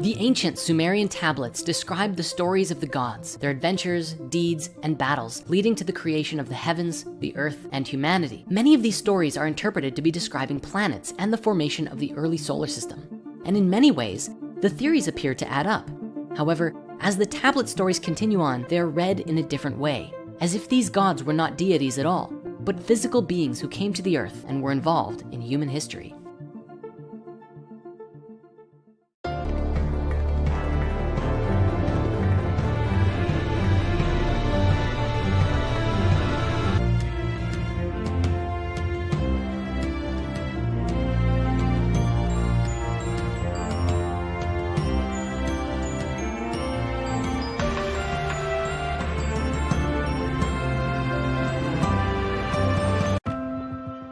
The ancient Sumerian tablets describe the stories of the gods, their adventures, deeds, and battles, leading to the creation of the heavens, the earth, and humanity. Many of these stories are interpreted to be describing planets and the formation of the early solar system. And in many ways, the theories appear to add up. However, as the tablet stories continue on, they are read in a different way, as if these gods were not deities at all, but physical beings who came to the earth and were involved in human history.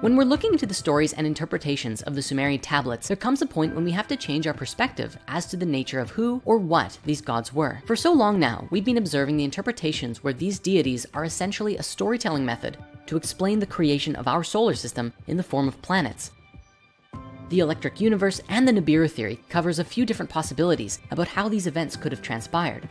When we're looking into the stories and interpretations of the Sumerian tablets, there comes a point when we have to change our perspective as to the nature of who or what these gods were. For so long now, we've been observing the interpretations where these deities are essentially a storytelling method to explain the creation of our solar system in the form of planets. The electric universe and the Nibiru theory covers a few different possibilities about how these events could have transpired.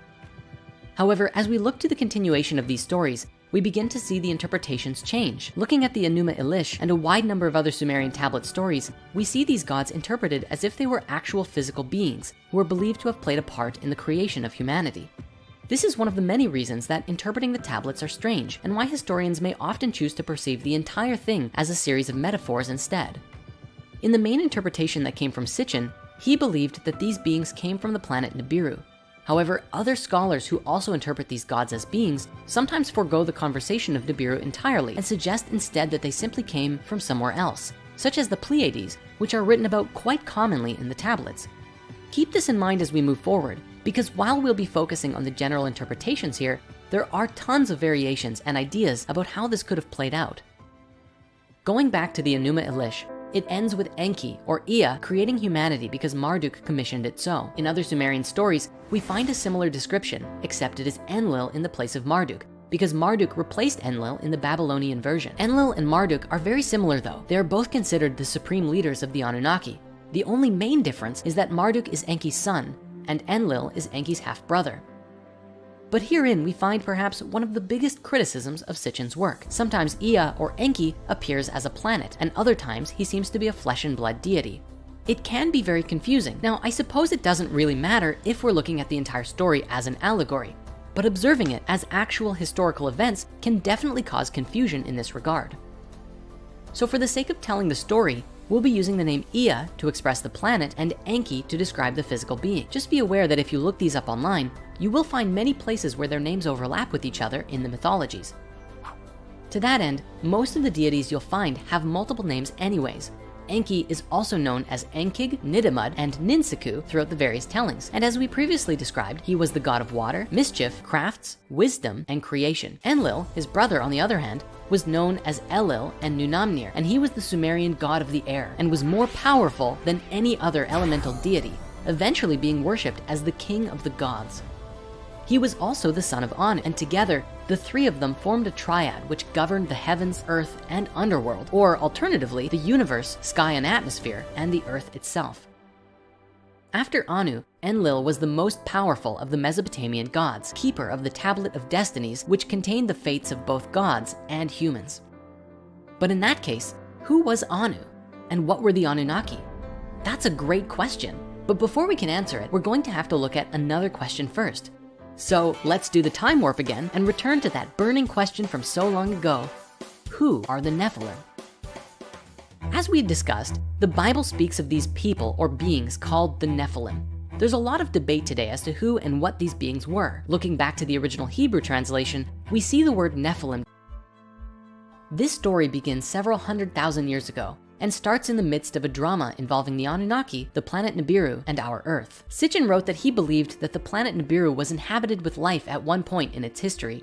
However, as we look to the continuation of these stories, we begin to see the interpretations change. Looking at the Enuma Elish and a wide number of other Sumerian tablet stories, we see these gods interpreted as if they were actual physical beings who were believed to have played a part in the creation of humanity. This is one of the many reasons that interpreting the tablets are strange, and why historians may often choose to perceive the entire thing as a series of metaphors instead. In the main interpretation that came from Sitchin, he believed that these beings came from the planet Nibiru. However, other scholars who also interpret these gods as beings sometimes forego the conversation of Nibiru entirely and suggest instead that they simply came from somewhere else, such as the Pleiades, which are written about quite commonly in the tablets. Keep this in mind as we move forward, because while we'll be focusing on the general interpretations here, there are tons of variations and ideas about how this could have played out. Going back to the Enuma Elish, it ends with Enki or Ea creating humanity because Marduk commissioned it so. In other Sumerian stories, we find a similar description, except it is Enlil in the place of Marduk, because Marduk replaced Enlil in the Babylonian version. Enlil and Marduk are very similar though. They are both considered the supreme leaders of the Anunnaki. The only main difference is that Marduk is Enki's son and Enlil is Enki's half-brother. But herein we find perhaps one of the biggest criticisms of Sitchin's work. Sometimes Ea or Enki appears as a planet, and other times he seems to be a flesh and blood deity. It can be very confusing. Now, I suppose it doesn't really matter if we're looking at the entire story as an allegory, but observing it as actual historical events can definitely cause confusion in this regard. So for the sake of telling the story, we'll be using the name Ea to express the planet and Enki to describe the physical being. Just be aware that if you look these up online, you will find many places where their names overlap with each other in the mythologies. To that end, most of the deities you'll find have multiple names anyways. Enki is also known as Enkig, Nidamud, and Ninsiku throughout the various tellings. And as we previously described, he was the god of water, mischief, crafts, wisdom, and creation. Enlil, his brother on the other hand, was known as Elil and Nunamnir, and he was the Sumerian god of the air and was more powerful than any other elemental deity, eventually being worshipped as the king of the gods. He was also the son of Anu, and together, the three of them formed a triad which governed the heavens, earth, and underworld, or alternatively, the universe, sky and atmosphere, and the earth itself. After Anu, Enlil was the most powerful of the Mesopotamian gods, keeper of the Tablet of Destinies, which contained the fates of both gods and humans. But in that case, who was Anu? And what were the Anunnaki? That's a great question. But before we can answer it, we're going to have to look at another question first. So let's do the time warp again and return to that burning question from so long ago. Who are the Nephilim? As we discussed, the Bible speaks of these people or beings called the Nephilim. There's a lot of debate today as to who and what these beings were. Looking back to the original Hebrew translation, we see the word Nephilim. This story begins several 100,000 years ago and starts in the midst of a drama involving the Anunnaki, the planet Nibiru, and our Earth. Sitchin wrote that he believed that the planet Nibiru was inhabited with life at one point in its history.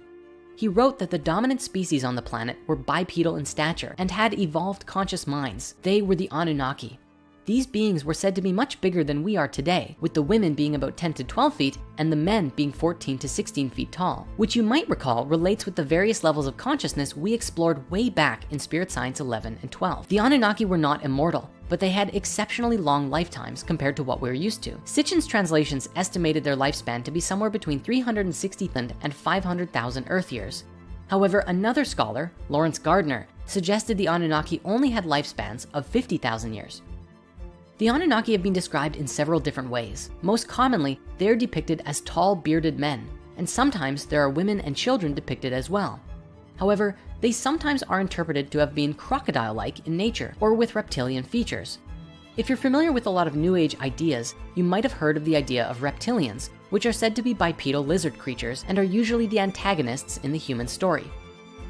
He wrote that the dominant species on the planet were bipedal in stature and had evolved conscious minds. They were the Anunnaki. these beings were said to be much bigger than we are today, with the women being about 10 to 12 feet and the men being 14 to 16 feet tall, which you might recall relates with the various levels of consciousness we explored way back in Spirit Science 11 and 12. The Anunnaki were not immortal, but they had exceptionally long lifetimes compared to what we're used to. Sitchin's translations estimated their lifespan to be somewhere between 360,000 and 500,000 Earth years. However, another scholar, Lawrence Gardner, suggested the Anunnaki only had lifespans of 50,000 years. The Anunnaki have been described in several different ways. Most commonly, they are depicted as tall, bearded men, and sometimes there are women and children depicted as well. However, they sometimes are interpreted to have been crocodile-like in nature or with reptilian features. If you're familiar with a lot of New Age ideas, you might have heard of the idea of reptilians, which are said to be bipedal lizard creatures and are usually the antagonists in the human story.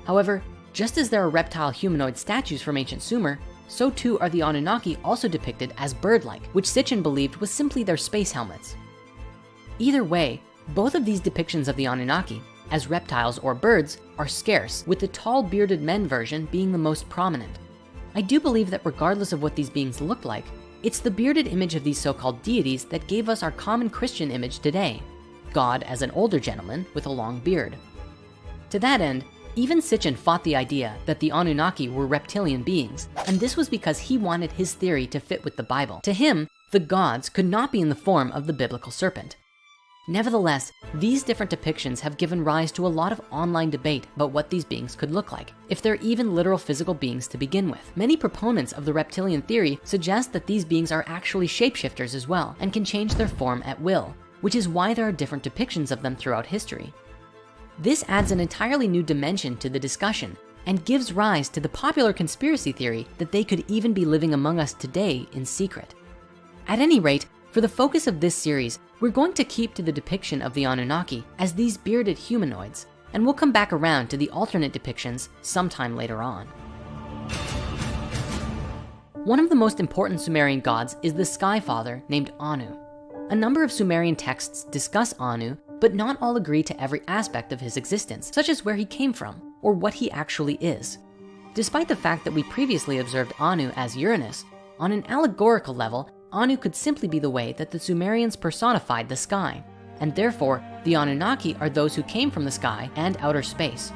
However, just as there are reptile humanoid statues from ancient Sumer, so too are the Anunnaki also depicted as bird-like, which Sitchin believed was simply their space helmets. Either way, both of these depictions of the Anunnaki, as reptiles or birds, are scarce, with the tall bearded men version being the most prominent. I do believe that regardless of what these beings look like, it's the bearded image of these so-called deities that gave us our common Christian image today, God as an older gentleman with a long beard. To that end, even Sitchin fought the idea that the Anunnaki were reptilian beings, and this was because he wanted his theory to fit with the Bible. To him, the gods could not be in the form of the biblical serpent. Nevertheless, these different depictions have given rise to a lot of online debate about what these beings could look like, if they're even literal physical beings to begin with. Many proponents of the reptilian theory suggest that these beings are actually shapeshifters as well and can change their form at will, which is why there are different depictions of them throughout history. This adds an entirely new dimension to the discussion and gives rise to the popular conspiracy theory that they could even be living among us today in secret. At any rate, for the focus of this series, we're going to keep to the depiction of the Anunnaki as these bearded humanoids, and we'll come back around to the alternate depictions sometime later on. One of the most important Sumerian gods is the Sky Father named Anu. A number of Sumerian texts discuss Anu, but not all agree to every aspect of his existence, such as where he came from or what he actually is. Despite the fact that we previously observed Anu as Uranus, on an allegorical level, Anu could simply be the way that the Sumerians personified the sky, and therefore the Anunnaki are those who came from the sky and outer space.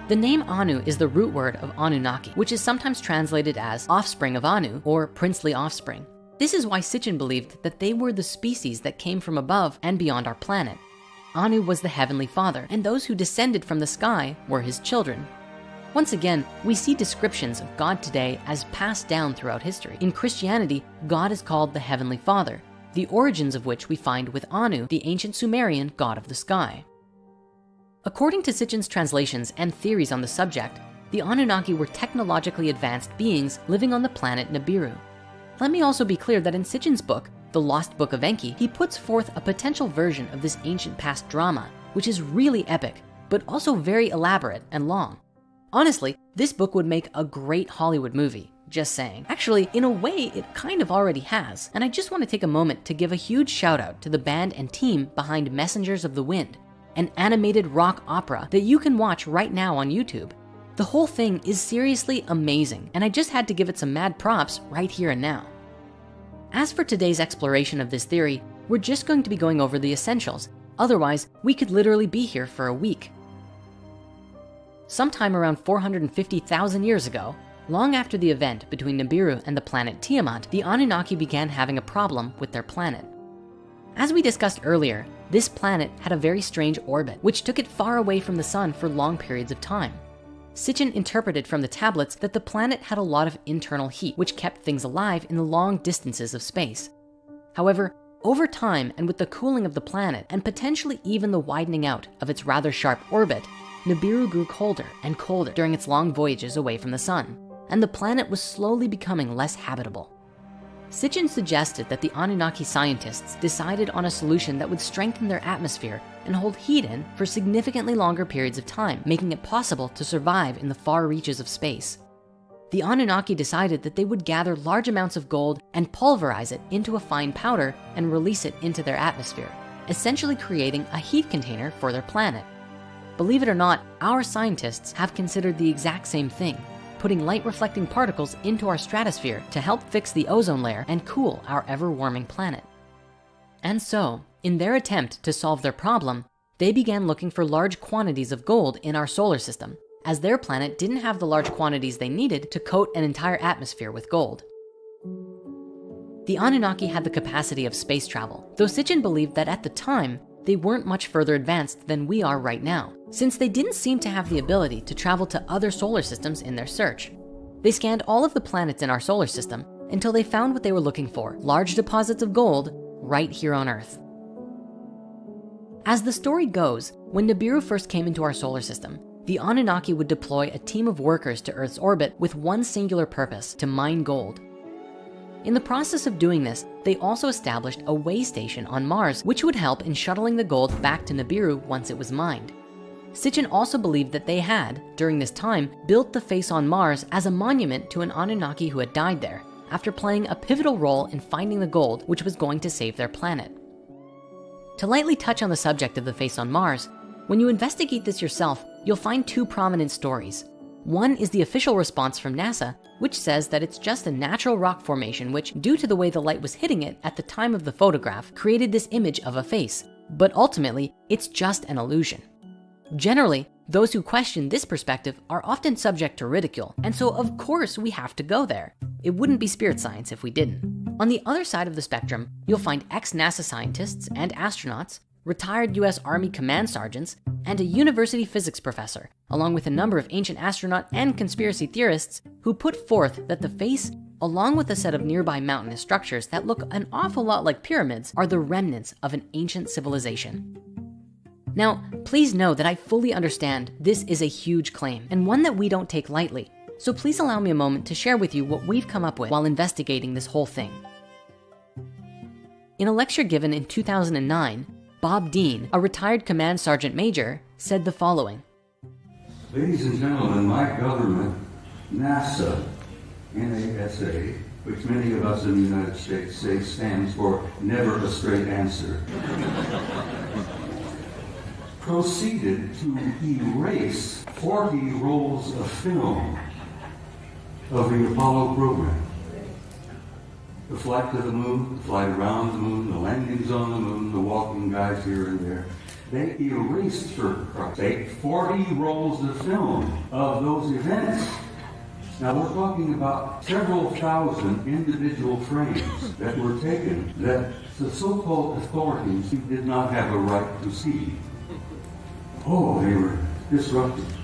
The name Anu is the root word of Anunnaki, which is sometimes translated as offspring of Anu or princely offspring. This is why Sitchin believed that they were the species that came from above and beyond our planet. Anu was the heavenly father, and those who descended from the sky were his children. Once again, we see descriptions of God today as passed down throughout history. In Christianity, God is called the Heavenly Father, the origins of which we find with Anu, the ancient Sumerian god of the sky. According to Sitchin's translations and theories on the subject, the Anunnaki were technologically advanced beings living on the planet Nibiru. Let me also be clear that in Sitchin's book, The Lost Book of Enki, he puts forth a potential version of this ancient past drama, which is really epic, but also very elaborate and long. Honestly, this book would make a great Hollywood movie, just saying. Actually, in a way, it kind of already has, and I just want to take a moment to give a huge shout out to the band and team behind Messengers of the Wind, an animated rock opera that you can watch right now on YouTube. The whole thing is seriously amazing, and I just had to give it some mad props right here and now. As for today's exploration of this theory, we're just going to be going over the essentials. Otherwise, we could literally be here for a week. Sometime around 450,000 years ago, long after the event between Nibiru and the planet Tiamat, the Anunnaki began having a problem with their planet. As we discussed earlier, this planet had a very strange orbit, which took it far away from the sun for long periods of time. Sitchin interpreted from the tablets that the planet had a lot of internal heat, which kept things alive in the long distances of space. However, over time and with the cooling of the planet and potentially even the widening out of its rather sharp orbit, Nibiru grew colder and colder during its long voyages away from the sun, and the planet was slowly becoming less habitable. Sitchin suggested that the Anunnaki scientists decided on a solution that would strengthen their atmosphere and hold heat in for significantly longer periods of time, making it possible to survive in the far reaches of space. The Anunnaki decided that they would gather large amounts of gold and pulverize it into a fine powder and release it into their atmosphere, essentially creating a heat container for their planet. Believe it or not, our scientists have considered the exact same thing. putting light-reflecting particles into our stratosphere to help fix the ozone layer and cool our ever-warming planet. And so, in their attempt to solve their problem, they began looking for large quantities of gold in our solar system, as their planet didn't have the large quantities they needed to coat an entire atmosphere with gold. The Anunnaki had the capacity of space travel, though Sitchin believed that at the time, they weren't much further advanced than we are right now, since they didn't seem to have the ability to travel to other solar systems in their search. They scanned all of the planets in our solar system until they found what they were looking for, large deposits of gold right here on Earth. As the story goes, when Nibiru first came into our solar system, the Anunnaki would deploy a team of workers to Earth's orbit with one singular purpose: to mine gold. In the process of doing this, they also established a way station on Mars, which would help in shuttling the gold back to Nibiru once it was mined. Sitchin also believed that they had, during this time, built the face on Mars as a monument to an Anunnaki who had died there, after playing a pivotal role in finding the gold which was going to save their planet. To lightly touch on the subject of the face on Mars, when you investigate this yourself, you'll find two prominent stories. One is the official response from NASA, which says that it's just a natural rock formation which, due to the way the light was hitting it at the time of the photograph, created this image of a face, but ultimately, it's just an illusion. Generally, those who question this perspective are often subject to ridicule, and so of course we have to go there. It wouldn't be spirit science if we didn't. On the other side of the spectrum, you'll find ex-NASA scientists and astronauts, retired US Army command sergeants, and a university physics professor, along with a number of ancient astronaut and conspiracy theorists who put forth that the face, along with a set of nearby mountainous structures that look an awful lot like pyramids, are the remnants of an ancient civilization. Now, please know that I fully understand this is a huge claim and one that we don't take lightly. So please allow me a moment to share with you what we've come up with while investigating this whole thing. In a lecture given in 2009, Bob Dean, a retired command sergeant major, said the following. Ladies and gentlemen, my government, NASA, NASA, which many of us in the United States say stands for never a straight answer, proceeded to erase 40 rolls of film of the Apollo program. The flight to the moon, the flight around the moon, the landings on the moon, the walking guys here and there. They erased, for Christ's sake, 40 rolls of film of those events. Now we're talking about several thousand individual frames that were taken that the so-called authorities did not have a right to see. Oh, they were disruptive,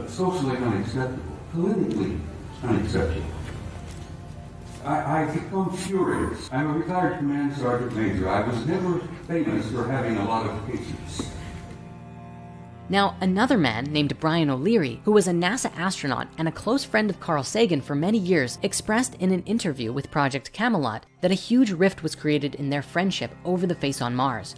socially unacceptable, politically unacceptable. I become furious. I'm a retired command sergeant major. I was never famous for having a lot of patience. Now, another man named Brian O'Leary, who was a NASA astronaut and a close friend of Carl Sagan for many years, expressed in an interview with Project Camelot that a huge rift was created in their friendship over the face on Mars.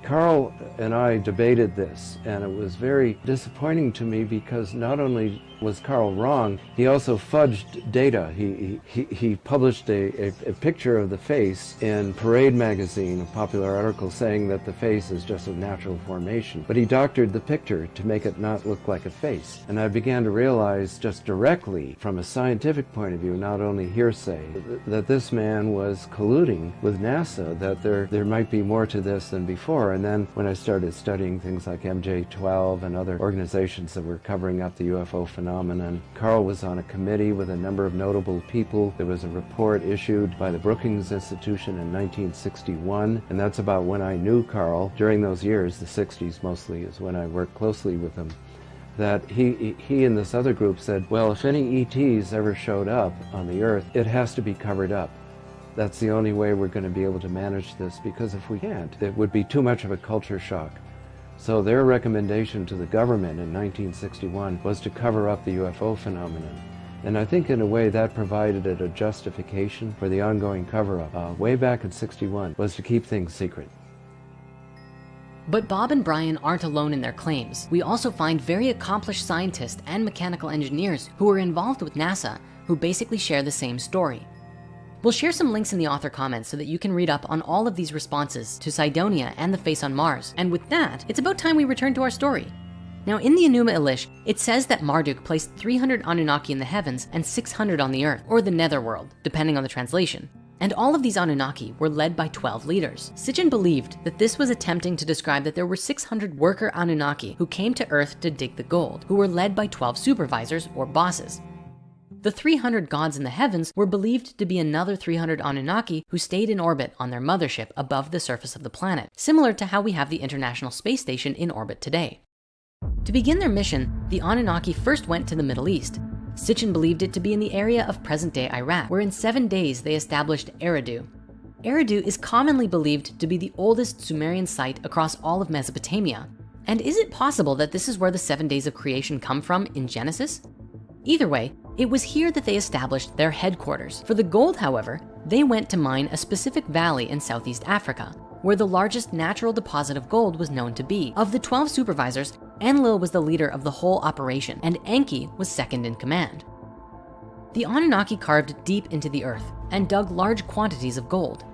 Carl and I debated this, and it was very disappointing to me because not only was Carl wrong, he also fudged data. He published a picture of the face in Parade magazine, a popular article saying that the face is just a natural formation. But he doctored the picture to make it not look like a face. And I began to realize just directly from a scientific point of view, not only hearsay, that this man was colluding with NASA, that there might be more to this than before. And then when I started studying things like MJ-12 and other organizations that were covering up the UFO phenomenon, Carl was on a committee with a number of notable people. There was a report issued by the Brookings Institution in 1961, and that's about when I knew Carl. During those years, the 60s mostly, is when I worked closely with him. That he and this other group said, well, if any ETs ever showed up on the Earth, it has to be covered up. That's the only way we're going to be able to manage this, because if we can't, it would be too much of a culture shock. So their recommendation to the government in 1961 was to cover up the UFO phenomenon. And I think in a way that provided a justification for the ongoing cover-up. Way back in '61 was to keep things secret. But Bob and Brian aren't alone in their claims. We also find very accomplished scientists and mechanical engineers who are involved with NASA who basically share the same story. We'll share some links in the author comments so that you can read up on all of these responses to Cydonia and the face on Mars. And with that, it's about time we return to our story. Now in the Enuma Elish, it says that Marduk placed 300 Anunnaki in the heavens and 600 on the earth, or the netherworld, depending on the translation. And all of these Anunnaki were led by 12 leaders. Sitchin believed that this was attempting to describe that there were 600 worker Anunnaki who came to earth to dig the gold, who were led by 12 supervisors or bosses. The 300 gods in the heavens were believed to be another 300 Anunnaki who stayed in orbit on their mothership above the surface of the planet, similar to how we have the International Space Station in orbit today. To begin their mission, the Anunnaki first went to the Middle East. Sitchin believed it to be in the area of present-day Iraq, where in 7 days they established Eridu. Eridu is commonly believed to be the oldest Sumerian site across all of Mesopotamia. And is it possible that this is where the 7 days of creation come from in Genesis? Either way, it was here that they established their headquarters. For the gold, however, they went to mine a specific valley in Southeast Africa, where the largest natural deposit of gold was known to be. Of the 12 supervisors, Enlil was the leader of the whole operation, and Enki was second in command. The Anunnaki carved deep into the earth and dug large quantities of gold.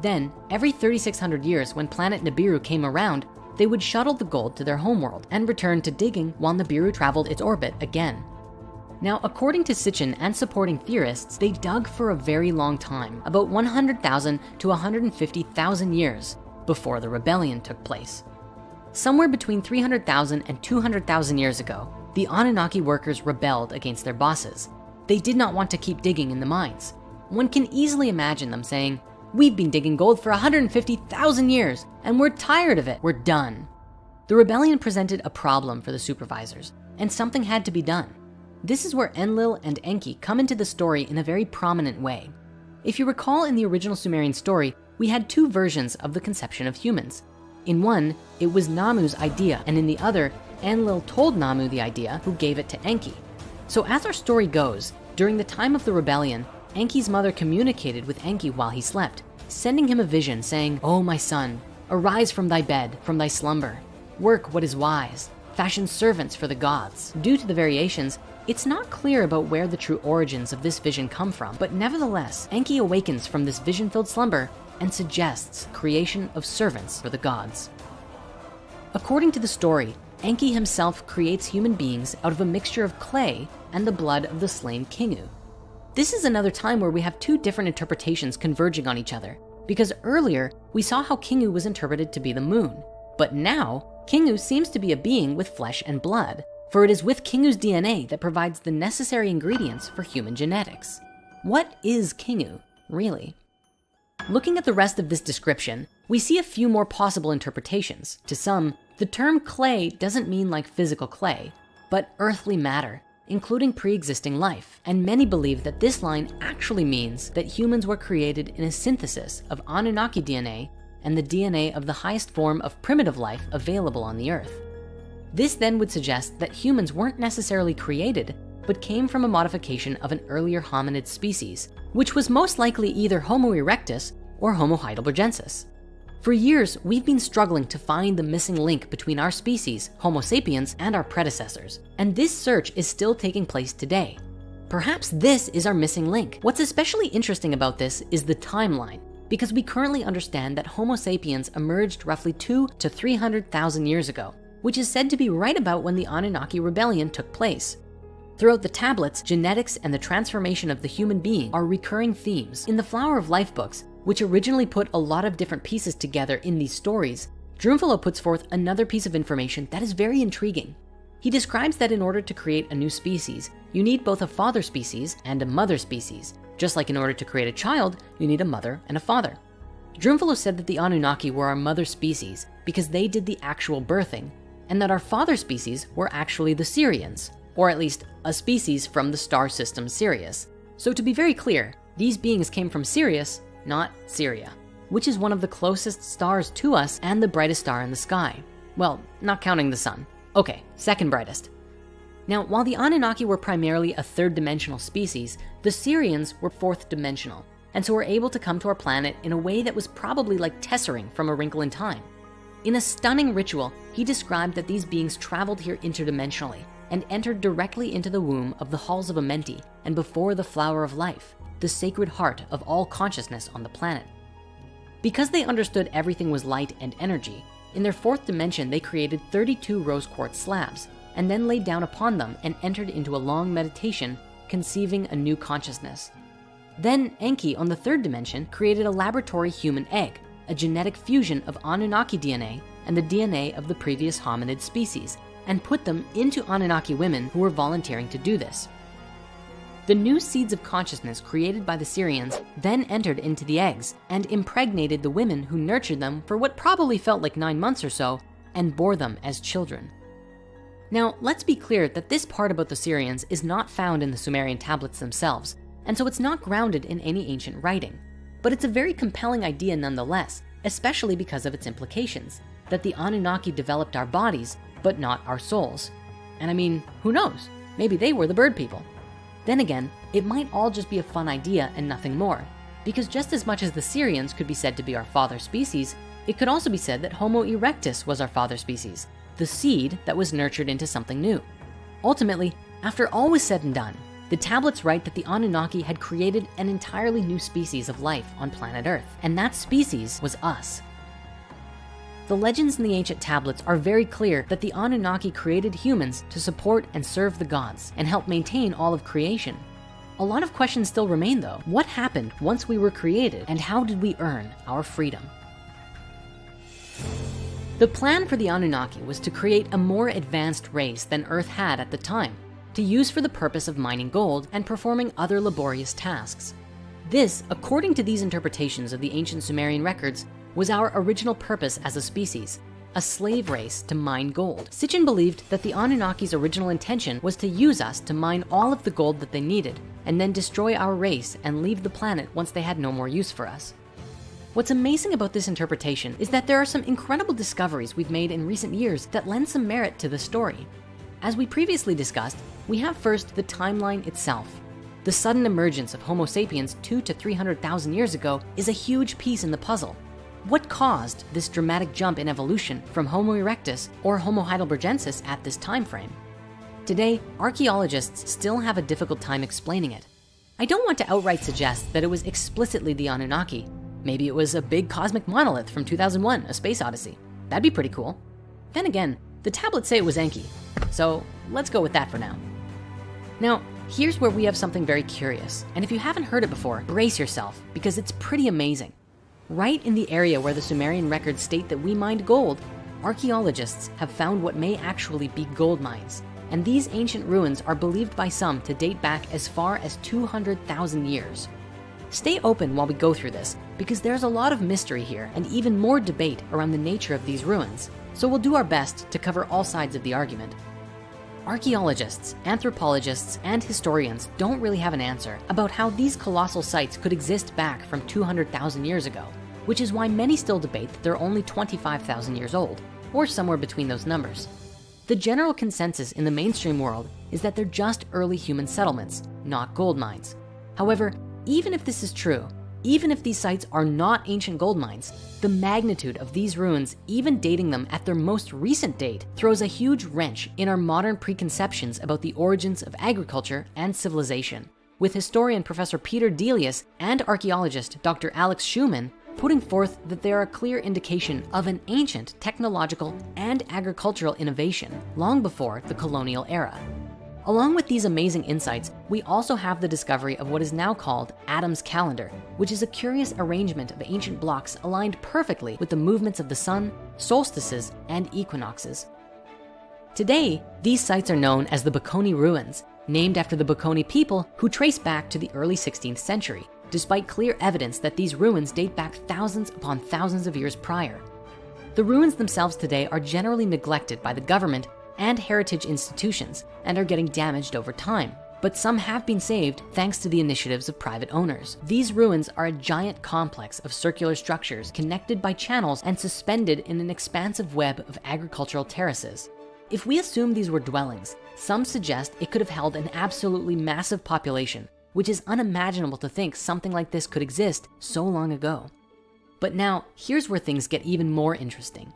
Then, every 3,600 years when planet Nibiru came around, they would shuttle the gold to their homeworld and return to digging while Nibiru traveled its orbit again. Now, according to Sitchin and supporting theorists, they dug for a very long time, about 100,000 to 150,000 years before the rebellion took place. Somewhere between 300,000 and 200,000 years ago, the Anunnaki workers rebelled against their bosses. They did not want to keep digging in the mines. One can easily imagine them saying, "We've been digging gold for 150,000 years and we're tired of it, we're done." The rebellion presented a problem for the supervisors and something had to be done. This is where Enlil and Enki come into the story in a very prominent way. If you recall, in the original Sumerian story, we had two versions of the conception of humans. In one, it was Namu's idea, and in the other, Enlil told Namu the idea, who gave it to Enki. So as our story goes, during the time of the rebellion, Enki's mother communicated with Enki while he slept, sending him a vision saying, "Oh, my son, arise from thy bed, from thy slumber. Work what is wise, fashion servants for the gods." Due to the variations, it's not clear about where the true origins of this vision come from, but nevertheless, Enki awakens from this vision-filled slumber and suggests creation of servants for the gods. According to the story, Enki himself creates human beings out of a mixture of clay and the blood of the slain Kingu. This is another time where we have two different interpretations converging on each other, because earlier we saw how Kingu was interpreted to be the moon, but now Kingu seems to be a being with flesh and blood, for it is with Kingu's DNA that provides the necessary ingredients for human genetics. What is Kingu, really? Looking at the rest of this description, we see a few more possible interpretations. To some, the term clay doesn't mean like physical clay, but earthly matter, including pre-existing life. And many believe that this line actually means that humans were created in a synthesis of Anunnaki DNA and the DNA of the highest form of primitive life available on the earth. This then would suggest that humans weren't necessarily created, but came from a modification of an earlier hominid species, which was most likely either Homo erectus or Homo heidelbergensis. For years, we've been struggling to find the missing link between our species, Homo sapiens, and our predecessors, and this search is still taking place today. Perhaps this is our missing link. What's especially interesting about this is the timeline, because we currently understand that Homo sapiens emerged roughly 200,000 to 300,000 years ago, which is said to be right about when the Anunnaki rebellion took place. Throughout the tablets, genetics and the transformation of the human being are recurring themes. In the Flower of Life books, which originally put a lot of different pieces together in these stories, Drunvalo puts forth another piece of information that is very intriguing. He describes that in order to create a new species, you need both a father species and a mother species. Just like in order to create a child, you need a mother and a father. Drunvalo said that the Anunnaki were our mother species because they did the actual birthing, and that our father species were actually the Sirians, or at least a species from the star system Sirius. So to be very clear, these beings came from Sirius, not Syria, which is one of the closest stars to us and the brightest star in the sky. Well, not counting the sun. Okay, second brightest. Now, while the Anunnaki were primarily a third-dimensional species, the Sirians were fourth-dimensional, and so were able to come to our planet in a way that was probably like tessering from A Wrinkle in Time. In a stunning ritual, he described that these beings traveled here interdimensionally and entered directly into the womb of the halls of Amenti and before the Flower of Life, the sacred heart of all consciousness on the planet. Because they understood everything was light and energy, in their fourth dimension, they created 32 rose quartz slabs, and then laid down upon them and entered into a long meditation, conceiving a new consciousness. Then Enki on the third dimension created a laboratory human egg, a genetic fusion of Anunnaki DNA and the DNA of the previous hominid species, and put them into Anunnaki women who were volunteering to do this. The new seeds of consciousness created by the Sirians then entered into the eggs and impregnated the women who nurtured them for what probably felt like 9 months or so and bore them as children. Now, let's be clear that this part about the Sirians is not found in the Sumerian tablets themselves, and so it's not grounded in any ancient writing. But it's a very compelling idea nonetheless, especially because of its implications, that the Anunnaki developed our bodies, but not our souls. And I mean, who knows? Maybe they were the bird people. Then again, it might all just be a fun idea and nothing more, because just as much as the Sirians could be said to be our father species, it could also be said that Homo erectus was our father species, the seed that was nurtured into something new. Ultimately, after all was said and done, the tablets write that the Anunnaki had created an entirely new species of life on planet Earth, and that species was us. The legends in the ancient tablets are very clear that the Anunnaki created humans to support and serve the gods and help maintain all of creation. A lot of questions still remain though. What happened once we were created, and how did we earn our freedom? The plan for the Anunnaki was to create a more advanced race than Earth had at the time, to use for the purpose of mining gold and performing other laborious tasks. This, according to these interpretations of the ancient Sumerian records, was our original purpose as a species, a slave race to mine gold. Sitchin believed that the Anunnaki's original intention was to use us to mine all of the gold that they needed, and then destroy our race and leave the planet once they had no more use for us. What's amazing about this interpretation is that there are some incredible discoveries we've made in recent years that lend some merit to the story. As we previously discussed, we have first the timeline itself. The sudden emergence of Homo sapiens 200 to 300,000 years ago is a huge piece in the puzzle. What caused this dramatic jump in evolution from Homo erectus or Homo heidelbergensis at this time frame? Today, archaeologists still have a difficult time explaining it. I don't want to outright suggest that it was explicitly the Anunnaki. Maybe it was a big cosmic monolith from 2001, A Space Odyssey. That'd be pretty cool. Then again, the tablets say it was Enki, so let's go with that for now. Now, here's where we have something very curious, and if you haven't heard it before, brace yourself, because it's pretty amazing. Right in the area where the Sumerian records state that we mined gold, archaeologists have found what may actually be gold mines, and these ancient ruins are believed by some to date back as far as 200,000 years. Stay open while we go through this, because there's a lot of mystery here and even more debate around the nature of these ruins, so we'll do our best to cover all sides of the argument. Archaeologists, anthropologists, and historians don't really have an answer about how these colossal sites could exist back from 200,000 years ago, which is why many still debate that they're only 25,000 years old, or somewhere between those numbers. The general consensus in the mainstream world is that they're just early human settlements, not gold mines. However, even if this is true, even if these sites are not ancient gold mines, the magnitude of these ruins, even dating them at their most recent date, throws a huge wrench in our modern preconceptions about the origins of agriculture and civilization, with historian Professor Peter Delius and archaeologist Dr. Alex Schumann putting forth that they are a clear indication of an ancient technological and agricultural innovation long before the colonial era. Along with these amazing insights, we also have the discovery of what is now called Adam's calendar, which is a curious arrangement of ancient blocks aligned perfectly with the movements of the sun, solstices, and equinoxes. Today, these sites are known as the Baconi ruins, named after the Baconi people who trace back to the early 16th century, despite clear evidence that these ruins date back thousands upon thousands of years prior. The ruins themselves today are generally neglected by the government and heritage institutions and are getting damaged over time, but some have been saved thanks to the initiatives of private owners. These ruins are a giant complex of circular structures connected by channels and suspended in an expansive web of agricultural terraces. If we assume these were dwellings, some suggest it could have held an absolutely massive population, which is unimaginable to think something like this could exist so long ago. But now, here's where things get even more interesting.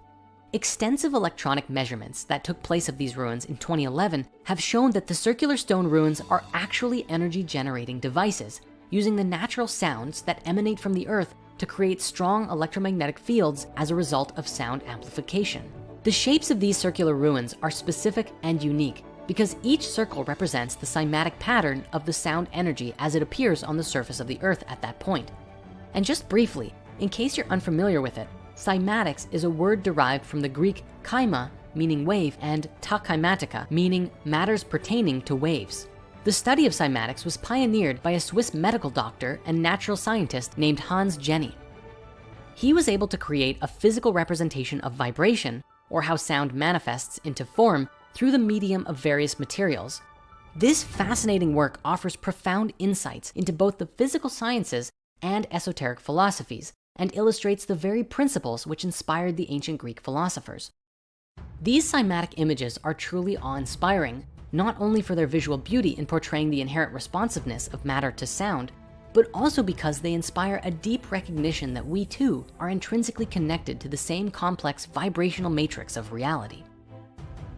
Extensive electronic measurements that took place of these ruins in 2011 have shown that the circular stone ruins are actually energy generating devices, using the natural sounds that emanate from the earth to create strong electromagnetic fields as a result of sound amplification. The shapes of these circular ruins are specific and unique because each circle represents the cymatic pattern of the sound energy as it appears on the surface of the earth at that point. And just briefly, in case you're unfamiliar with it, cymatics is a word derived from the Greek chyma, meaning wave, and tachymata, meaning matters pertaining to waves. The study of cymatics was pioneered by a Swiss medical doctor and natural scientist named Hans Jenny. He was able to create a physical representation of vibration, or how sound manifests into form through the medium of various materials. This fascinating work offers profound insights into both the physical sciences and esoteric philosophies, and illustrates the very principles which inspired the ancient Greek philosophers. These cymatic images are truly awe-inspiring, not only for their visual beauty in portraying the inherent responsiveness of matter to sound, but also because they inspire a deep recognition that we too are intrinsically connected to the same complex vibrational matrix of reality.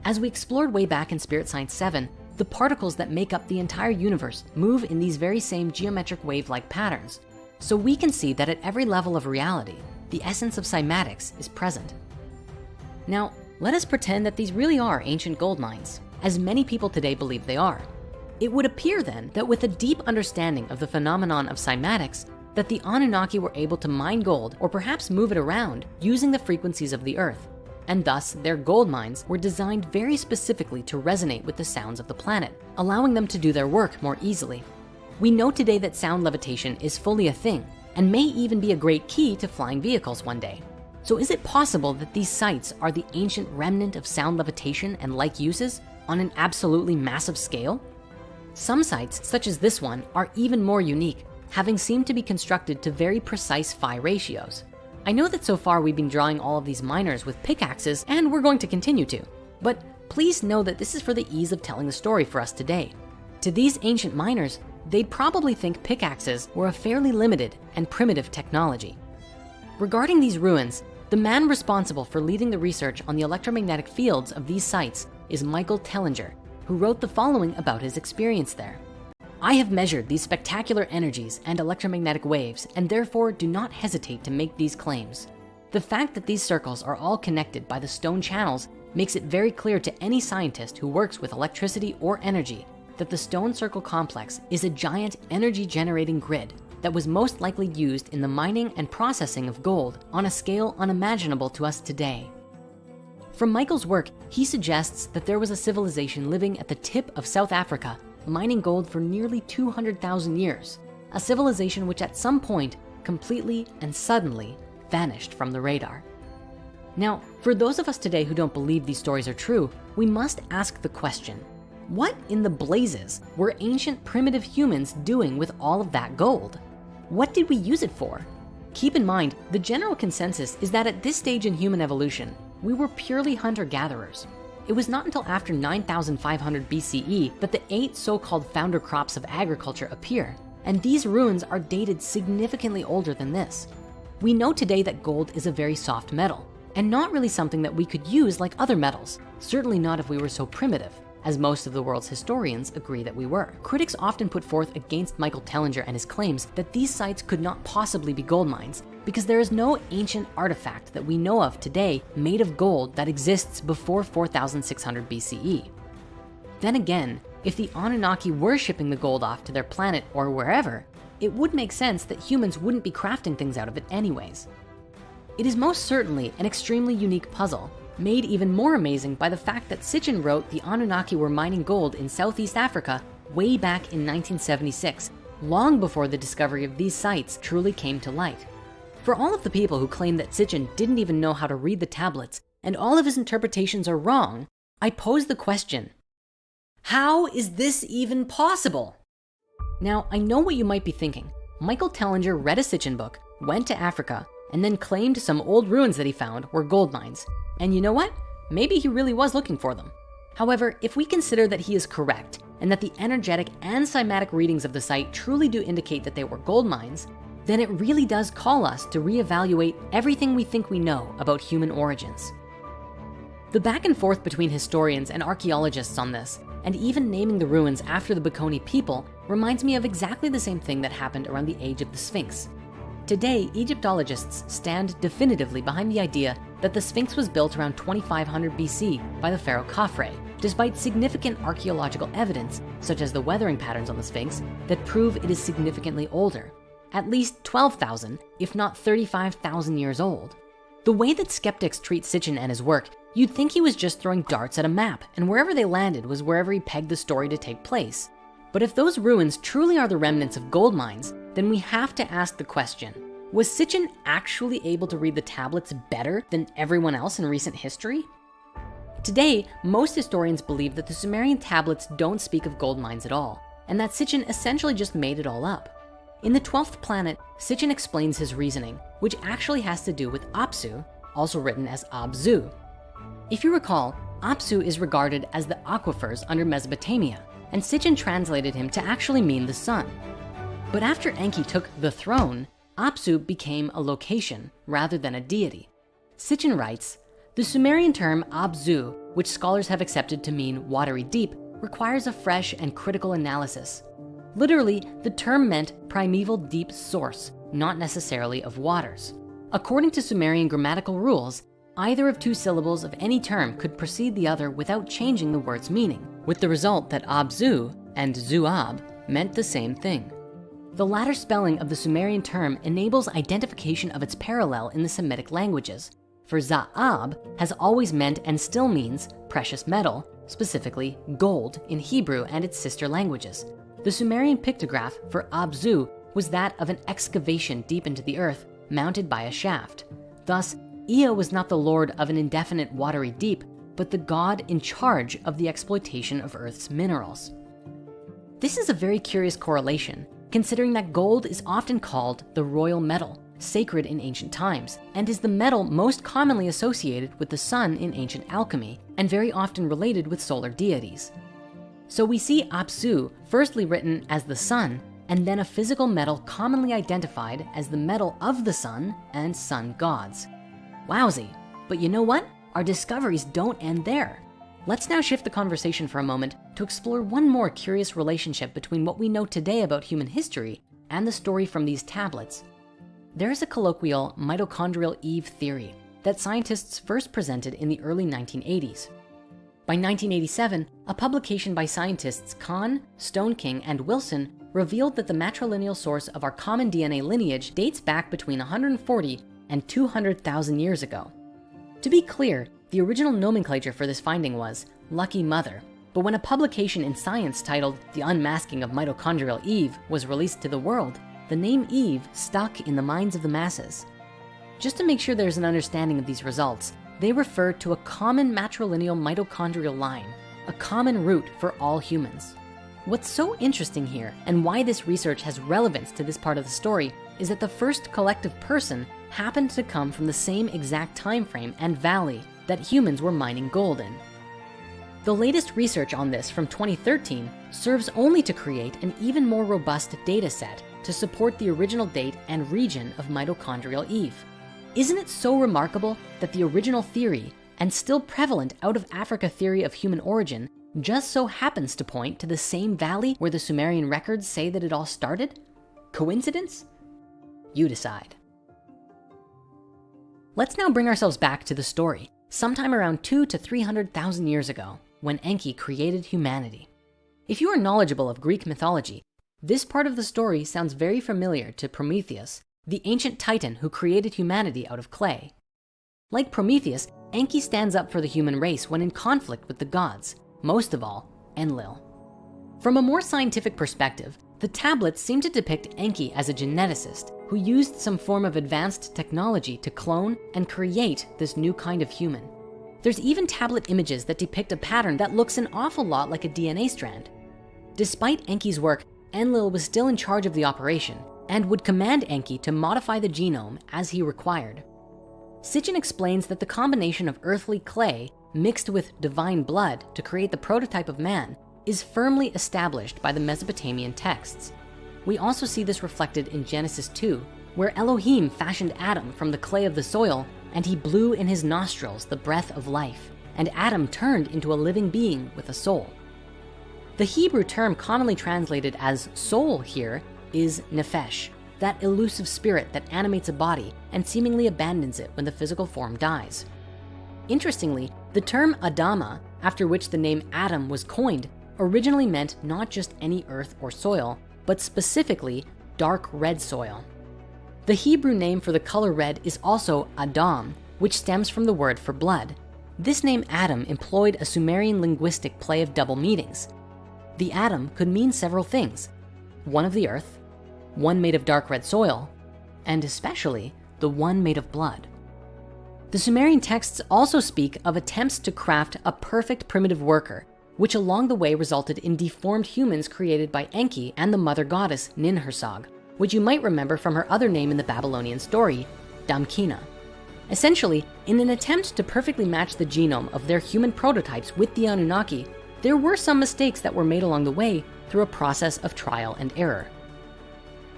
As we explored way back in Spirit Science 7, the particles that make up the entire universe move in these very same geometric wave-like patterns. So we can see that at every level of reality, the essence of cymatics is present. Now, let us pretend that these really are ancient gold mines, as many people today believe they are. It would appear then that with a deep understanding of the phenomenon of cymatics, that the Anunnaki were able to mine gold or perhaps move it around using the frequencies of the earth. And thus their gold mines were designed very specifically to resonate with the sounds of the planet, allowing them to do their work more easily. We know today that sound levitation is fully a thing and may even be a great key to flying vehicles one day. So is it possible that these sites are the ancient remnant of sound levitation and like uses on an absolutely massive scale? Some sites, such as this one, are even more unique, having seemed to be constructed to very precise phi ratios. I know that so far we've been drawing all of these miners with pickaxes, and we're going to continue to, but please know that this is for the ease of telling the story for us today. To these ancient miners, they'd probably think pickaxes were a fairly limited and primitive technology. Regarding these ruins, the man responsible for leading the research on the electromagnetic fields of these sites is Michael Tellinger, who wrote the following about his experience there. I have measured these spectacular energies and electromagnetic waves and therefore do not hesitate to make these claims. The fact that these circles are all connected by the stone channels makes it very clear to any scientist who works with electricity or energy that the stone circle complex is a giant energy generating grid that was most likely used in the mining and processing of gold on a scale unimaginable to us today. From Michael's work, he suggests that there was a civilization living at the tip of South Africa, mining gold for nearly 200,000 years, a civilization which at some point completely and suddenly vanished from the radar. Now, for those of us today who don't believe these stories are true, we must ask the question, what in the blazes were ancient primitive humans doing with all of that gold? What did we use it for? Keep in mind, the general consensus is that at this stage in human evolution, we were purely hunter-gatherers. It was not until after 9,500 BCE that the 8 so-called founder crops of agriculture appear, and these ruins are dated significantly older than this. We know today that gold is a very soft metal, and not really something that we could use like other metals, certainly not if we were so primitive, as most of the world's historians agree that we were. Critics often put forth against Michael Tellinger and his claims that these sites could not possibly be gold mines because there is no ancient artifact that we know of today made of gold that exists before 4,600 BCE. Then again, if the Anunnaki were shipping the gold off to their planet or wherever, it would make sense that humans wouldn't be crafting things out of it anyways. It is most certainly an extremely unique puzzle, made even more amazing by the fact that Sitchin wrote the Anunnaki were mining gold in Southeast Africa way back in 1976, long before the discovery of these sites truly came to light. For all of the people who claim that Sitchin didn't even know how to read the tablets and all of his interpretations are wrong, I pose the question, how is this even possible? Now, I know what you might be thinking. Michael Tellinger read a Sitchin book, went to Africa, and then claimed some old ruins that he found were gold mines. And you know what? Maybe he really was looking for them. However, if we consider that he is correct and that the energetic and cymatic readings of the site truly do indicate that they were gold mines, then it really does call us to reevaluate everything we think we know about human origins. The back and forth between historians and archaeologists on this, and even naming the ruins after the Baconi people, reminds me of exactly the same thing that happened around the age of the Sphinx. Today, Egyptologists stand definitively behind the idea that the Sphinx was built around 2500 BC by the pharaoh Khafre, despite significant archaeological evidence, such as the weathering patterns on the Sphinx, that prove it is significantly older, at least 12,000, if not 35,000 years old. The way that skeptics treat Sitchin and his work, you'd think he was just throwing darts at a map, and wherever they landed was wherever he pegged the story to take place. But if those ruins truly are the remnants of gold mines, then we have to ask the question, was Sitchin actually able to read the tablets better than everyone else in recent history? Today, most historians believe that the Sumerian tablets don't speak of gold mines at all, and that Sitchin essentially just made it all up. In the 12th planet, Sitchin explains his reasoning, which actually has to do with Apsu, also written as Abzu. If you recall, Apsu is regarded as the aquifers under Mesopotamia, and Sitchin translated him to actually mean the sun. But after Enki took the throne, Apsu became a location rather than a deity. Sitchin writes, the Sumerian term Abzu, which scholars have accepted to mean watery deep, requires a fresh and critical analysis. Literally, the term meant primeval deep source, not necessarily of waters. According to Sumerian grammatical rules, either of two syllables of any term could precede the other without changing the word's meaning, with the result that Abzu and Zuab meant the same thing. The latter spelling of the Sumerian term enables identification of its parallel in the Semitic languages, for Za'ab has always meant and still means precious metal, specifically gold in Hebrew and its sister languages. The Sumerian pictograph for Abzu was that of an excavation deep into the earth mounted by a shaft. Thus, Ea was not the lord of an indefinite watery deep, but the god in charge of the exploitation of Earth's minerals. This is a very curious correlation, considering that gold is often called the royal metal, sacred in ancient times, and is the metal most commonly associated with the sun in ancient alchemy, and very often related with solar deities. So we see Apsu firstly written as the sun, and then a physical metal commonly identified as the metal of the sun and sun gods. Wowsy, but you know what? Our discoveries don't end there. Let's now shift the conversation for a moment to explore one more curious relationship between what we know today about human history and the story from these tablets. There is a colloquial mitochondrial Eve theory that scientists first presented in the early 1980s. By 1987, a publication by scientists Kahn, Stoneking, and Wilson revealed that the matrilineal source of our common DNA lineage dates back between 140 and 200,000 years ago. To be clear, the original nomenclature for this finding was Lucky Mother, but when a publication in Science titled The Unmasking of Mitochondrial Eve was released to the world, the name Eve stuck in the minds of the masses. Just to make sure there's an understanding of these results, they refer to a common matrilineal mitochondrial line, a common root for all humans. What's so interesting here, and why this research has relevance to this part of the story, is that the first collective person happened to come from the same exact time frame and valley that humans were mining gold in. The latest research on this from 2013 serves only to create an even more robust data set to support the original date and region of mitochondrial Eve. Isn't it so remarkable that the original theory and still prevalent out of Africa theory of human origin just so happens to point to the same valley where the Sumerian records say that it all started? Coincidence? You decide. Let's now bring ourselves back to the story, sometime around 200,000 to 300,000 years ago, when Enki created humanity. If you are knowledgeable of Greek mythology, this part of the story sounds very familiar to Prometheus, the ancient titan who created humanity out of clay. Like Prometheus, Enki stands up for the human race when in conflict with the gods, most of all, Enlil. From a more scientific perspective, the tablets seem to depict Enki as a geneticist who used some form of advanced technology to clone and create this new kind of human. There's even tablet images that depict a pattern that looks an awful lot like a DNA strand. Despite Enki's work, Enlil was still in charge of the operation and would command Enki to modify the genome as he required. Sitchin explains that the combination of earthly clay mixed with divine blood to create the prototype of man is firmly established by the Mesopotamian texts. We also see this reflected in Genesis 2, where Elohim fashioned Adam from the clay of the soil, and he blew in his nostrils the breath of life, and Adam turned into a living being with a soul. The Hebrew term commonly translated as soul here is nephesh, that elusive spirit that animates a body and seemingly abandons it when the physical form dies. Interestingly, the term Adama, after which the name Adam was coined, originally meant not just any earth or soil, but specifically dark red soil. The Hebrew name for the color red is also Adam, which stems from the word for blood. This name Adam employed a Sumerian linguistic play of double meanings. The Adam could mean several things: one of the earth, one made of dark red soil, and especially the one made of blood. The Sumerian texts also speak of attempts to craft a perfect primitive worker, which along the way resulted in deformed humans created by Enki and the mother goddess Ninhursag, which you might remember from her other name in the Babylonian story, Damkina. Essentially, in an attempt to perfectly match the genome of their human prototypes with the Anunnaki, there were some mistakes that were made along the way through a process of trial and error.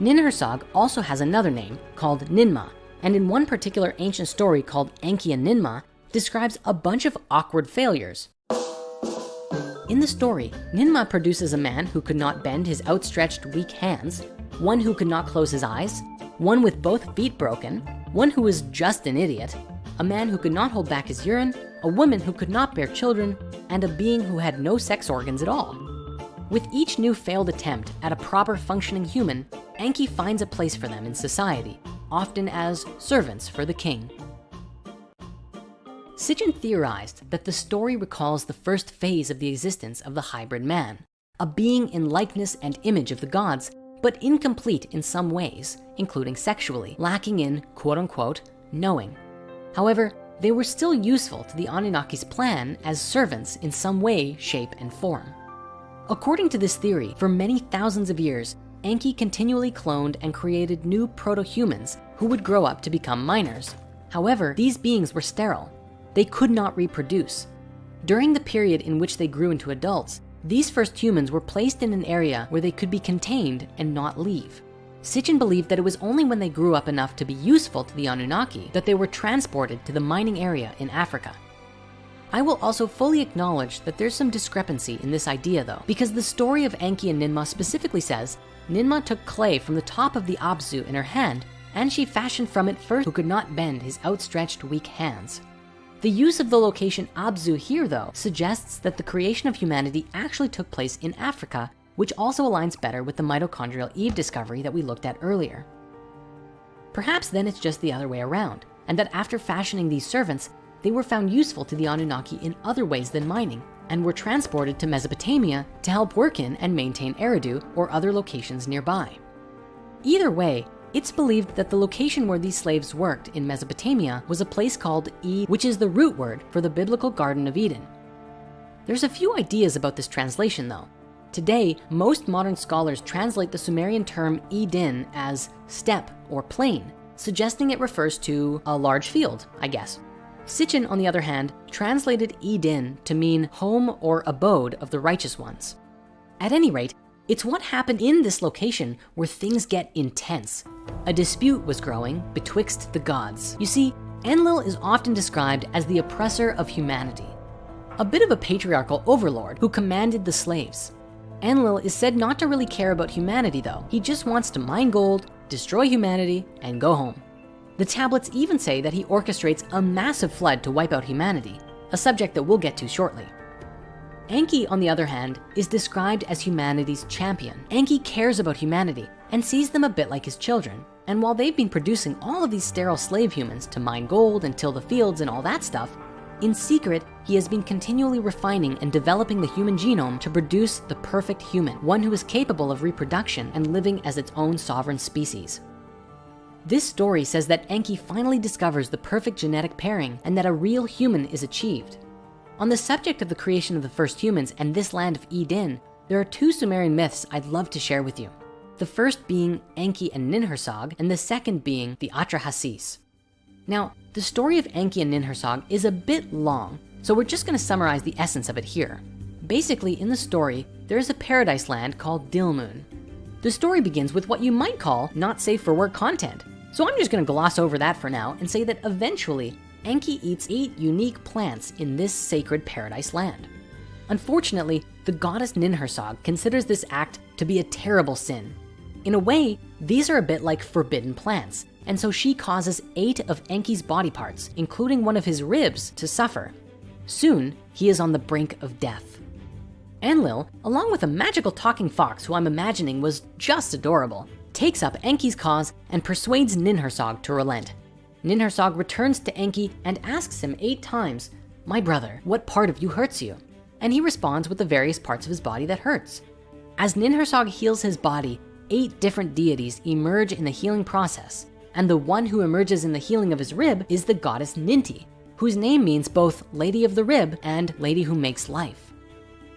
Ninhursag also has another name called Ninmah, and in one particular ancient story called Enki and Ninmah, describes a bunch of awkward failures. In the story, Ninmah produces a man who could not bend his outstretched weak hands, one who could not close his eyes, one with both feet broken, one who was just an idiot, a man who could not hold back his urine, a woman who could not bear children, and a being who had no sex organs at all. With each new failed attempt at a proper functioning human, Enki finds a place for them in society, often as servants for the king. Sitchin theorized that the story recalls the first phase of the existence of the hybrid man, a being in likeness and image of the gods, but incomplete in some ways, including sexually, lacking in quote unquote knowing. However, they were still useful to the Anunnaki's plan as servants in some way, shape, and form. According to this theory, for many thousands of years, Enki continually cloned and created new proto-humans who would grow up to become minors. However, these beings were sterile. They could not reproduce. During the period in which they grew into adults, these first humans were placed in an area where they could be contained and not leave. Sitchin believed that it was only when they grew up enough to be useful to the Anunnaki that they were transported to the mining area in Africa. I will also fully acknowledge that there's some discrepancy in this idea though, because the story of Enki and Ninmah specifically says, Ninmah took clay from the top of the Abzu in her hand, and she fashioned from it first who could not bend his outstretched weak hands. The use of the location Abzu here though suggests that the creation of humanity actually took place in Africa, which also aligns better with the mitochondrial Eve discovery that we looked at earlier. Perhaps then it's just the other way around, and that after fashioning these servants, they were found useful to the Anunnaki in other ways than mining, and were transported to Mesopotamia to help work in and maintain Eridu or other locations nearby. Either way, it's believed that the location where these slaves worked in Mesopotamia was a place called which is the root word for the biblical Garden of Eden. There's a few ideas about this translation though. Today, most modern scholars translate the Sumerian term Eden as steppe or plain, suggesting it refers to a large field, I guess. Sitchin, on the other hand, translated Eden to mean home or abode of the righteous ones. At any rate, it's what happened in this location where things get intense. A dispute was growing betwixt the gods. You see, Enlil is often described as the oppressor of humanity, a bit of a patriarchal overlord who commanded the slaves. Enlil is said not to really care about humanity though. He just wants to mine gold, destroy humanity, and go home. The tablets even say that he orchestrates a massive flood to wipe out humanity, a subject that we'll get to shortly. Enki, on the other hand, is described as humanity's champion. Enki cares about humanity and sees them a bit like his children. And while they've been producing all of these sterile slave humans to mine gold and till the fields and all that stuff, in secret, he has been continually refining and developing the human genome to produce the perfect human, one who is capable of reproduction and living as its own sovereign species. This story says that Enki finally discovers the perfect genetic pairing and that a real human is achieved. On the subject of the creation of the first humans and this land of Eden, there are two Sumerian myths I'd love to share with you. The first being Enki and Ninhursag, and the second being the Atrahasis. Now, the story of Enki and Ninhursag is a bit long, so we're just gonna summarize the essence of it here. Basically, in the story, there is a paradise land called Dilmun. The story begins with what you might call not safe for work content. So I'm just gonna gloss over that for now and say that eventually, Enki eats 8 unique plants in this sacred paradise land. Unfortunately, the goddess Ninhursag considers this act to be a terrible sin. In a way, these are a bit like forbidden plants, and so she causes 8 of Enki's body parts, including one of his ribs, to suffer. Soon, he is on the brink of death. Enlil, along with a magical talking fox who I'm imagining was just adorable, takes up Enki's cause and persuades Ninhursag to relent. Ninhursag returns to Enki and asks him 8 times, "My brother, what part of you hurts you?" And he responds with the various parts of his body that hurts. As Ninhursag heals his body, 8 different deities emerge in the healing process, and the one who emerges in the healing of his rib is the goddess Ninti, whose name means both Lady of the Rib and Lady who makes life.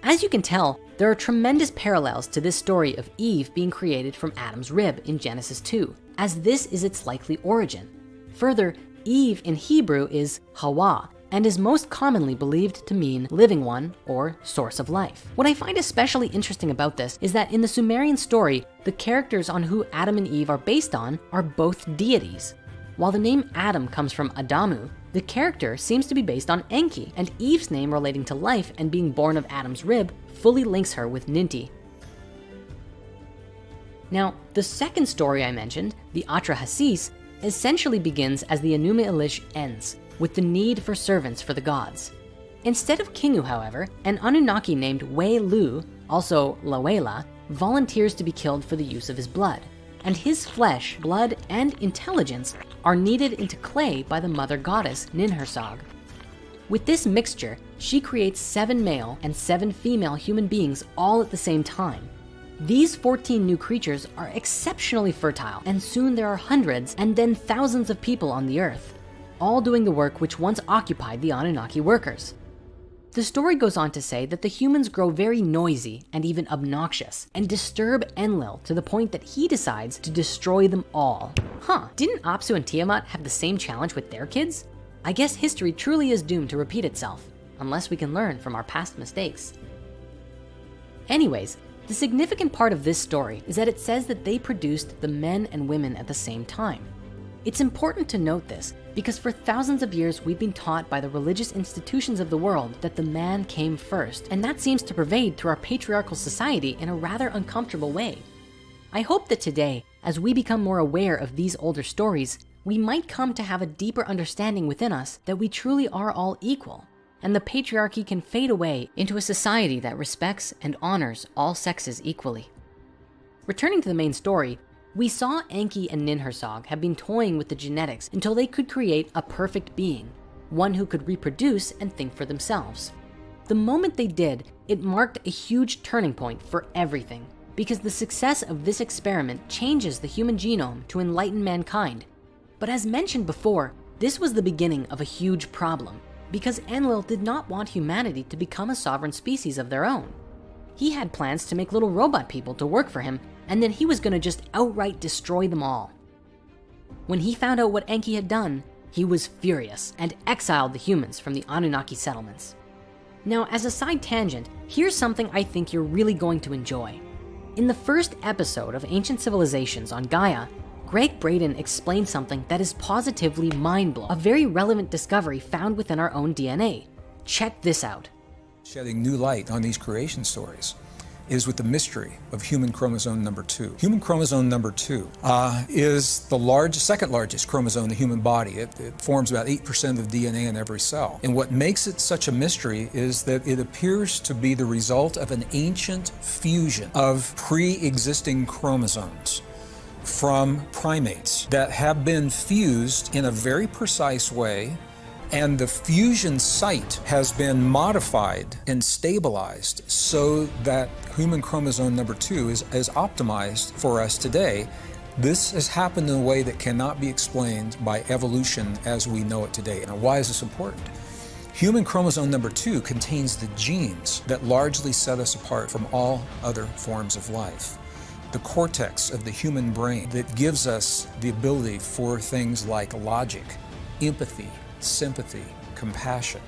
As you can tell, there are tremendous parallels to this story of Eve being created from Adam's rib in Genesis 2, as this is its likely origin. Further, Eve in Hebrew is Hawa, and is most commonly believed to mean living one or source of life. What I find especially interesting about this is that in the Sumerian story, the characters on who Adam and Eve are based on are both deities. While the name Adam comes from Adamu, the character seems to be based on Enki, and Eve's name relating to life and being born of Adam's rib fully links her with Ninti. Now, the second story I mentioned, the Atrahasis, essentially begins as the Enuma Elish ends, with the need for servants for the gods. Instead of Kingu, however, an Anunnaki named Wei Lu, also Lawela, volunteers to be killed for the use of his blood. And his flesh, blood, and intelligence are kneaded into clay by the mother goddess Ninhursag. With this mixture, she creates 7 male and 7 female human beings all at the same time. These 14 new creatures are exceptionally fertile, and soon there are hundreds and then thousands of people on the earth, all doing the work which once occupied the Anunnaki workers. The story goes on to say that the humans grow very noisy and even obnoxious and disturb Enlil to the point that he decides to destroy them all. Didn't Apsu and Tiamat have the same challenge with their kids? I guess history truly is doomed to repeat itself, unless we can learn from our past mistakes. Anyways, the significant part of this story is that it says that they produced the men and women at the same time. It's important to note this because for thousands of years we've been taught by the religious institutions of the world that the man came first, and that seems to pervade through our patriarchal society in a rather uncomfortable way. I hope that today, as we become more aware of these older stories, we might come to have a deeper understanding within us that we truly are all equal, and the patriarchy can fade away into a society that respects and honors all sexes equally. Returning to the main story, we saw Enki and Ninhursag have been toying with the genetics until they could create a perfect being, one who could reproduce and think for themselves. The moment they did, it marked a huge turning point for everything, because the success of this experiment changes the human genome to enlighten mankind. But as mentioned before, this was the beginning of a huge problem, because Enlil did not want humanity to become a sovereign species of their own. He had plans to make little robot people to work for him, and then he was gonna just outright destroy them all. When he found out what Enki had done, he was furious and exiled the humans from the Anunnaki settlements. Now, as a side tangent, here's something I think you're really going to enjoy. In the first episode of Ancient Civilizations on Gaia, Greg Braden explained something that is positively mind-blowing, a very relevant discovery found within our own DNA. Check this out. Shedding new light on these creation stories is with the mystery of human chromosome number 2. Human chromosome number 2 is the second largest chromosome in the human body. It forms about 8% of DNA in every cell. And what makes it such a mystery is that it appears to be the result of an ancient fusion of pre-existing chromosomes from primates that have been fused in a very precise way, and the fusion site has been modified and stabilized so that human chromosome number 2 is optimized for us today. This has happened in a way that cannot be explained by evolution as we know it today. Now, why is this important? Human chromosome number 2 contains the genes that largely set us apart from all other forms of life. The cortex of the human brain that gives us the ability for things like logic, empathy, sympathy, compassion,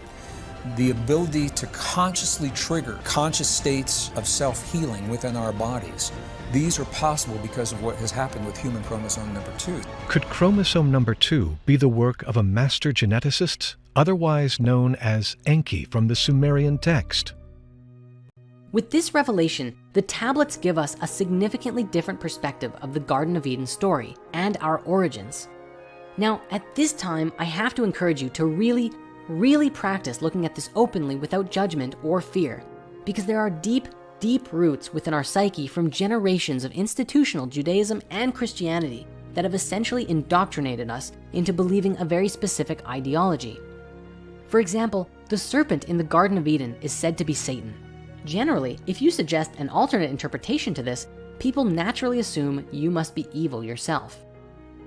the ability to consciously trigger conscious states of self-healing within our bodies. These are possible because of what has happened with human chromosome number 2. Could chromosome number 2 be the work of a master geneticist, otherwise known as Enki from the Sumerian text? With this revelation, the tablets give us a significantly different perspective of the Garden of Eden story and our origins. Now, at this time, I have to encourage you to really practice looking at this openly without judgment or fear, because there are deep roots within our psyche from generations of institutional Judaism and Christianity that have essentially indoctrinated us into believing a very specific ideology. For example, the serpent in the Garden of Eden is said to be Satan. Generally, if you suggest an alternate interpretation to this, people naturally assume you must be evil yourself.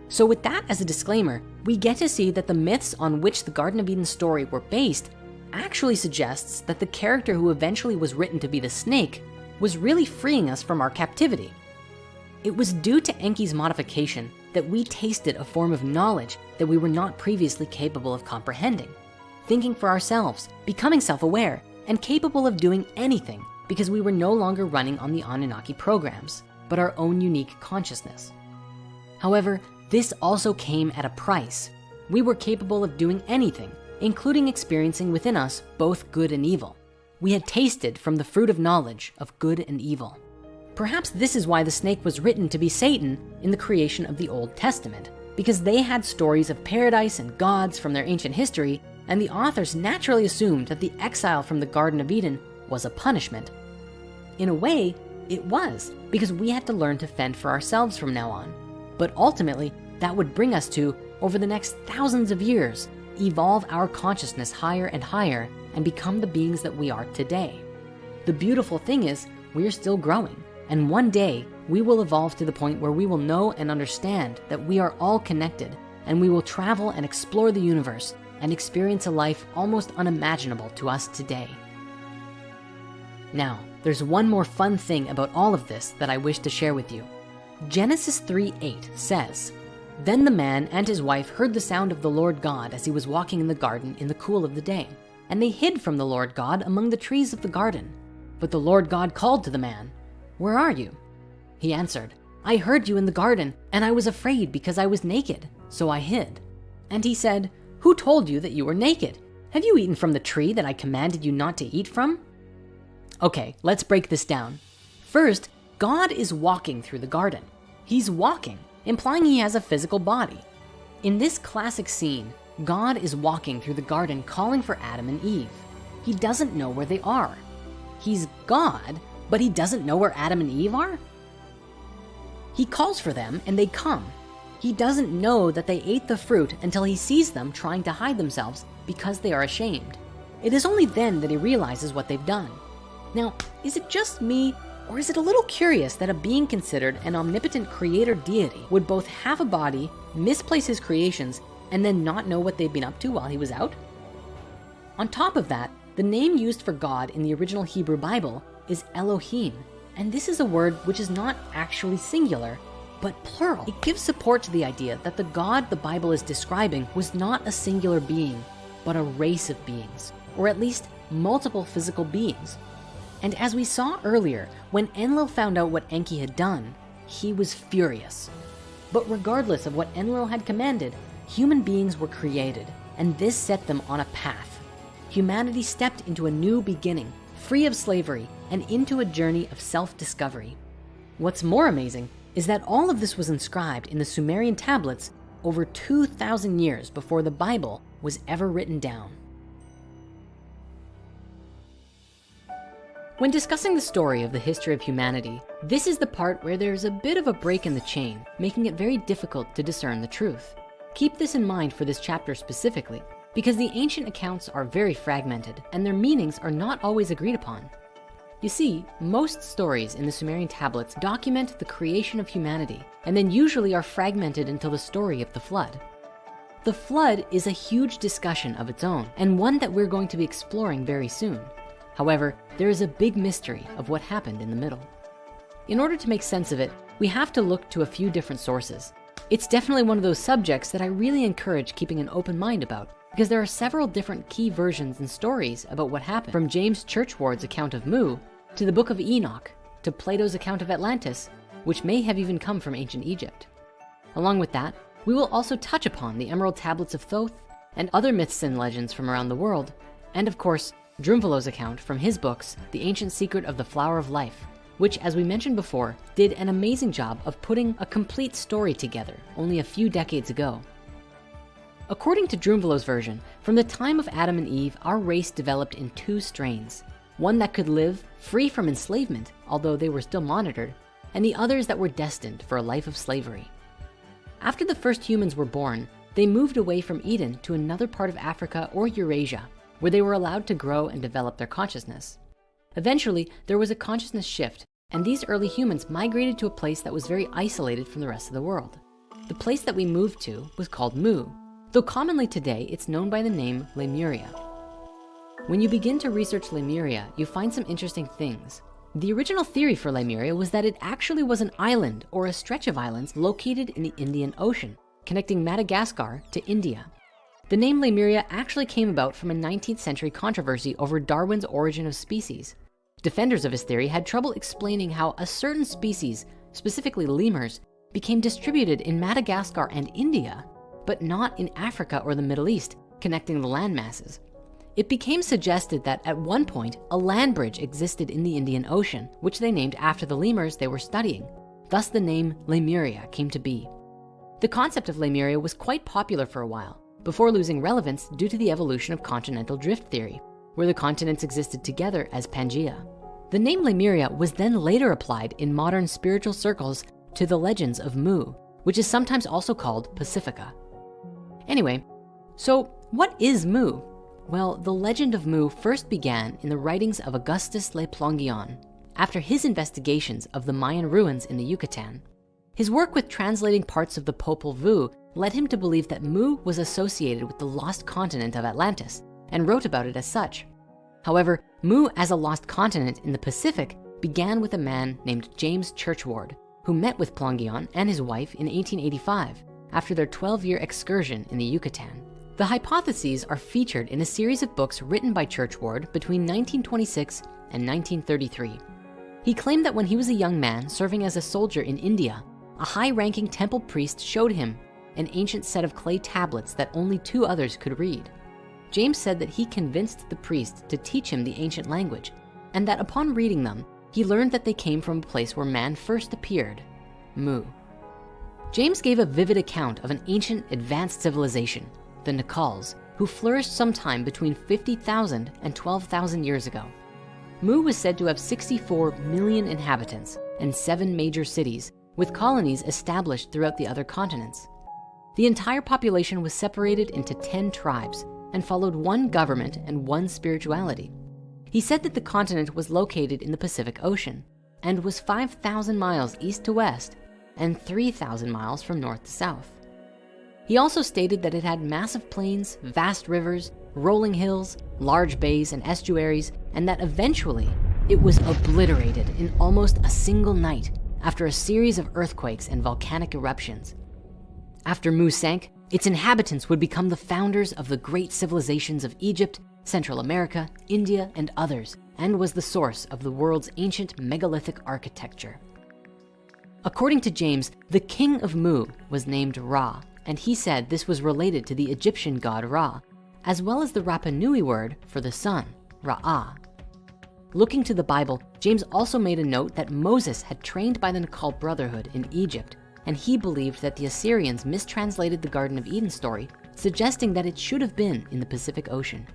So with that as a disclaimer, we get to see that the myths on which the Garden of Eden story were based actually suggests that the character who eventually was written to be the snake was really freeing us from our captivity. It was due to Enki's modification that we tasted a form of knowledge that we were not previously capable of comprehending, thinking for ourselves, becoming self-aware, and capable of doing anything because we were no longer running on the Anunnaki programs, but our own unique consciousness. However, this also came at a price. We were capable of doing anything, including experiencing within us both good and evil. We had tasted from the fruit of knowledge of good and evil. Perhaps this is why the snake was written to be Satan in the creation of the Old Testament, because they had stories of paradise and gods from their ancient history, and the authors naturally assumed that the exile from the Garden of Eden was a punishment. In a way, it was, because we had to learn to fend for ourselves from now on. But ultimately, that would bring us to, over the next thousands of years, evolve our consciousness higher and higher and become the beings that we are today. The beautiful thing is, we are still growing, and one day we will evolve to the point where we will know and understand that we are all connected, and we will travel and explore the universe and experience a life almost unimaginable to us today. Now, there's one more fun thing about all of this that I wish to share with you. Genesis 3:8 says, "Then the man and his wife heard the sound of the Lord God as he was walking in the garden in the cool of the day. And they hid from the Lord God among the trees of the garden. But the Lord God called to the man, 'Where are you?' He answered, 'I heard you in the garden, and I was afraid because I was naked, so I hid.' And he said, 'Who told you that you were naked? Have you eaten from the tree that I commanded you not to eat from?'" Okay, let's break this down. First, God is walking through the garden. He's walking, implying he has a physical body. In this classic scene, God is walking through the garden calling for Adam and Eve. He doesn't know where they are. He's God, but he doesn't know where Adam and Eve are? He calls for them and they come. He doesn't know that they ate the fruit until he sees them trying to hide themselves because they are ashamed. It is only then that he realizes what they've done. Now, is it just me, or is it a little curious that a being considered an omnipotent creator deity would both have a body, misplace his creations, and then not know what they'd been up to while he was out? On top of that, the name used for God in the original Hebrew Bible is Elohim, and this is a word which is not actually singular, but plural. It gives support to the idea that the God the Bible is describing was not a singular being, but a race of beings, or at least multiple physical beings. And as we saw earlier, when Enlil found out what Enki had done, he was furious. But regardless of what Enlil had commanded, human beings were created, and this set them on a path. Humanity stepped into a new beginning, free of slavery, and into a journey of self-discovery. What's more amazing is that all of this was inscribed in the Sumerian tablets over 2,000 years before the Bible was ever written down. When discussing the story of the history of humanity, this is the part where there's a bit of a break in the chain, making it very difficult to discern the truth. Keep this in mind for this chapter specifically, because the ancient accounts are very fragmented and their meanings are not always agreed upon. You see, most stories in the Sumerian tablets document the creation of humanity and then usually are fragmented until the story of the flood. The flood is a huge discussion of its own and one that we're going to be exploring very soon. However, there is a big mystery of what happened in the middle. In order to make sense of it, we have to look to a few different sources. It's definitely one of those subjects that I really encourage keeping an open mind about, because there are several different key versions and stories about what happened, from James Churchward's account of Mu, to the Book of Enoch, to Plato's account of Atlantis, which may have even come from ancient Egypt. Along with that, we will also touch upon the Emerald Tablets of Thoth and other myths and legends from around the world, and of course, Drumvalo's account from his books, The Ancient Secret of the Flower of Life, which, as we mentioned before, did an amazing job of putting a complete story together only a few decades ago. According to Drumvalo's version, from the time of Adam and Eve, our race developed in two strains. One that could live free from enslavement, although they were still monitored, and the others that were destined for a life of slavery. After the first humans were born, they moved away from Eden to another part of Africa or Eurasia, where they were allowed to grow and develop their consciousness. Eventually, there was a consciousness shift, and these early humans migrated to a place that was very isolated from the rest of the world. The place that we moved to was called Mu, though commonly today it's known by the name Lemuria. When you begin to research Lemuria, you find some interesting things. The original theory for Lemuria was that it actually was an island or a stretch of islands located in the Indian Ocean, connecting Madagascar to India. The name Lemuria actually came about from a 19th century controversy over Darwin's origin of species. Defenders of his theory had trouble explaining how a certain species, specifically lemurs, became distributed in Madagascar and India, but not in Africa or the Middle East, connecting the land masses. It became suggested that at one point, a land bridge existed in the Indian Ocean, which they named after the lemurs they were studying. Thus the name Lemuria came to be. The concept of Lemuria was quite popular for a while, before losing relevance due to the evolution of continental drift theory, where the continents existed together as Pangaea. The name Lemuria was then later applied in modern spiritual circles to the legends of Mu, which is sometimes also called Pacifica. Anyway, so what is Mu? Well, the legend of Mu first began in the writings of Augustus Le Plongeon, after his investigations of the Mayan ruins in the Yucatan. His work with translating parts of the Popol Vuh led him to believe that Mu was associated with the lost continent of Atlantis, and wrote about it as such. However, Mu as a lost continent in the Pacific began with a man named James Churchward, who met with Plongeon and his wife in 1885 after their 12-year excursion in the Yucatan. The hypotheses are featured in a series of books written by Churchward between 1926 and 1933. He claimed that when he was a young man serving as a soldier in India, a high-ranking temple priest showed him an ancient set of clay tablets that only 2 others could read. James said that he convinced the priest to teach him the ancient language, and that upon reading them, he learned that they came from a place where man first appeared, Mu. James gave a vivid account of an ancient advanced civilization, the Nakals, who flourished sometime between 50,000 and 12,000 years ago. Mu was said to have 64 million inhabitants and 7 major cities, with colonies established throughout the other continents. The entire population was separated into 10 tribes and followed one government and one spirituality. He said that the continent was located in the Pacific Ocean and was 5,000 miles east to west and 3,000 miles from north to south. He also stated that it had massive plains, vast rivers, rolling hills, large bays and estuaries, and that eventually it was obliterated in almost a single night after a series of earthquakes and volcanic eruptions. After Mu sank, its inhabitants would become the founders of the great civilizations of Egypt, Central America, India, and others, and was the source of the world's ancient megalithic architecture. According to James, the king of Mu was named Ra, and he said this was related to the Egyptian god Ra, as well as the Rapa Nui word for the sun, Ra'ah. Looking to the Bible, James also made a note that Moses had trained by the Nakal Brotherhood in Egypt, and he believed that the Assyrians mistranslated the Garden of Eden story, suggesting that it should have been in the Pacific Ocean.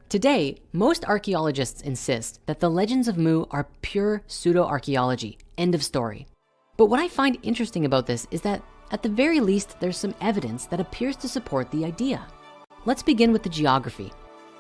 Today, most archaeologists insist that the legends of Mu are pure pseudo-archaeology, end of story. But what I find interesting about this is that at the very least, there's some evidence that appears to support the idea. Let's begin with the geography.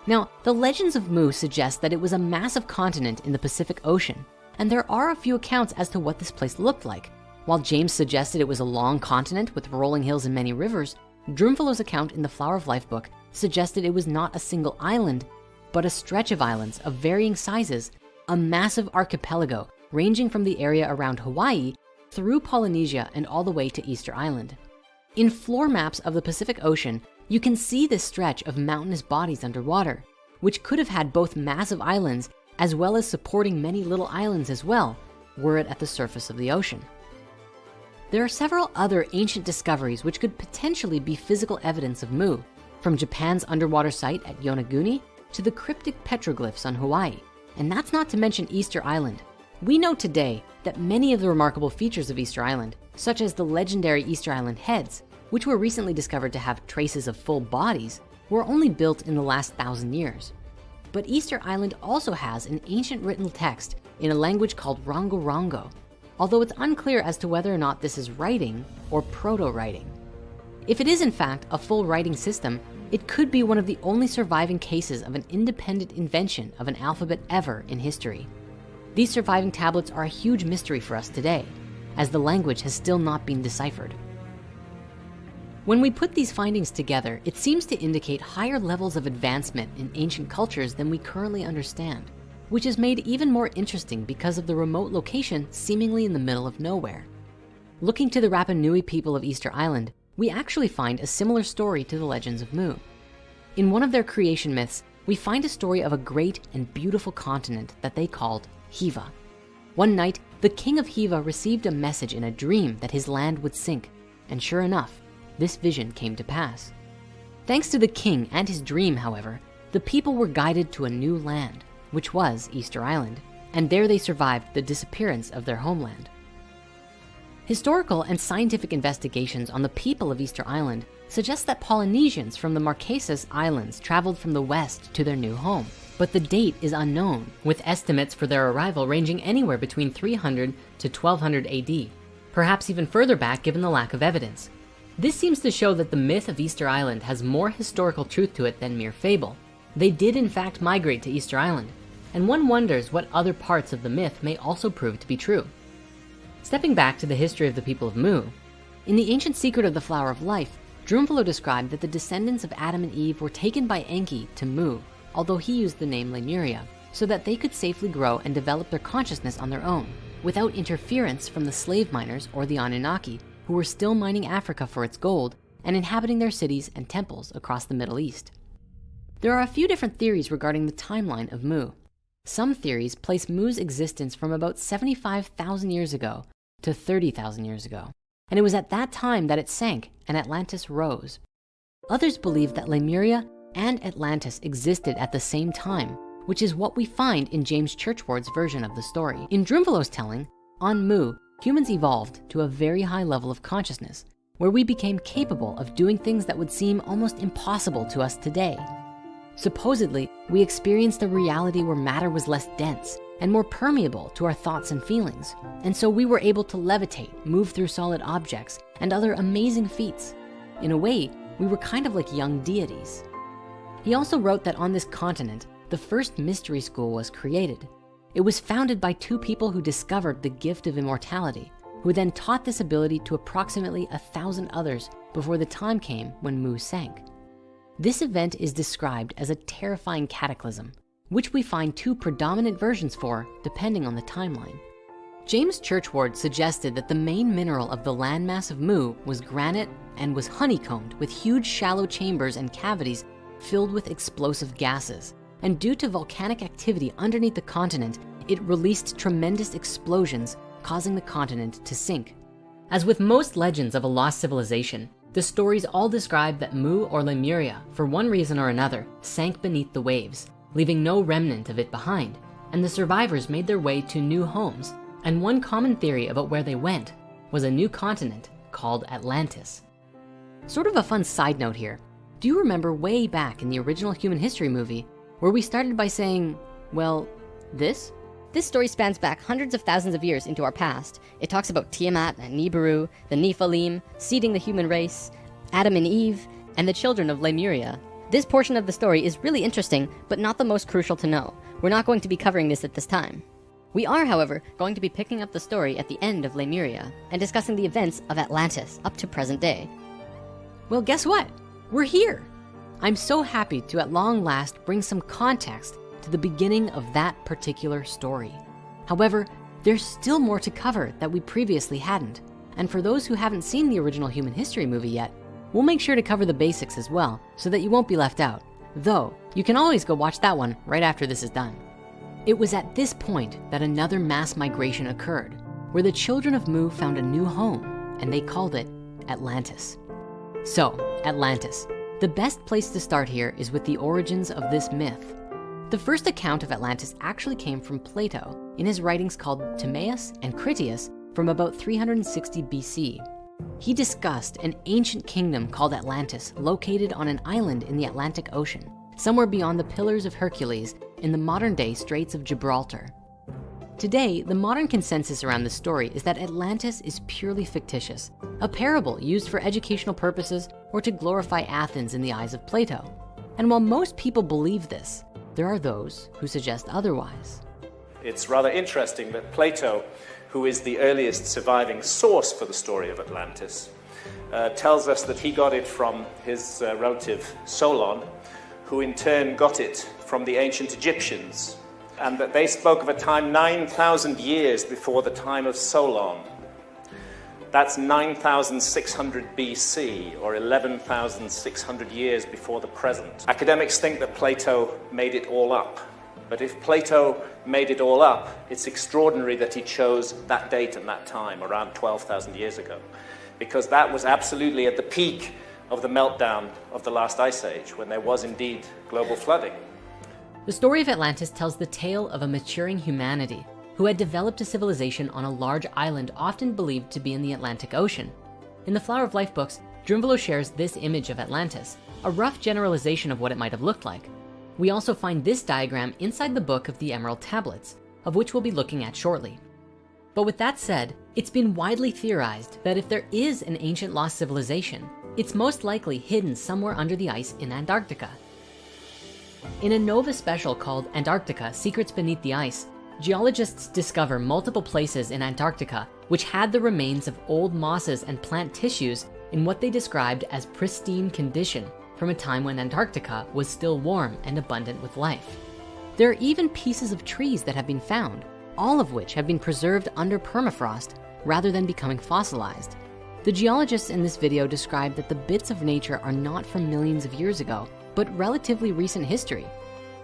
Now, the legends of Mu suggest that it was a massive continent in the Pacific Ocean, and there are a few accounts as to what this place looked like. While James suggested it was a long continent with rolling hills and many rivers, Drumvalo's account in the Flower of Life book suggested it was not a single island, but a stretch of islands of varying sizes, a massive archipelago ranging from the area around Hawaii through Polynesia and all the way to Easter Island. In floor maps of the Pacific Ocean, you can see this stretch of mountainous bodies underwater, which could have had both massive islands as well as supporting many little islands as well, were it at the surface of the ocean. There are several other ancient discoveries which could potentially be physical evidence of Mu, from Japan's underwater site at Yonaguni to the cryptic petroglyphs on Hawaii. And that's not to mention Easter Island. We know today that many of the remarkable features of Easter Island, such as the legendary Easter Island heads, which were recently discovered to have traces of full bodies, were only built in the last 1,000 years. But Easter Island also has an ancient written text in a language called Rongo-Rongo, although it's unclear as to whether or not this is writing or proto-writing. If it is in fact a full writing system, it could be one of the only surviving cases of an independent invention of an alphabet ever in history. These surviving tablets are a huge mystery for us today, as the language has still not been deciphered. When we put these findings together, it seems to indicate higher levels of advancement in ancient cultures than we currently understand, which is made even more interesting because of the remote location seemingly in the middle of nowhere. Looking to the Rapa Nui people of Easter Island, we actually find a similar story to the legends of Mu. In one of their creation myths, we find a story of a great and beautiful continent that they called Hiva. One night, the king of Hiva received a message in a dream that his land would sink, and sure enough, this vision came to pass. Thanks to the king and his dream, however, the people were guided to a new land, which was Easter Island, and there they survived the disappearance of their homeland. Historical and scientific investigations on the people of Easter Island suggest that Polynesians from the Marquesas Islands traveled from the west to their new home, but the date is unknown, with estimates for their arrival ranging anywhere between 300 to 1200 AD, perhaps even further back given the lack of evidence. This seems to show that the myth of Easter Island has more historical truth to it than mere fable. They did in fact migrate to Easter Island, and one wonders what other parts of the myth may also prove to be true. Stepping back to the history of the people of Mu, in the ancient secret of the flower of life, Drunvalo described that the descendants of Adam and Eve were taken by Enki to Mu, although he used the name Lemuria, so that they could safely grow and develop their consciousness on their own, without interference from the slave miners or the Anunnaki, who were still mining Africa for its gold and inhabiting their cities and temples across the Middle East. There are a few different theories regarding the timeline of Mu. Some theories place Mu's existence from about 75,000 years ago to 30,000 years ago, and it was at that time that it sank and Atlantis rose. Others believe that Lemuria and Atlantis existed at the same time, which is what we find in James Churchward's version of the story. In Drunvalo's telling, on Mu, humans evolved to a very high level of consciousness, where we became capable of doing things that would seem almost impossible to us today. Supposedly, we experienced a reality where matter was less dense and more permeable to our thoughts and feelings. And so we were able to levitate, move through solid objects, and other amazing feats. In a way, we were kind of like young deities. He also wrote that on this continent, the first mystery school was created. It was founded by two people who discovered the gift of immortality, who then taught this ability to approximately 1,000 others before the time came when Mu sank. This event is described as a terrifying cataclysm, which we find two predominant versions for depending on the timeline. James Churchward suggested that the main mineral of the landmass of Mu was granite and was honeycombed with huge shallow chambers and cavities filled with explosive gases. And due to volcanic activity underneath the continent, it released tremendous explosions, causing the continent to sink. As with most legends of a lost civilization, the stories all describe that Mu or Lemuria, for one reason or another, sank beneath the waves, leaving no remnant of it behind, and the survivors made their way to new homes. And one common theory about where they went was a new continent called Atlantis. Sort of a fun side note here. Do you remember way back in the original human history movie where we started by saying, well, this? This story spans back hundreds of thousands of years into our past. It talks about Tiamat and Nibiru, the Nephilim, seeding the human race, Adam and Eve, and the children of Lemuria. This portion of the story is really interesting, but not the most crucial to know. We're not going to be covering this at this time. We are, however, going to be picking up the story at the end of Lemuria and discussing the events of Atlantis up to present day. Well, guess what? We're here. I'm so happy to at long last bring some context to the beginning of that particular story. However, there's still more to cover that we previously hadn't. And for those who haven't seen the original human history movie yet, we'll make sure to cover the basics as well so that you won't be left out. Though, you can always go watch that one right after this is done. It was at this point that another mass migration occurred, where the children of Mu found a new home, and they called it Atlantis. So, Atlantis. The best place to start here is with the origins of this myth. The first account of Atlantis actually came from Plato in his writings called Timaeus and Critias from about 360 BC. He discussed an ancient kingdom called Atlantis located on an island in the Atlantic Ocean, somewhere beyond the Pillars of Hercules in the modern-day Straits of Gibraltar. Today, the modern consensus around the story is that Atlantis is purely fictitious, a parable used for educational purposes or to glorify Athens in the eyes of Plato. And while most people believe this, there are those who suggest otherwise. It's rather interesting that Plato, who is the earliest surviving source for the story of Atlantis, tells us that he got it from his relative Solon, who in turn got it from the ancient Egyptians, and that they spoke of a time 9,000 years before the time of Solon. That's 9,600 BC, or 11,600 years before the present. Academics think that Plato made it all up. But if Plato made it all up, it's extraordinary that he chose that date and that time, around 12,000 years ago, because that was absolutely at the peak of the meltdown of the last ice age, when there was indeed global flooding. The story of Atlantis tells the tale of a maturing humanity who had developed a civilization on a large island often believed to be in the Atlantic Ocean. In the Flower of Life books, Drunvalo shares this image of Atlantis, a rough generalization of what it might have looked like. We also find this diagram inside the book of the Emerald Tablets, of which we'll be looking at shortly. But with that said, it's been widely theorized that if there is an ancient lost civilization, it's most likely hidden somewhere under the ice in Antarctica. In a Nova special called Antarctica: Secrets Beneath the Ice, geologists discover multiple places in Antarctica which had the remains of old mosses and plant tissues in what they described as pristine condition from a time when Antarctica was still warm and abundant with life. There are even pieces of trees that have been found, all of which have been preserved under permafrost rather than becoming fossilized. The geologists in this video describe that the bits of nature are not from millions of years ago, but relatively recent history.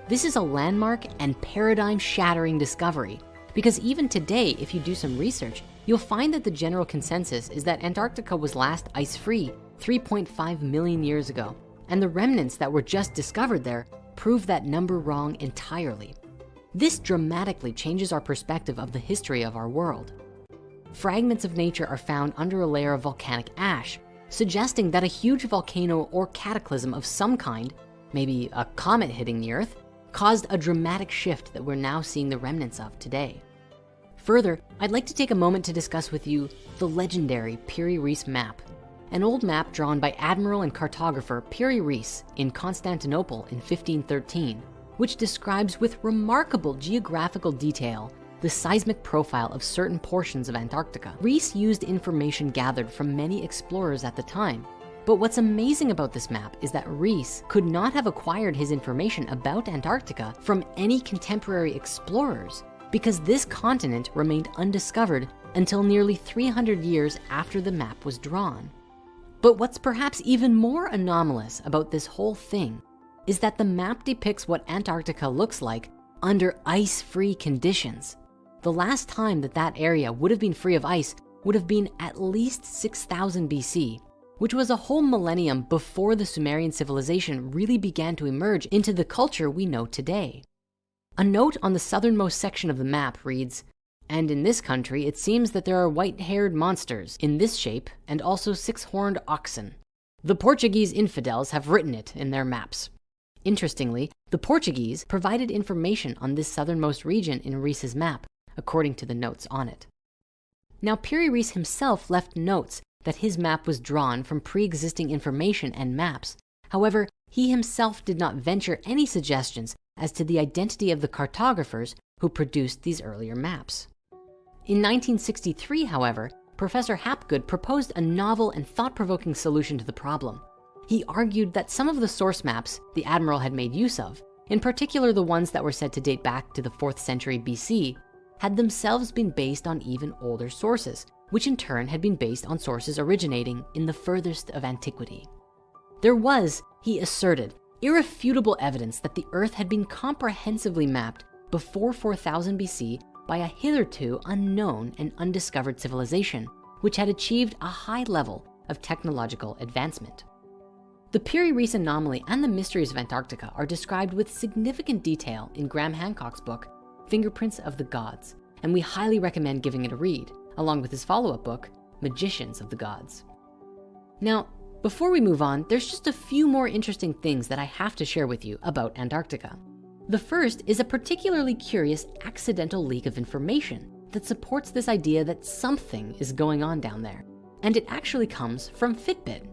This is a landmark and paradigm-shattering discovery, because even today, if you do some research, you'll find that the general consensus is that Antarctica was last ice-free 3.5 million years ago, and the remnants that were just discovered there prove that number wrong entirely. This dramatically changes our perspective of the history of our world. Fragments of nature are found under a layer of volcanic ash, suggesting that a huge volcano or cataclysm of some kind, maybe a comet hitting the Earth, caused a dramatic shift that we're now seeing the remnants of today. Further, I'd like to take a moment to discuss with you the legendary Piri-Reis map, an old map drawn by admiral and cartographer Piri-Reis in Constantinople in 1513, which describes with remarkable geographical detail the seismic profile of certain portions of Antarctica. Reis used information gathered from many explorers at the time. But what's amazing about this map is that Reis could not have acquired his information about Antarctica from any contemporary explorers, because this continent remained undiscovered until nearly 300 years after the map was drawn. But what's perhaps even more anomalous about this whole thing is that the map depicts what Antarctica looks like under ice-free conditions. The last time that that area would have been free of ice would have been at least 6,000 BC, which was a whole millennium before the Sumerian civilization really began to emerge into the culture we know today. A note on the southernmost section of the map reads, "And in this country, it seems that there are white-haired monsters in this shape and also 6-horned oxen. The Portuguese infidels have written it in their maps." Interestingly, the Portuguese provided information on this southernmost region in Reis's map, according to the notes on it. Now, Piri-Reis himself left notes that his map was drawn from pre-existing information and maps. However, he himself did not venture any suggestions as to the identity of the cartographers who produced these earlier maps. In 1963, however, Professor Hapgood proposed a novel and thought-provoking solution to the problem. He argued that some of the source maps the admiral had made use of, in particular the ones that were said to date back to the 4th century BC, had themselves been based on even older sources, which in turn had been based on sources originating in the furthest of antiquity. There was, he asserted, irrefutable evidence that the Earth had been comprehensively mapped before 4000 BC by a hitherto unknown and undiscovered civilization, which had achieved a high level of technological advancement. The Piri-Reis anomaly and the mysteries of Antarctica are described with significant detail in Graham Hancock's book, Fingerprints of the Gods, and we highly recommend giving it a read, along with his follow-up book, Magicians of the Gods. Now, before we move on, there's just a few more interesting things that I have to share with you about Antarctica. The first is a particularly curious accidental leak of information that supports this idea that something is going on down there. And it actually comes from Fitbit.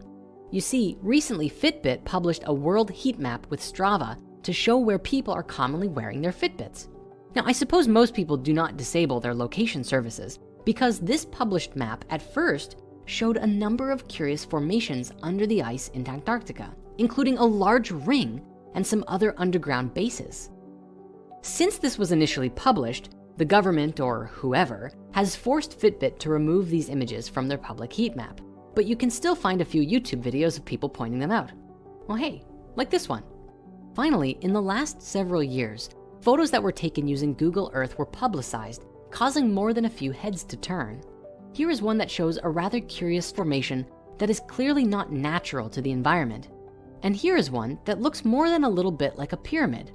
You see, recently Fitbit published a world heat map with Strava to show where people are commonly wearing their Fitbits. Now, I suppose most people do not disable their location services because this published map at first showed a number of curious formations under the ice in Antarctica, including a large ring and some other underground bases. Since this was initially published, the government or whoever has forced Fitbit to remove these images from their public heat map, but you can still find a few YouTube videos of people pointing them out. Well, hey, like this one. Finally, in the last several years, photos that were taken using Google Earth were publicized, causing more than a few heads to turn. Here is one that shows a rather curious formation that is clearly not natural to the environment. And here is one that looks more than a little bit like a pyramid.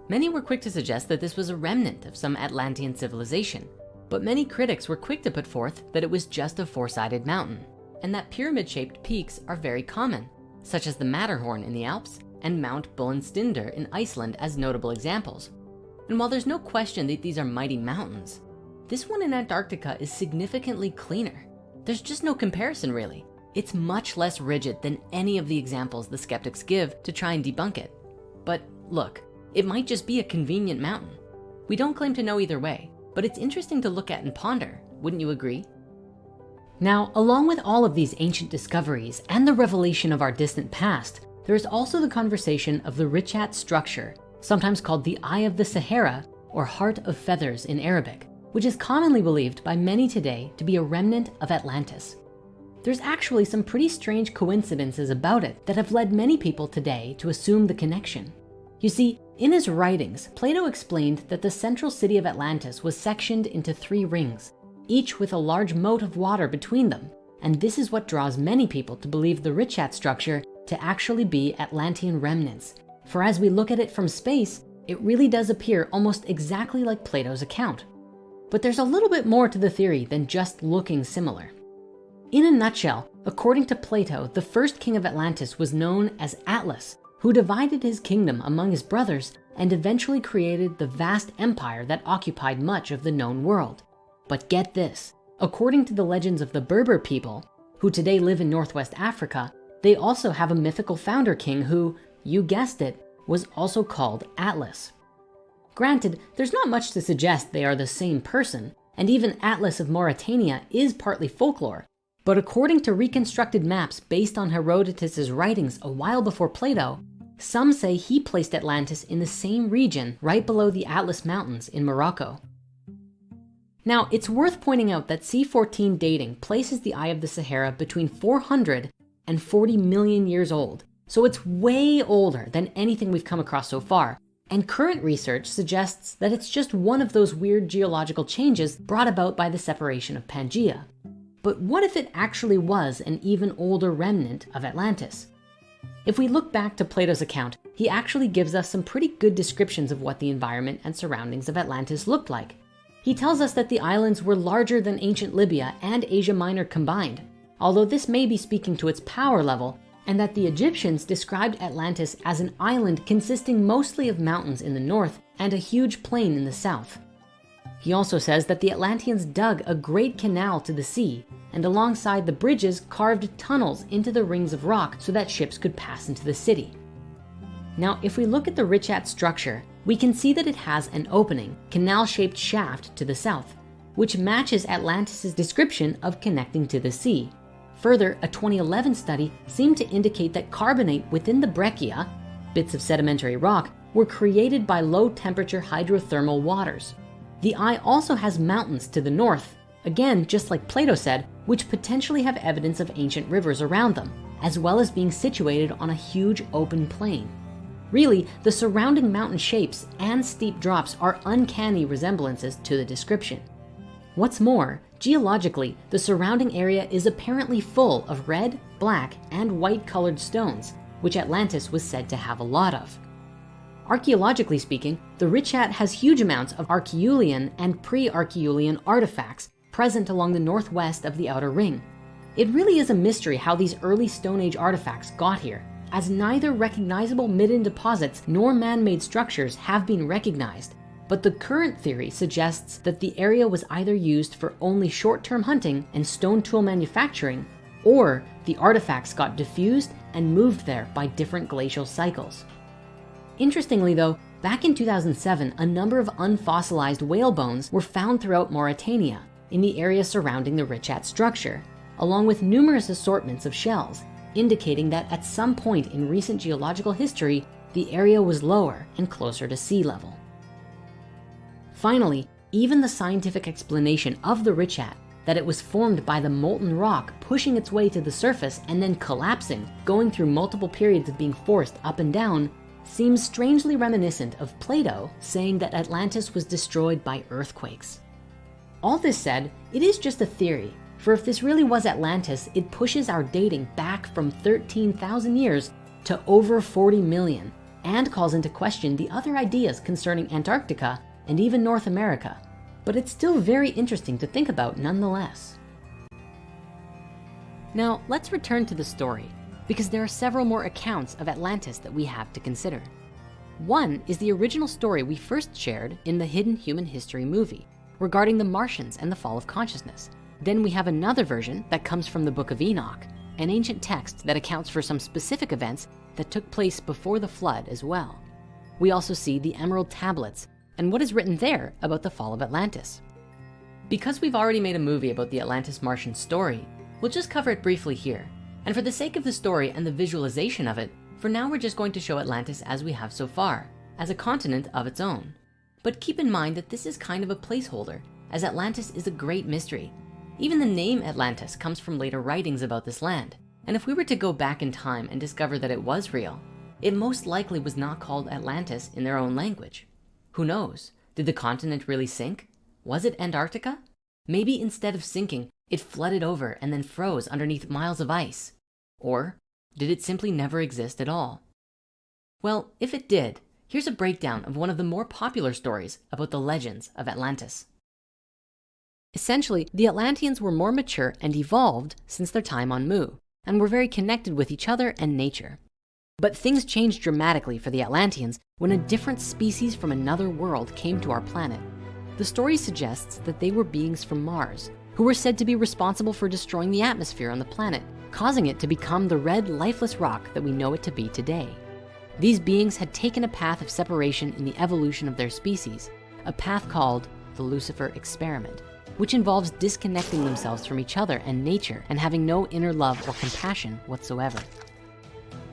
Many were quick to suggest that this was a remnant of some Atlantean civilization, but many critics were quick to put forth that it was just a four-sided mountain, and that pyramid-shaped peaks are very common, such as the Matterhorn in the Alps and Mount Bullenstinder in Iceland as notable examples. And while there's no question that these are mighty mountains, this one in Antarctica is significantly cleaner. There's just no comparison really. It's much less rigid than any of the examples the skeptics give to try and debunk it. But look, it might just be a convenient mountain. We don't claim to know either way, but it's interesting to look at and ponder, wouldn't you agree? Now, along with all of these ancient discoveries and the revelation of our distant past, there is also the conversation of the Richat structure, sometimes called the Eye of the Sahara or Heart of Feathers in Arabic, which is commonly believed by many today to be a remnant of Atlantis. There's actually some pretty strange coincidences about it that have led many people today to assume the connection. You see, in his writings, Plato explained that the central city of Atlantis was sectioned into 3 rings, each with a large moat of water between them. And this is what draws many people to believe the Richat structure to actually be Atlantean remnants. For as we look at it from space, it really does appear almost exactly like Plato's account. But there's a little bit more to the theory than just looking similar. In a nutshell, according to Plato, the first king of Atlantis was known as Atlas, who divided his kingdom among his brothers and eventually created the vast empire that occupied much of the known world. But get this, according to the legends of the Berber people, who today live in Northwest Africa, they also have a mythical founder king who, you guessed it, was also called Atlas. Granted, there's not much to suggest they are the same person, and even Atlas of Mauritania is partly folklore. But according to reconstructed maps based on Herodotus's writings a while before Plato, some say he placed Atlantis in the same region right below the Atlas Mountains in Morocco. Now, it's worth pointing out that C14 dating places the Eye of the Sahara between 400 and 40 million years old. So it's way older than anything we've come across so far. And current research suggests that it's just one of those weird geological changes brought about by the separation of Pangaea. But what if it actually was an even older remnant of Atlantis? If we look back to Plato's account, he actually gives us some pretty good descriptions of what the environment and surroundings of Atlantis looked like. He tells us that the islands were larger than ancient Libya and Asia Minor combined, although this may be speaking to its power level, and that the Egyptians described Atlantis as an island consisting mostly of mountains in the north and a huge plain in the south. He also says that the Atlanteans dug a great canal to the sea, and alongside the bridges carved tunnels into the rings of rock so that ships could pass into the city. Now, if we look at the Richat structure, we can see that it has an opening, canal-shaped shaft to the south, which matches Atlantis' description of connecting to the sea. Further, a 2011 study seemed to indicate that carbonate within the breccia, bits of sedimentary rock, were created by low-temperature hydrothermal waters. The eye also has mountains to the north, again, just like Plato said, which potentially have evidence of ancient rivers around them, as well as being situated on a huge open plain. Really, the surrounding mountain shapes and steep drops are uncanny resemblances to the description. What's more, geologically, the surrounding area is apparently full of red, black, and white colored stones, which Atlantis was said to have a lot of. Archaeologically speaking, the Richat has huge amounts of Archeolian and pre-Archeolian artifacts present along the northwest of the Outer Ring. It really is a mystery how these early Stone Age artifacts got here, as neither recognizable midden deposits nor man-made structures have been recognized. But the current theory suggests that the area was either used for only short-term hunting and stone tool manufacturing, or the artifacts got diffused and moved there by different glacial cycles. Interestingly though, back in 2007, a number of unfossilized whale bones were found throughout Mauritania in the area surrounding the Richat structure, along with numerous assortments of shells, indicating that at some point in recent geological history, the area was lower and closer to sea level. Finally, even the scientific explanation of the Richat, that it was formed by the molten rock pushing its way to the surface and then collapsing, going through multiple periods of being forced up and down, seems strangely reminiscent of Plato saying that Atlantis was destroyed by earthquakes. All this said, it is just a theory, for if this really was Atlantis, it pushes our dating back from 13,000 years to over 40 million, and calls into question the other ideas concerning Antarctica and even North America. But it's still very interesting to think about nonetheless. Now, let's return to the story, because there are several more accounts of Atlantis that we have to consider. One is the original story we first shared in the Hidden Human History movie regarding the Martians and the fall of consciousness. Then we have another version that comes from the Book of Enoch, an ancient text that accounts for some specific events that took place before the flood as well. We also see the Emerald Tablets and what is written there about the fall of Atlantis. Because we've already made a movie about the Atlantis Martian story, we'll just cover it briefly here. And for the sake of the story and the visualization of it, for now we're just going to show Atlantis as we have so far, as a continent of its own. But keep in mind that this is kind of a placeholder, as Atlantis is a great mystery. Even the name Atlantis comes from later writings about this land. And if we were to go back in time and discover that it was real, it most likely was not called Atlantis in their own language. Who knows? Did the continent really sink? Was it Antarctica? Maybe instead of sinking, it flooded over and then froze underneath miles of ice. Or did it simply never exist at all? Well, if it did, here's a breakdown of one of the more popular stories about the legends of Atlantis. Essentially, the Atlanteans were more mature and evolved since their time on Mu, and were very connected with each other and nature. But things changed dramatically for the Atlanteans when a different species from another world came to our planet. The story suggests that they were beings from Mars, who were said to be responsible for destroying the atmosphere on the planet, causing it to become the red, lifeless rock that we know it to be today. These beings had taken a path of separation in the evolution of their species, a path called the Lucifer experiment, which involves disconnecting themselves from each other and nature and having no inner love or compassion whatsoever.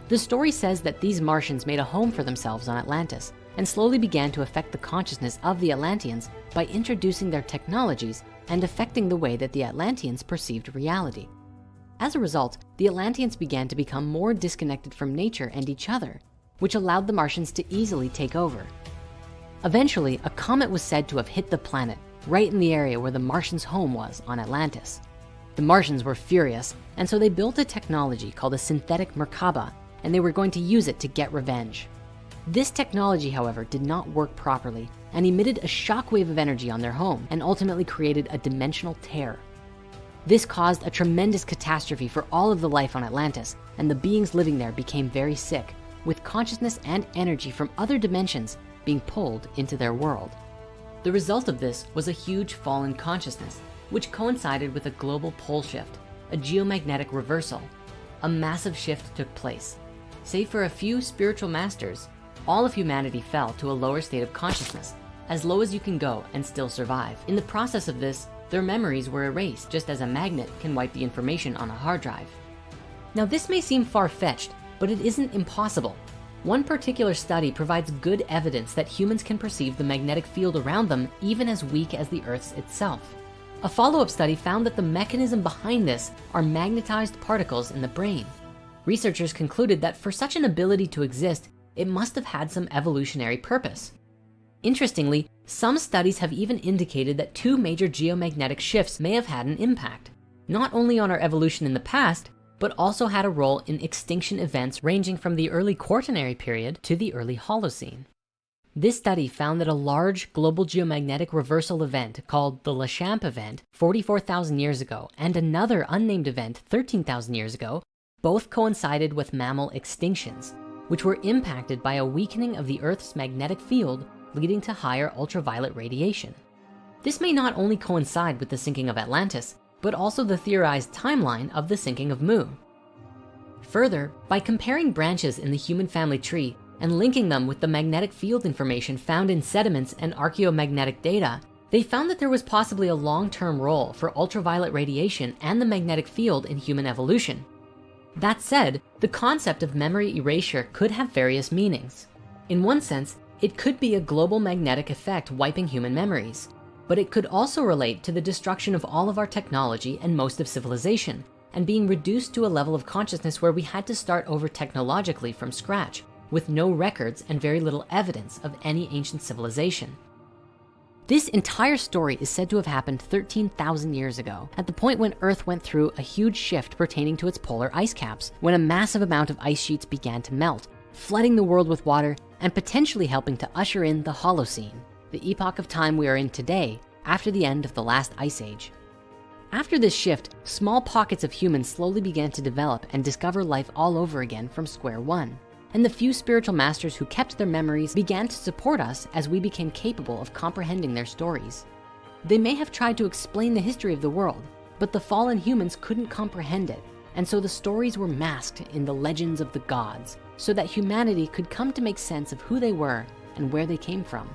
The story says that these Martians made a home for themselves on Atlantis and slowly began to affect the consciousness of the Atlanteans by introducing their technologies and affecting the way that the Atlanteans perceived reality. As a result, the Atlanteans began to become more disconnected from nature and each other, which allowed the Martians to easily take over. Eventually, a comet was said to have hit the planet, right in the area where the Martians' home was on Atlantis. The Martians were furious, and so they built a technology called a synthetic Merkaba, and they were going to use it to get revenge. This technology, however, did not work properly and emitted a shockwave of energy on their home and ultimately created a dimensional tear. This caused a tremendous catastrophe for all of the life on Atlantis, and the beings living there became very sick, with consciousness and energy from other dimensions being pulled into their world. The result of this was a huge fall in consciousness, which coincided with a global pole shift, a geomagnetic reversal. A massive shift took place. Save for a few spiritual masters, all of humanity fell to a lower state of consciousness, as low as you can go and still survive. In the process of this, their memories were erased, just as a magnet can wipe the information on a hard drive. Now, this may seem far-fetched, but it isn't impossible. One particular study provides good evidence that humans can perceive the magnetic field around them even as weak as the Earth's itself. A follow-up study found that the mechanism behind this are magnetized particles in the brain. Researchers concluded that for such an ability to exist, it must have had some evolutionary purpose. Interestingly, some studies have even indicated that two major geomagnetic shifts may have had an impact, not only on our evolution in the past, but also had a role in extinction events ranging from the early Quaternary period to the early Holocene. This study found that a large global geomagnetic reversal event called the Lechamp event 44,000 years ago and another unnamed event 13,000 years ago both coincided with mammal extinctions, which were impacted by a weakening of the Earth's magnetic field, leading to higher ultraviolet radiation. This may not only coincide with the sinking of Atlantis, but also the theorized timeline of the sinking of Mu. Further, by comparing branches in the human family tree and linking them with the magnetic field information found in sediments and archaeomagnetic data, they found that there was possibly a long-term role for ultraviolet radiation and the magnetic field in human evolution. That said, the concept of memory erasure could have various meanings. In one sense, it could be a global magnetic effect wiping human memories, but it could also relate to the destruction of all of our technology and most of civilization, and being reduced to a level of consciousness where we had to start over technologically from scratch, with no records and very little evidence of any ancient civilization. This entire story is said to have happened 13,000 years ago, at the point when Earth went through a huge shift pertaining to its polar ice caps, when a massive amount of ice sheets began to melt, flooding the world with water and potentially helping to usher in the Holocene, the epoch of time we are in today after the end of the last ice age. After this shift, small pockets of humans slowly began to develop and discover life all over again from square one. And the few spiritual masters who kept their memories began to support us as we became capable of comprehending their stories. They may have tried to explain the history of the world, but the fallen humans couldn't comprehend it. And so the stories were masked in the legends of the gods, so that humanity could come to make sense of who they were and where they came from.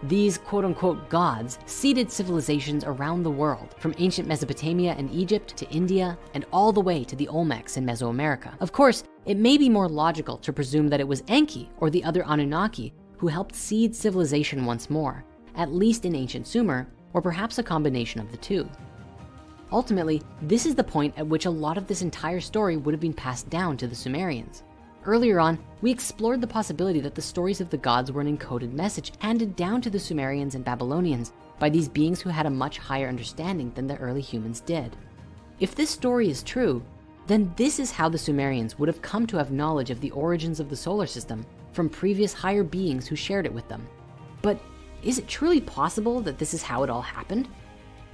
These quote unquote gods seeded civilizations around the world, from ancient Mesopotamia and Egypt to India and all the way to the Olmecs in Mesoamerica. Of course, it may be more logical to presume that it was Enki or the other Anunnaki who helped seed civilization once more, at least in ancient Sumer, or perhaps a combination of the two. Ultimately, this is the point at which a lot of this entire story would have been passed down to the Sumerians. Earlier on, we explored the possibility that the stories of the gods were an encoded message handed down to the Sumerians and Babylonians by these beings who had a much higher understanding than the early humans did. If this story is true, then this is how the Sumerians would have come to have knowledge of the origins of the solar system from previous higher beings who shared it with them. But is it truly possible that this is how it all happened?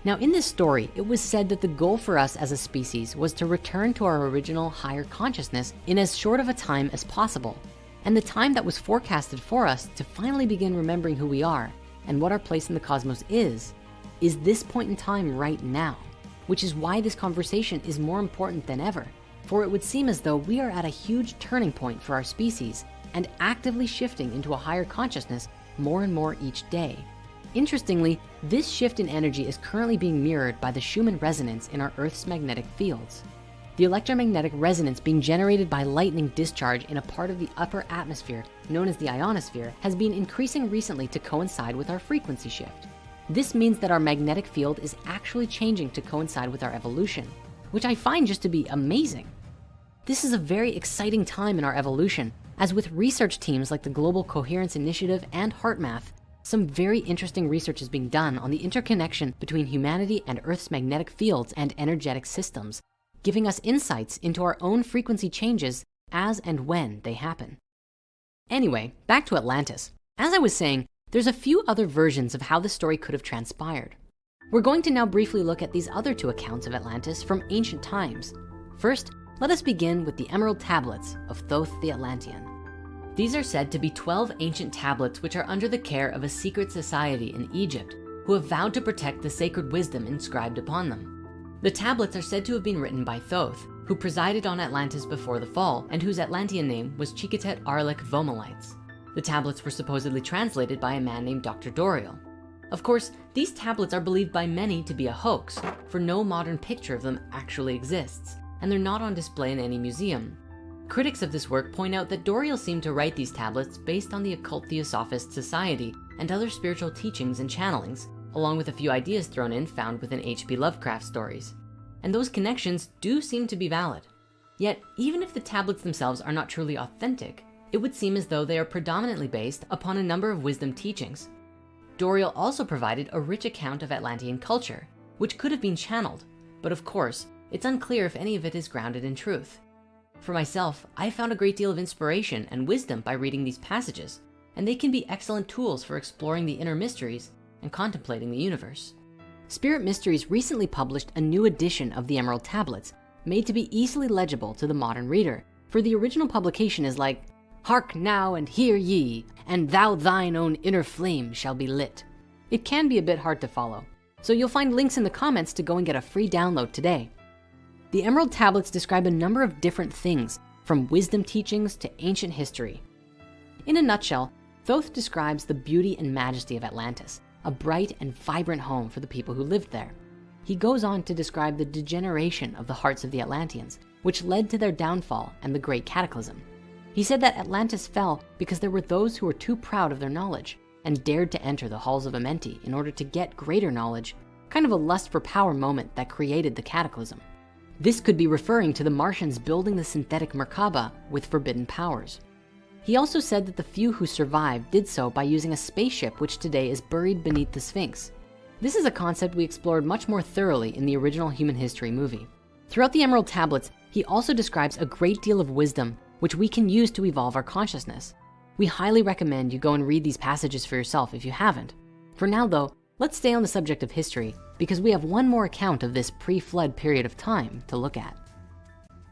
Now, in this story, it was said that the goal for us as a species was to return to our original higher consciousness in as short of a time as possible. And the time that was forecasted for us to finally begin remembering who we are and what our place in the cosmos is this point in time right now, which is why this conversation is more important than ever. For it would seem as though we are at a huge turning point for our species and actively shifting into a higher consciousness more and more each day. Interestingly, this shift in energy is currently being mirrored by the Schumann resonance in our Earth's magnetic fields. The electromagnetic resonance being generated by lightning discharge in a part of the upper atmosphere known as the ionosphere has been increasing recently to coincide with our frequency shift. This means that our magnetic field is actually changing to coincide with our evolution, which I find just to be amazing. This is a very exciting time in our evolution, as with research teams like the Global Coherence Initiative and HeartMath, some very interesting research is being done on the interconnection between humanity and Earth's magnetic fields and energetic systems, giving us insights into our own frequency changes as and when they happen. Anyway, back to Atlantis. As I was saying, there's a few other versions of how the story could have transpired. We're going to now briefly look at these other two accounts of Atlantis from ancient times. First, let us begin with the Emerald Tablets of Thoth the Atlantean. These are said to be 12 ancient tablets which are under the care of a secret society in Egypt who have vowed to protect the sacred wisdom inscribed upon them. The tablets are said to have been written by Thoth, who presided on Atlantis before the fall and whose Atlantean name was Chiketet Arlik Vomalites. The tablets were supposedly translated by a man named Dr. Doriel. Of course, these tablets are believed by many to be a hoax, for no modern picture of them actually exists, and they're not on display in any museum. Critics of this work point out that Doriel seemed to write these tablets based on the occult Theosophist society and other spiritual teachings and channelings, along with a few ideas thrown in found within H.P. Lovecraft stories. And those connections do seem to be valid. Yet, even if the tablets themselves are not truly authentic, it would seem as though they are predominantly based upon a number of wisdom teachings. Doriel also provided a rich account of Atlantean culture, which could have been channeled, but of course, It's unclear if any of it is grounded in truth. For myself, I found a great deal of inspiration and wisdom by reading these passages, and they can be excellent tools for exploring the inner mysteries and contemplating the universe. Spirit Mysteries recently published a new edition of the Emerald Tablets, made to be easily legible to the modern reader. For the original publication is like, "Hark now and hear ye, and thou thine own inner flame shall be lit." It can be a bit hard to follow, so you'll find links in the comments to go and get a free download today. The Emerald Tablets describe a number of different things, from wisdom teachings to ancient history. In a nutshell, Thoth describes the beauty and majesty of Atlantis, a bright and vibrant home for the people who lived there. He goes on to describe the degeneration of the hearts of the Atlanteans, which led to their downfall and the Great Cataclysm. He said that Atlantis fell because there were those who were too proud of their knowledge and dared to enter the halls of Amenti in order to get greater knowledge, kind of a lust for power moment that created the cataclysm. This could be referring to the Martians building the synthetic Merkaba with forbidden powers. He also said that the few who survived did so by using a spaceship which today is buried beneath the Sphinx. This is a concept we explored much more thoroughly in the original Human History movie. Throughout the Emerald Tablets, he also describes a great deal of wisdom which we can use to evolve our consciousness. We highly recommend you go and read these passages for yourself if you haven't. For now though, let's stay on the subject of history because we have one more account of this pre-flood period of time to look at.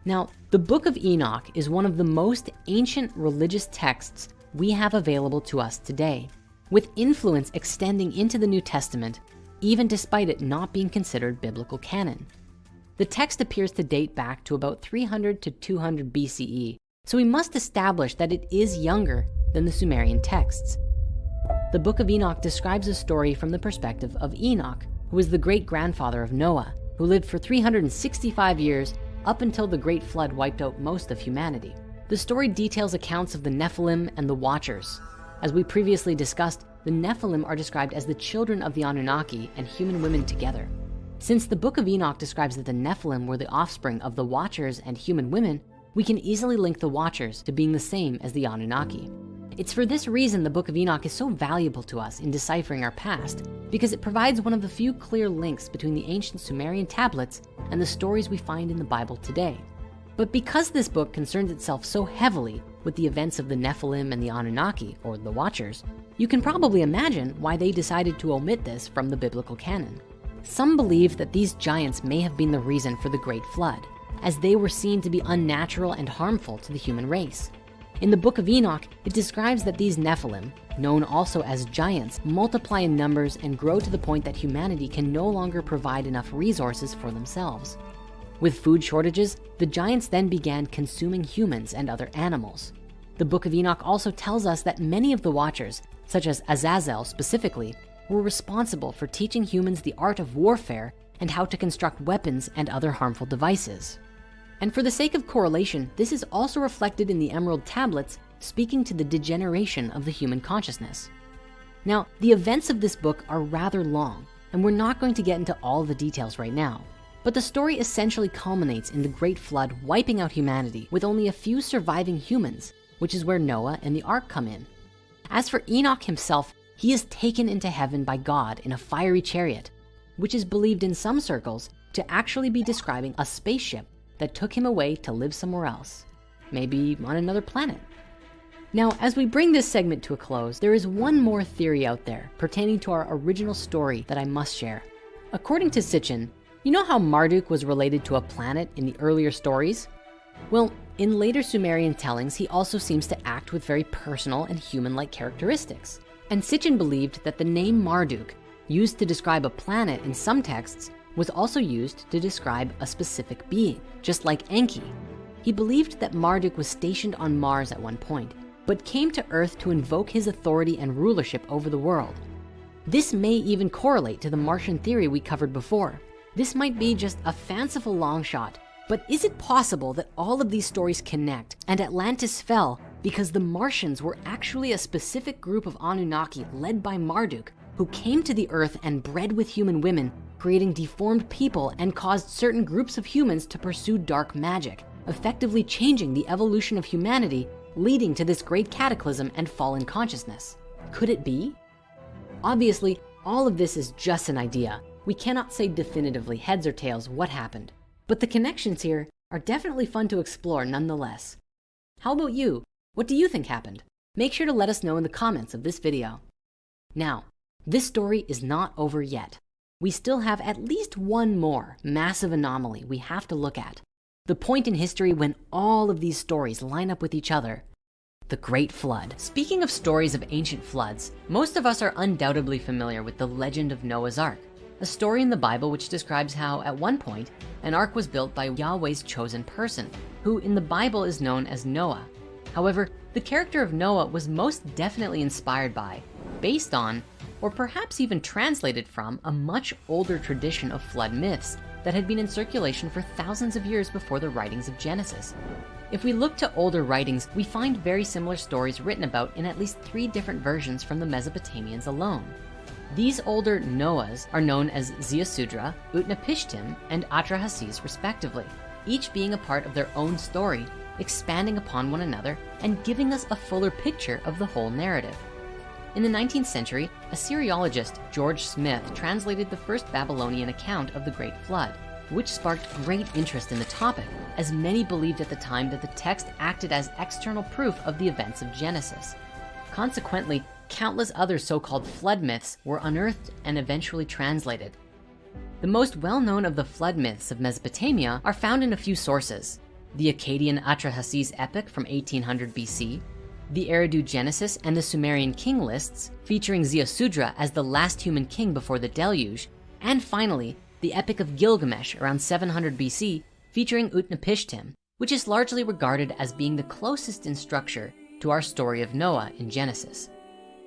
Now, the Book of Enoch is one of the most ancient religious texts we have available to us today, with influence extending into the New Testament, even despite it not being considered biblical canon. The text appears to date back to about 300 to 200 BCE, so we must establish that it is younger than the Sumerian texts. The Book of Enoch describes a story from the perspective of Enoch, who was the great-grandfather of Noah, who lived for 365 years up until the Great Flood wiped out most of humanity. The story details accounts of the Nephilim and the Watchers. As we previously discussed, the Nephilim are described as the children of the Anunnaki and human women together. Since the Book of Enoch describes that the Nephilim were the offspring of the Watchers and human women, we can easily link the Watchers to being the same as the Anunnaki. It's for this reason the Book of Enoch is so valuable to us in deciphering our past, because it provides one of the few clear links between the ancient Sumerian tablets and the stories we find in the Bible today. But because this book concerns itself so heavily with the events of the Nephilim and the Anunnaki, or the Watchers, you can probably imagine why they decided to omit this from the biblical canon. Some believe that these giants may have been the reason for the Great Flood, as they were seen to be unnatural and harmful to the human race. In the Book of Enoch, it describes that these Nephilim, known also as giants, multiply in numbers and grow to the point that humanity can no longer provide enough resources for themselves. With food shortages, the giants then began consuming humans and other animals. The Book of Enoch also tells us that many of the Watchers, such as Azazel specifically, were responsible for teaching humans the art of warfare and how to construct weapons and other harmful devices. And for the sake of correlation, this is also reflected in the Emerald Tablets, speaking to the degeneration of the human consciousness. Now, the events of this book are rather long, and we're not going to get into all the details right now. But the story essentially culminates in the Great Flood wiping out humanity with only a few surviving humans, which is where Noah and the Ark come in. As for Enoch himself, he is taken into heaven by God in a fiery chariot, which is believed in some circles to actually be describing a spaceship that took him away to live somewhere else, maybe on another planet. Now, as we bring this segment to a close, there is one more theory out there pertaining to our original story that I must share. According to Sitchin, you know how Marduk was related to a planet in the earlier stories? Well, in later Sumerian tellings, he also seems to act with very personal and human-like characteristics. And Sitchin believed that the name Marduk, used to describe a planet in some texts, was also used to describe a specific being, just like Enki. He believed that Marduk was stationed on Mars at one point, but came to Earth to invoke his authority and rulership over the world. This may even correlate to the Martian theory we covered before. This might be just a fanciful long shot, but is it possible that all of these stories connect and Atlantis fell because the Martians were actually a specific group of Anunnaki led by Marduk, who came to the Earth and bred with human women, creating deformed people and caused certain groups of humans to pursue dark magic, effectively changing the evolution of humanity, leading to this great cataclysm and fall in consciousness? Could it be? Obviously, all of this is just an idea. We cannot say definitively, heads or tails, what happened. But the connections here are definitely fun to explore nonetheless. How about you? What do you think happened? Make sure to let us know in the comments of this video. Now, this story is not over yet. We still have at least one more massive anomaly we have to look at. The point in history when all of these stories line up with each other. The Great Flood. Speaking of stories of ancient floods, most of us are undoubtedly familiar with the legend of Noah's Ark, a story in the Bible which describes how, at one point, an ark was built by Yahweh's chosen person, who in the Bible is known as Noah. However, the character of Noah was most definitely inspired by, based on, or perhaps even translated from a much older tradition of flood myths that had been in circulation for thousands of years before the writings of Genesis. If we look to older writings, we find very similar stories written about in at least 3 different versions from the Mesopotamians alone. These older Noahs are known as Ziusudra, Utnapishtim, and Atrahasis respectively, each being a part of their own story, expanding upon one another and giving us a fuller picture of the whole narrative. In the 19th century, Assyriologist George Smith translated the first Babylonian account of the Great Flood, which sparked great interest in the topic, as many believed at the time that the text acted as external proof of the events of Genesis. Consequently, countless other so-called flood myths were unearthed and eventually translated. The most well-known of the flood myths of Mesopotamia are found in a few sources: the Akkadian Atrahasis epic from 1800 BC, the Eridu Genesis and the Sumerian king lists featuring Ziusudra as the last human king before the deluge, and finally, the Epic of Gilgamesh around 700 BC featuring Utnapishtim, which is largely regarded as being the closest in structure to our story of Noah in Genesis.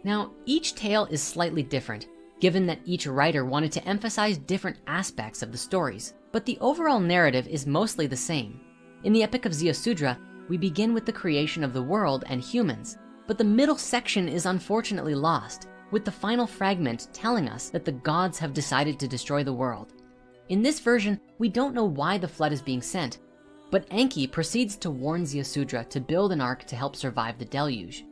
Now, each tale is slightly different, given that each writer wanted to emphasize different aspects of the stories, but the overall narrative is mostly the same. In the Epic of Ziusudra, we begin with the creation of the world and humans, but the middle section is unfortunately lost, with the final fragment telling us that the gods have decided to destroy the world. In this version, we don't know why the flood is being sent, but Enki proceeds to warn Ziusudra to build an ark to help survive the deluge.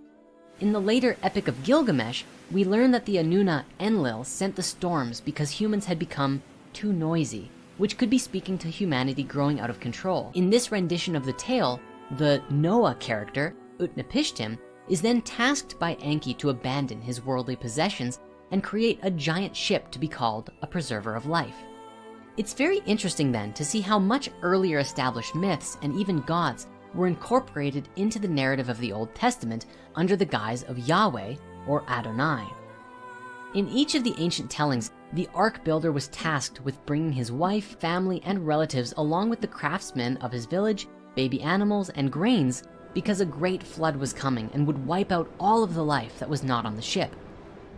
In the later Epic of Gilgamesh, we learn that the Anuna Enlil sent the storms because humans had become too noisy, which could be speaking to humanity growing out of control. In this rendition of the tale, the Noah character, Utnapishtim, is then tasked by Enki to abandon his worldly possessions and create a giant ship to be called a preserver of life. It's very interesting then to see how much earlier established myths and even gods were incorporated into the narrative of the Old Testament under the guise of Yahweh or Adonai. In each of the ancient tellings, the ark builder was tasked with bringing his wife, family, and relatives along with the craftsmen of his village, baby animals, and grains, because a great flood was coming and would wipe out all of the life that was not on the ship.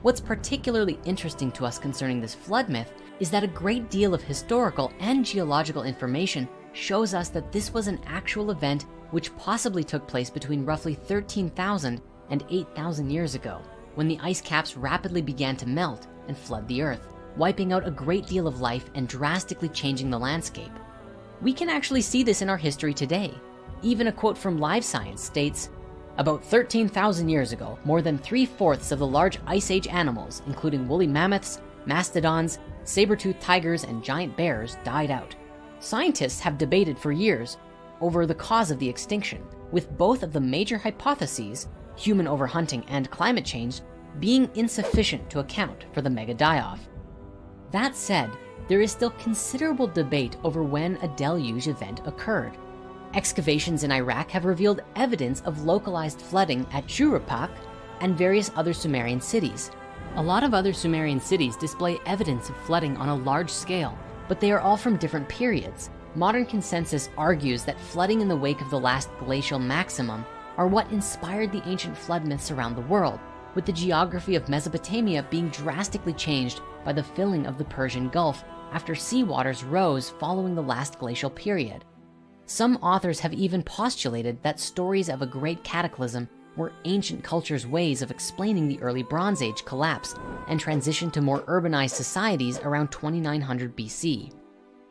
What's particularly interesting to us concerning this flood myth is that a great deal of historical and geological information shows us that this was an actual event which possibly took place between roughly 13,000 and 8,000 years ago, when the ice caps rapidly began to melt and flood the earth, wiping out a great deal of life and drastically changing the landscape. We can actually see this in our history today. Even a quote from Live Science states, "About 13,000 years ago, more than 3/4 of the large Ice Age animals, including woolly mammoths, mastodons, saber-toothed tigers, and giant bears, died out. Scientists have debated for years over the cause of the extinction, with both of the major hypotheses, human overhunting and climate change, being insufficient to account for the mega die-off." That said, there is still considerable debate over when a deluge event occurred. Excavations in Iraq have revealed evidence of localized flooding at Shuruppak and various other Sumerian cities. A lot of other Sumerian cities display evidence of flooding on a large scale, but they are all from different periods. Modern consensus argues that flooding in the wake of the last glacial maximum are what inspired the ancient flood myths around the world, with the geography of Mesopotamia being drastically changed by the filling of the Persian Gulf after seawaters rose following the last glacial period. Some authors have even postulated that stories of a great cataclysm were ancient cultures' ways of explaining the early Bronze Age collapse and transition to more urbanized societies around 2900 BC.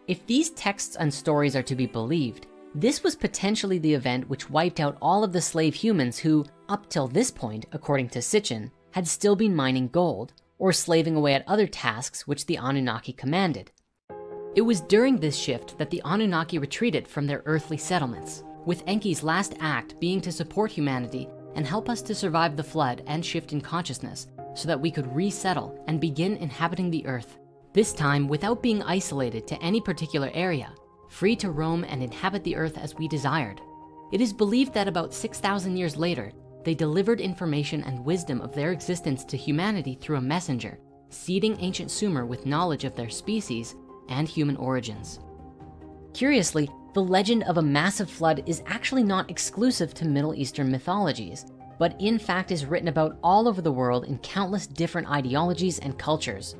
If these texts and stories are to be believed, this was potentially the event which wiped out all of the slave humans who, up till this point, according to Sitchin, had still been mining gold or slaving away at other tasks which the Anunnaki commanded. It was during this shift that the Anunnaki retreated from their earthly settlements, with Enki's last act being to support humanity and help us to survive the flood and shift in consciousness so that we could resettle and begin inhabiting the earth, this time without being isolated to any particular area, free to roam and inhabit the earth as we desired. It is believed that about 6,000 years later, they delivered information and wisdom of their existence to humanity through a messenger, seeding ancient Sumer with knowledge of their species and human origins. Curiously, the legend of a massive flood is actually not exclusive to Middle Eastern mythologies, but in fact is written about all over the world in countless different ideologies and cultures.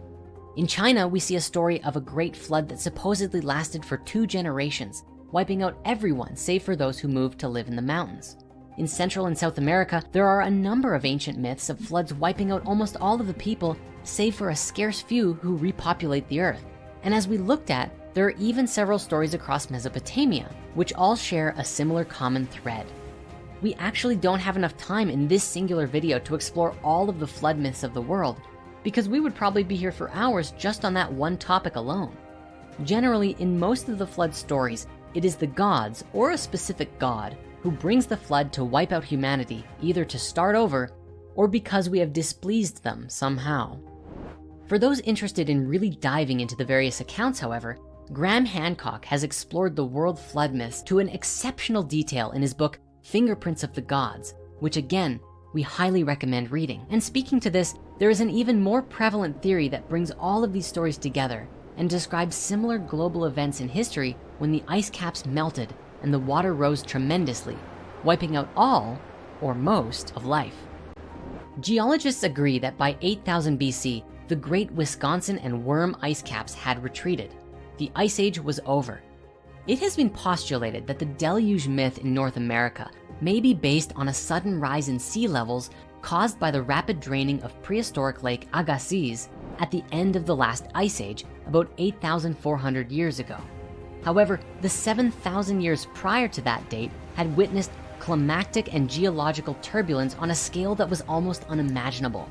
In China, we see a story of a great flood that supposedly lasted for 2 generations, wiping out everyone save for those who moved to live in the mountains. In Central and South America, there are a number of ancient myths of floods wiping out almost all of the people, save for a scarce few who repopulate the earth. And as we looked at, there are even several stories across Mesopotamia, which all share a similar common thread. We actually don't have enough time in this singular video to explore all of the flood myths of the world, because we would probably be here for hours just on that one topic alone. Generally, in most of the flood stories, it is the gods or a specific god who brings the flood to wipe out humanity, either to start over or because we have displeased them somehow. For those interested in really diving into the various accounts, however, Graham Hancock has explored the world flood myths to an exceptional detail in his book, Fingerprints of the Gods, which again, we highly recommend reading. And speaking to this, there is an even more prevalent theory that brings all of these stories together and describes similar global events in history when the ice caps melted and the water rose tremendously, wiping out all or most of life. Geologists agree that by 8000 BC, the great Wisconsin and Worm ice caps had retreated. The Ice Age was over. It has been postulated that the deluge myth in North America may be based on a sudden rise in sea levels caused by the rapid draining of prehistoric Lake Agassiz at the end of the last ice age about 8,400 years ago. However, the 7,000 years prior to that date had witnessed climactic and geological turbulence on a scale that was almost unimaginable.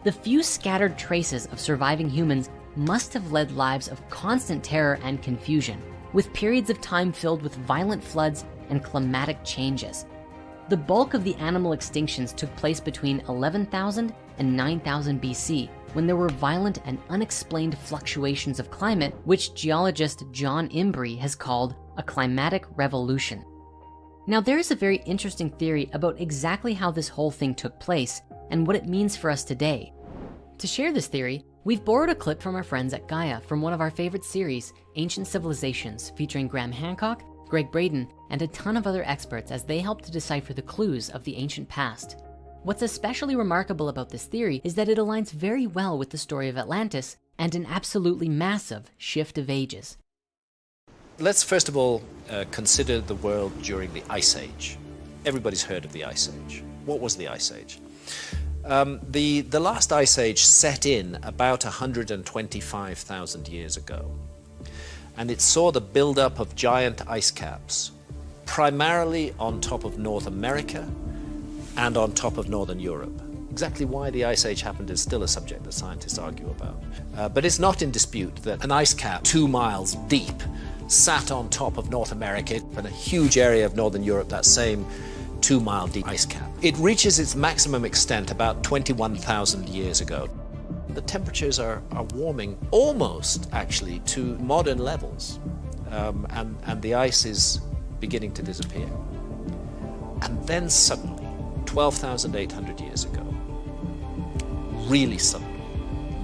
The few scattered traces of surviving humans must have led lives of constant terror and confusion, with periods of time filled with violent floods and climatic changes. The bulk of the animal extinctions took place between 11,000 and 9,000 BC, when there were violent and unexplained fluctuations of climate, which geologist John Imbrie has called a climatic revolution. Now, there is a very interesting theory about exactly how this whole thing took place and what it means for us today. To share this theory, we've borrowed a clip from our friends at Gaia from one of our favorite series, Ancient Civilizations, featuring Graham Hancock, Greg Braden, and a ton of other experts as they help to decipher the clues of the ancient past. What's especially remarkable about this theory is that it aligns very well with the story of Atlantis and an absolutely massive shift of ages. Let's first of all consider the world during the Ice Age. Everybody's heard of the Ice Age. What was the Ice Age? The last Ice Age set in about 125,000 years ago. And it saw the buildup of giant ice caps, primarily on top of North America and on top of Northern Europe. Exactly why the Ice Age happened is still a subject that scientists argue about. But it's not in dispute that an ice cap 2 miles deep sat on top of North America and a huge area of Northern Europe, that same 2 mile deep ice cap. It reaches its maximum extent about 21,000 years ago. The temperatures are warming almost actually to modern levels, and the ice is beginning to disappear. And then suddenly, 12,800 years ago, really suddenly,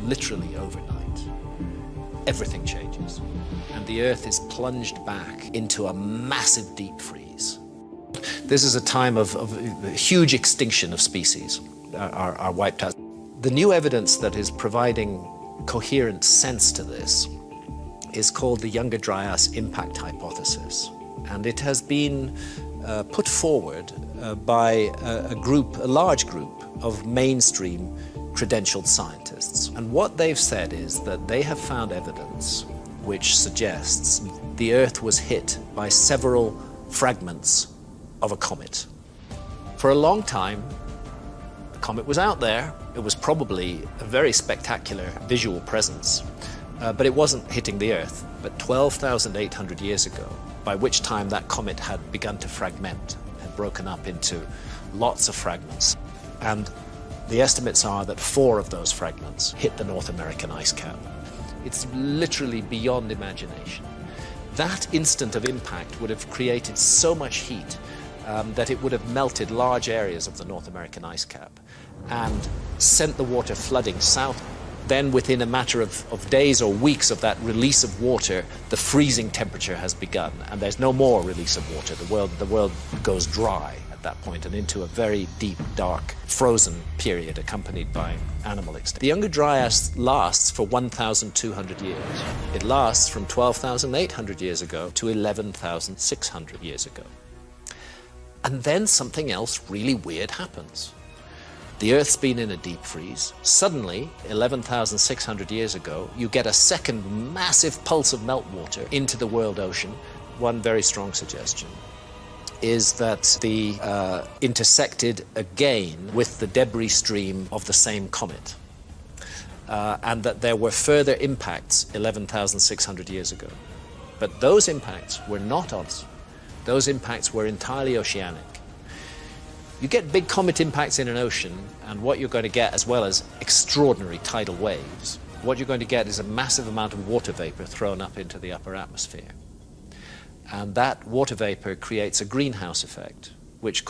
literally overnight, everything changes. And the Earth is plunged back into a massive deep freeze. This is a time of huge extinction of species are wiped out. The new evidence that is providing coherent sense to this is called the Younger Dryas impact hypothesis. And it has been put forward by a large group of mainstream credentialed scientists. And what they've said is that they have found evidence which suggests the Earth was hit by several fragments of a comet. For a long time, the comet was out there. It was probably a very spectacular visual presence. but it wasn't hitting the Earth. But 12,800 years ago, by which time that comet had begun to fragment, had broken up into lots of fragments. And the estimates are that 4 of those fragments hit the North American ice cap. It's literally beyond imagination. That instant of impact would have created so much heat that it would have melted large areas of the North American ice cap and sent the water flooding south. Then within a matter of days or weeks of that release of water, the freezing temperature has begun, and there's no more release of water. The world goes dry at that point and into a very deep, dark, frozen period accompanied by animal extinction. The Younger Dryas lasts for 1,200 years. It lasts from 12,800 years ago to 11,600 years ago. And then something else really weird happens. The Earth's been in a deep freeze. Suddenly, 11,600 years ago, you get a second massive pulse of meltwater into the world ocean. One very strong suggestion is that the intersected again with the debris stream of the same comet, and that there were further impacts 11,600 years ago. But those impacts were not us. Those impacts were entirely oceanic. You get big comet impacts in an ocean, and what you're going to get, as well as extraordinary tidal waves, what you're going to get is a massive amount of water vapor thrown up into the upper atmosphere. And that water vapor creates a greenhouse effect, which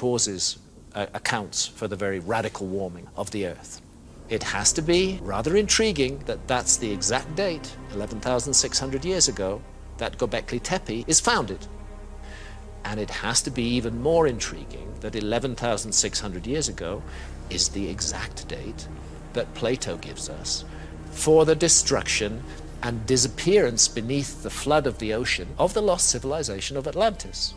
accounts for the very radical warming of the Earth. It has to be rather intriguing that that's the exact date, 11,600 years ago, that Göbekli Tepe is founded. And it has to be even more intriguing that 11,600 years ago is the exact date that Plato gives us for the destruction and disappearance beneath the flood of the ocean of the lost civilization of Atlantis.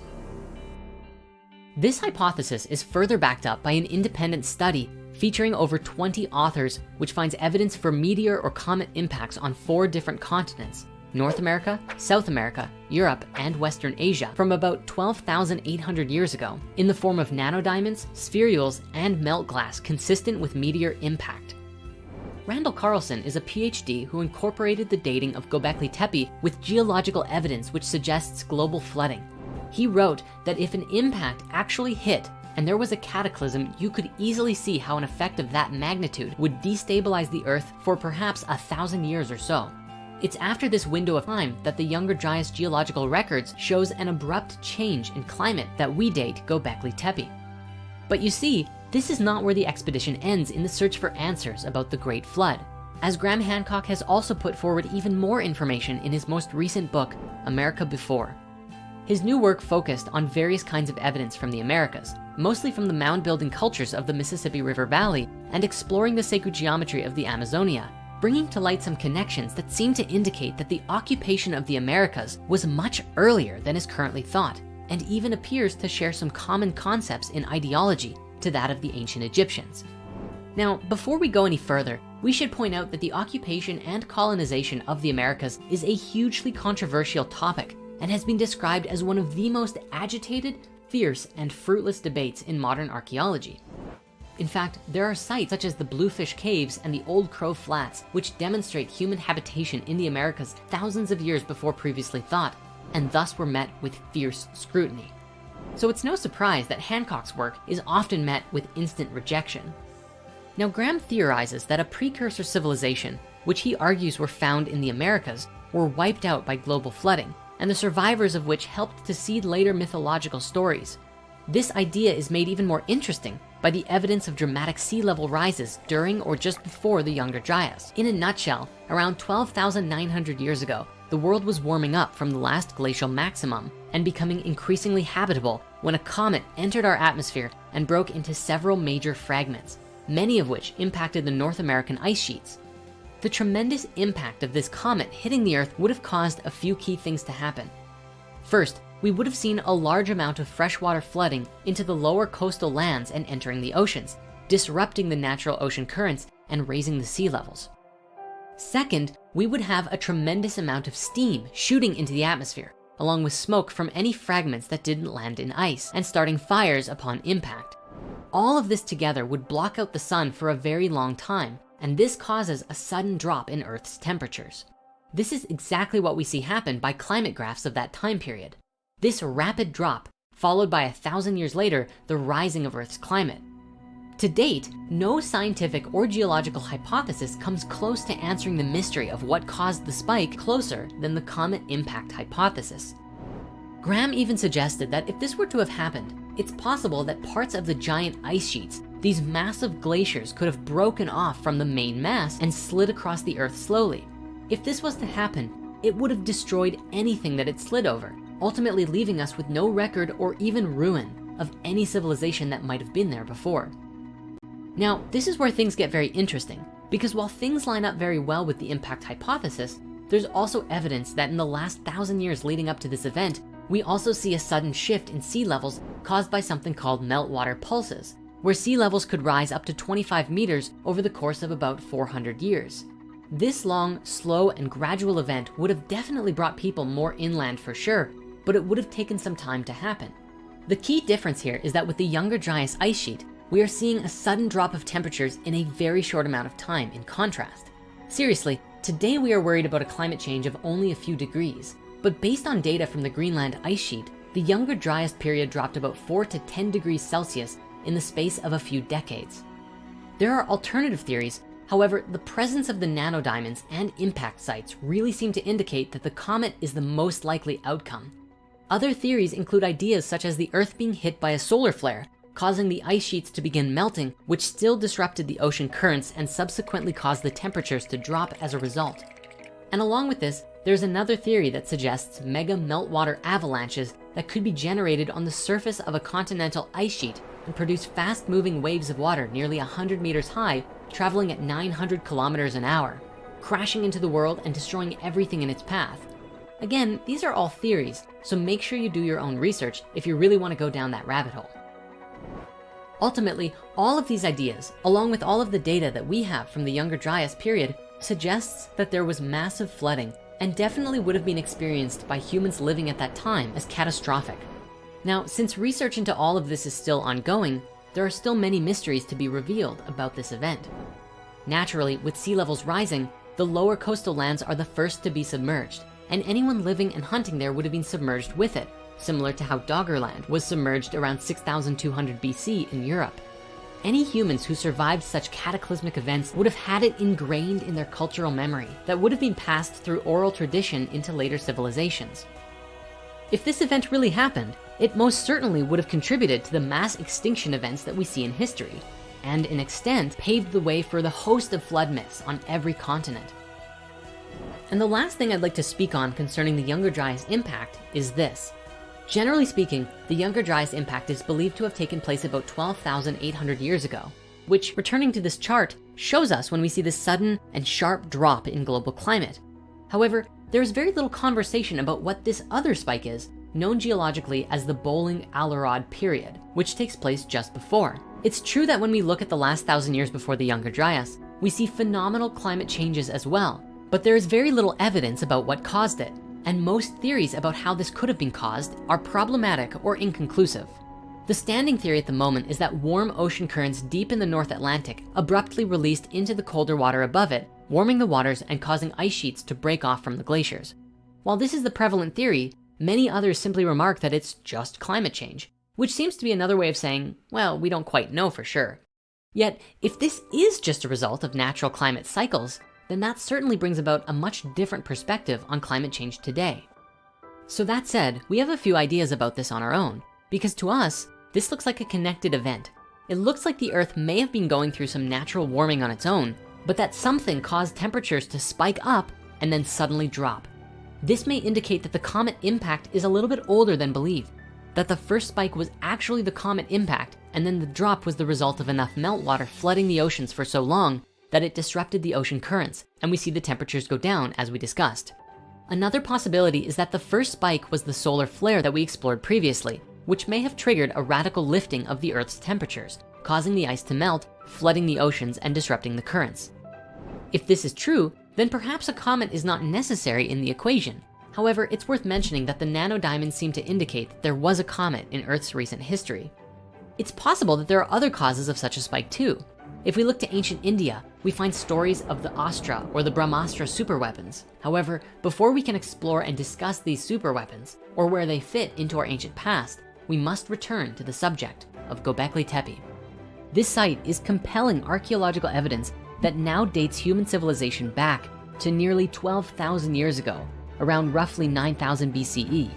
This hypothesis is further backed up by an independent study featuring over 20 authors, which finds evidence for meteor or comet impacts on 4 different continents: North America, South America, Europe, and Western Asia from about 12,800 years ago in the form of nanodiamonds, spherules, and melt glass consistent with meteor impact. Randall Carlson is a PhD who incorporated the dating of Göbekli Tepe with geological evidence which suggests global flooding. He wrote that if an impact actually hit and there was a cataclysm, you could easily see how an effect of that magnitude would destabilize the Earth for perhaps 1,000 years or so. It's after this window of time that the Younger Dryas geological records shows an abrupt change in climate that we date Göbekli Tepe. But you see, this is not where the expedition ends in the search for answers about the Great Flood, as Graham Hancock has also put forward even more information in his most recent book, America Before. His new work focused on various kinds of evidence from the Americas, mostly from the mound-building cultures of the Mississippi River Valley and exploring the sacred geometry of the Amazonia, bringing to light some connections that seem to indicate that the occupation of the Americas was much earlier than is currently thought, and even appears to share some common concepts in ideology to that of the ancient Egyptians. Now, before we go any further, we should point out that the occupation and colonization of the Americas is a hugely controversial topic and has been described as one of the most agitated, fierce, and fruitless debates in modern archaeology. In fact, there are sites such as the Bluefish Caves and the Old Crow Flats, which demonstrate human habitation in the Americas thousands of years before previously thought, and thus were met with fierce scrutiny. So it's no surprise that Hancock's work is often met with instant rejection. Now, Graham theorizes that a precursor civilization, which he argues were found in the Americas, were wiped out by global flooding, and the survivors of which helped to seed later mythological stories. This idea is made even more interesting by the evidence of dramatic sea level rises during or just before the Younger Dryas. In a nutshell, around 12,900 years ago, the world was warming up from the last glacial maximum and becoming increasingly habitable when a comet entered our atmosphere and broke into several major fragments, many of which impacted the North American ice sheets. The tremendous impact of this comet hitting the Earth would have caused a few key things to happen. First, we would have seen a large amount of freshwater flooding into the lower coastal lands and entering the oceans, disrupting the natural ocean currents and raising the sea levels. Second, we would have a tremendous amount of steam shooting into the atmosphere, along with smoke from any fragments that didn't land in ice and starting fires upon impact. All of this together would block out the sun for a very long time, and this causes a sudden drop in Earth's temperatures. This is exactly what we see happen by climate graphs of that time period. This rapid drop, followed by 1,000 years later, the rising of Earth's climate. To date, no scientific or geological hypothesis comes close to answering the mystery of what caused the spike closer than the comet impact hypothesis. Graham even suggested that if this were to have happened, it's possible that parts of the giant ice sheets, these massive glaciers, could have broken off from the main mass and slid across the Earth slowly. If this was to happen, it would have destroyed anything that it slid over, ultimately leaving us with no record or even ruin of any civilization that might have been there before. Now, this is where things get very interesting, because while things line up very well with the impact hypothesis, there's also evidence that in the last 1,000 years leading up to this event, we also see a sudden shift in sea levels caused by something called meltwater pulses, where sea levels could rise up to 25 meters over the course of about 400 years. This long, slow, and gradual event would have definitely brought people more inland for sure, but it would have taken some time to happen. The key difference here is that with the Younger Dryas ice sheet, we are seeing a sudden drop of temperatures in a very short amount of time in contrast. Seriously, today we are worried about a climate change of only a few degrees, but based on data from the Greenland ice sheet, the Younger Dryas period dropped about 4 to 10 degrees Celsius in the space of a few decades. There are alternative theories. However, the presence of the nanodiamonds and impact sites really seem to indicate that the comet is the most likely outcome. Other theories include ideas such as the Earth being hit by a solar flare, causing the ice sheets to begin melting, which still disrupted the ocean currents and subsequently caused the temperatures to drop as a result. And along with this, there's another theory that suggests mega meltwater avalanches that could be generated on the surface of a continental ice sheet and produce fast-moving waves of water nearly 100 meters high, traveling at 900 kilometers an hour, crashing into the world and destroying everything in its path. Again, these are all theories, so make sure you do your own research if you really want to go down that rabbit hole. Ultimately, all of these ideas, along with all of the data that we have from the Younger Dryas period, suggests that there was massive flooding and definitely would have been experienced by humans living at that time as catastrophic. Now, since research into all of this is still ongoing, there are still many mysteries to be revealed about this event. Naturally, with sea levels rising, the lower coastal lands are the first to be submerged, and anyone living and hunting there would have been submerged with it, similar to how Doggerland was submerged around 6,200 BC in Europe. Any humans who survived such cataclysmic events would have had it ingrained in their cultural memory that would have been passed through oral tradition into later civilizations. If this event really happened, it most certainly would have contributed to the mass extinction events that we see in history, and in extent paved the way for the host of flood myths on every continent. And the last thing I'd like to speak on concerning the Younger Dryas impact is this. Generally speaking, the Younger Dryas impact is believed to have taken place about 12,800 years ago, which, returning to this chart, shows us when we see this sudden and sharp drop in global climate. However, there is very little conversation about what this other spike is, known geologically as the Bowling-Allerod period, which takes place just before. It's true that when we look at the last 1,000 years before the Younger Dryas, we see phenomenal climate changes as well, but there is very little evidence about what caused it. And most theories about how this could have been caused are problematic or inconclusive. The standing theory at the moment is that warm ocean currents deep in the North Atlantic abruptly released into the colder water above it, warming the waters and causing ice sheets to break off from the glaciers. While this is the prevalent theory, many others simply remark that it's just climate change, which seems to be another way of saying, well, we don't quite know for sure. Yet, if this is just a result of natural climate cycles, then that certainly brings about a much different perspective on climate change today. So that said, we have a few ideas about this on our own, because to us, this looks like a connected event. It looks like the Earth may have been going through some natural warming on its own, but that something caused temperatures to spike up and then suddenly drop. This may indicate that the comet impact is a little bit older than believed, that the first spike was actually the comet impact, and then the drop was the result of enough meltwater flooding the oceans for so long that it disrupted the ocean currents, and we see the temperatures go down as we discussed. Another possibility is that the first spike was the solar flare that we explored previously, which may have triggered a radical lifting of the Earth's temperatures, causing the ice to melt, flooding the oceans and disrupting the currents. If this is true, then perhaps a comet is not necessary in the equation. However, it's worth mentioning that the nanodiamonds seem to indicate that there was a comet in Earth's recent history. It's possible that there are other causes of such a spike too. If we look to ancient India, we find stories of the Astra or the Brahmastra superweapons. However, before we can explore and discuss these superweapons or where they fit into our ancient past, we must return to the subject of Göbekli Tepe. This site is compelling archaeological evidence that now dates human civilization back to nearly 12,000 years ago, around roughly 9,000 BCE.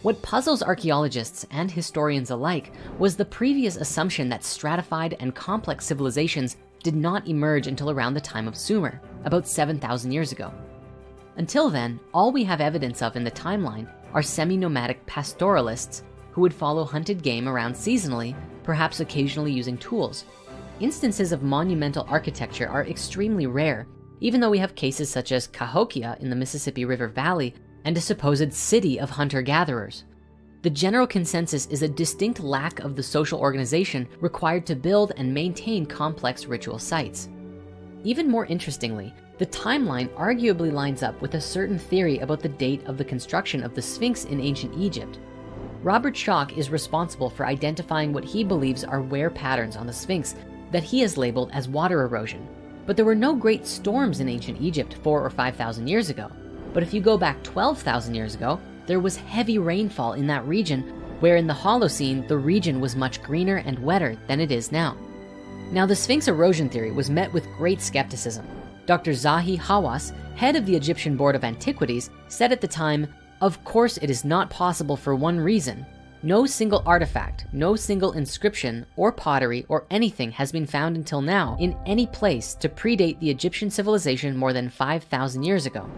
What puzzles archaeologists and historians alike was the previous assumption that stratified and complex civilizations did not emerge until around the time of Sumer, about 7,000 years ago. Until then, all we have evidence of in the timeline are semi-nomadic pastoralists who would follow hunted game around seasonally, perhaps occasionally using tools. Instances of monumental architecture are extremely rare, even though we have cases such as Cahokia in the Mississippi River Valley and a supposed city of hunter-gatherers. The general consensus is a distinct lack of the social organization required to build and maintain complex ritual sites. Even more interestingly, the timeline arguably lines up with a certain theory about the date of the construction of the Sphinx in ancient Egypt. Robert Schoch is responsible for identifying what he believes are wear patterns on the Sphinx that he has labeled as water erosion. But there were no great storms in ancient Egypt 4,000 or 5,000 years ago. But if you go back 12,000 years ago, there was heavy rainfall in that region, where in the Holocene, the region was much greener and wetter than it is now. Now, the Sphinx erosion theory was met with great skepticism. Dr. Zahi Hawass, head of the Egyptian Board of Antiquities, said at the time, "Of course it is not possible for one reason. No single artifact, no single inscription or pottery or anything has been found until now in any place to predate the Egyptian civilization more than 5,000 years ago."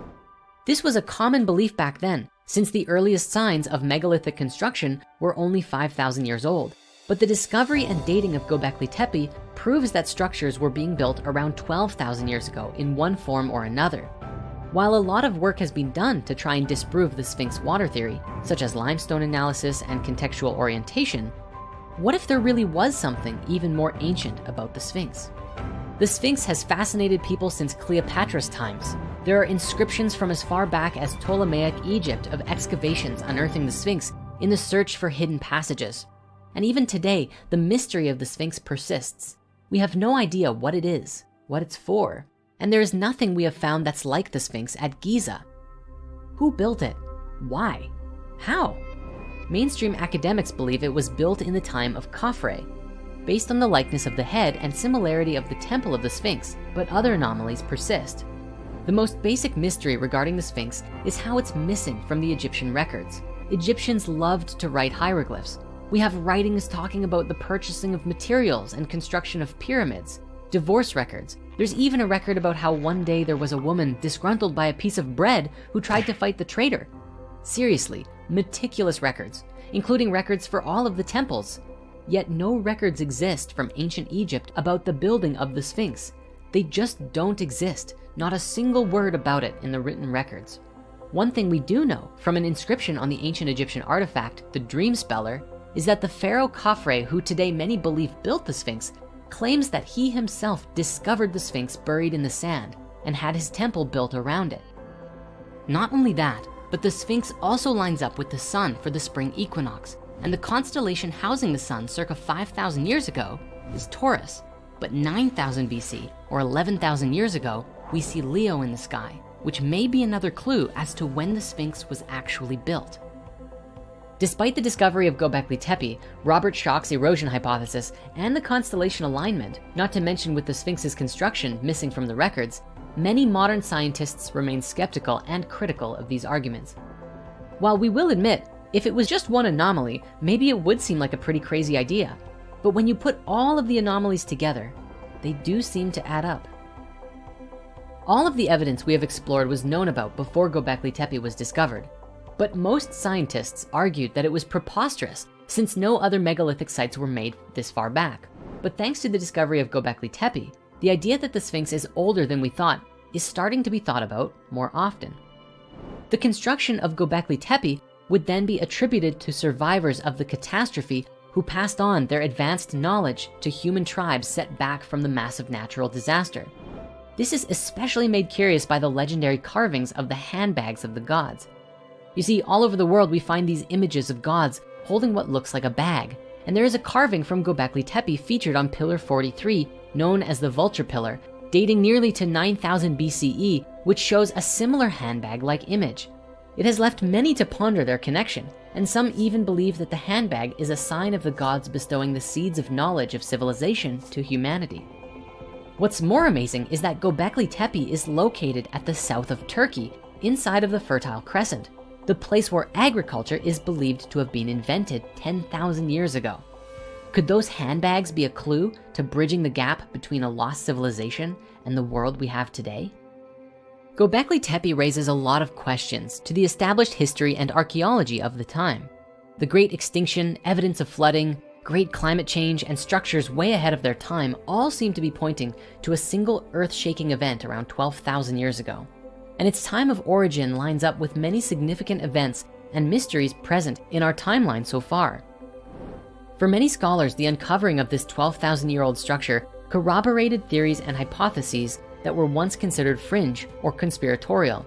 This was a common belief back then, since the earliest signs of megalithic construction were only 5,000 years old. But the discovery and dating of Göbekli Tepe proves that structures were being built around 12,000 years ago in one form or another. While a lot of work has been done to try and disprove the Sphinx water theory, such as limestone analysis and contextual orientation, what if there really was something even more ancient about the Sphinx? The Sphinx has fascinated people since Cleopatra's times. There are inscriptions from as far back as Ptolemaic Egypt of excavations unearthing the Sphinx in the search for hidden passages. And even today, the mystery of the Sphinx persists. We have no idea what it is, what it's for, and there is nothing we have found that's like the Sphinx at Giza. Who built it? Why? How? Mainstream academics believe it was built in the time of Khafre, based on the likeness of the head and similarity of the temple of the Sphinx, but other anomalies persist. The most basic mystery regarding the Sphinx is how it's missing from the Egyptian records. Egyptians loved to write hieroglyphs. We have writings talking about the purchasing of materials and construction of pyramids, divorce records. There's even a record about how one day there was a woman disgruntled by a piece of bread who tried to fight the traitor. Seriously, meticulous records, including records for all of the temples. Yet no records exist from ancient Egypt about the building of the Sphinx. They just don't exist, not a single word about it in the written records. One thing we do know from an inscription on the ancient Egyptian artifact, the Dream Speller, is that the pharaoh Khafre, who today many believe built the Sphinx, claims that he himself discovered the Sphinx buried in the sand and had his temple built around it. Not only that, but the Sphinx also lines up with the sun for the spring equinox, and the constellation housing the sun circa 5,000 years ago is Taurus. But 9,000 BC or 11,000 years ago, we see Leo in the sky, which may be another clue as to when the Sphinx was actually built. Despite the discovery of Göbekli Tepe, Robert Schoch's erosion hypothesis, and the constellation alignment, not to mention with the Sphinx's construction missing from the records, many modern scientists remain skeptical and critical of these arguments. While we will admit, if it was just one anomaly, maybe it would seem like a pretty crazy idea. But when you put all of the anomalies together, they do seem to add up. All of the evidence we have explored was known about before Göbekli Tepe was discovered. But most scientists argued that it was preposterous since no other megalithic sites were made this far back. But thanks to the discovery of Göbekli Tepe, the idea that the Sphinx is older than we thought is starting to be thought about more often. The construction of Göbekli Tepe would then be attributed to survivors of the catastrophe who passed on their advanced knowledge to human tribes set back from the massive natural disaster. This is especially made curious by the legendary carvings of the handbags of the gods. You see, all over the world we find these images of gods holding what looks like a bag, and there is a carving from Göbekli Tepe featured on Pillar 43 known as the vulture pillar, dating nearly to 9000 BCE, which shows a similar handbag-like image. It has left many to ponder their connection, and some even believe that the handbag is a sign of the gods bestowing the seeds of knowledge of civilization to humanity. What's more amazing is that Göbekli Tepe is located at the south of Turkey, inside of the Fertile Crescent, the place where agriculture is believed to have been invented 10,000 years ago. Could those handbags be a clue to bridging the gap between a lost civilization and the world we have today? Göbekli Tepe raises a lot of questions to the established history and archaeology of the time. The Great Extinction, evidence of flooding, great climate change, and structures way ahead of their time all seem to be pointing to a single earth-shaking event around 12,000 years ago. And its time of origin lines up with many significant events and mysteries present in our timeline so far. For many scholars, the uncovering of this 12,000-year-old structure corroborated theories and hypotheses that were once considered fringe or conspiratorial.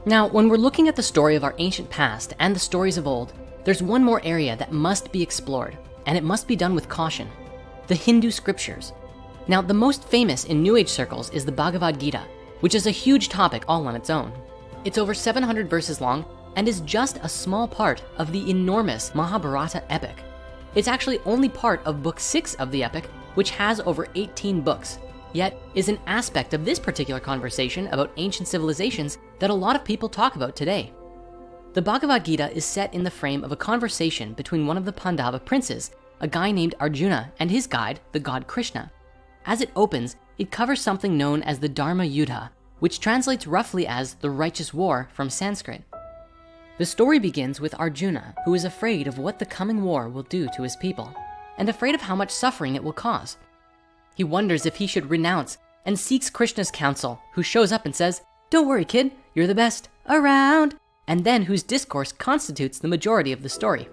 Now, when we're looking at the story of our ancient past and the stories of old, there's one more area that must be explored, and it must be done with caution: the Hindu scriptures. Now, the most famous in New Age circles is the Bhagavad Gita, which is a huge topic all on its own. It's over 700 verses long and is just a small part of the enormous Mahabharata epic. It's actually only part of book 6 of the epic, which has over 18 books, yet is an aspect of this particular conversation about ancient civilizations that a lot of people talk about today. The Bhagavad Gita is set in the frame of a conversation between one of the Pandava princes, a guy named Arjuna, and his guide, the god Krishna. As it opens, it covers something known as the Dharma Yuddha, which translates roughly as the righteous war from Sanskrit. The story begins with Arjuna, who is afraid of what the coming war will do to his people, and afraid of how much suffering it will cause. He wonders if he should renounce and seeks Krishna's counsel, who shows up and says, "Don't worry, kid, you're the best around," and then whose discourse constitutes the majority of the story.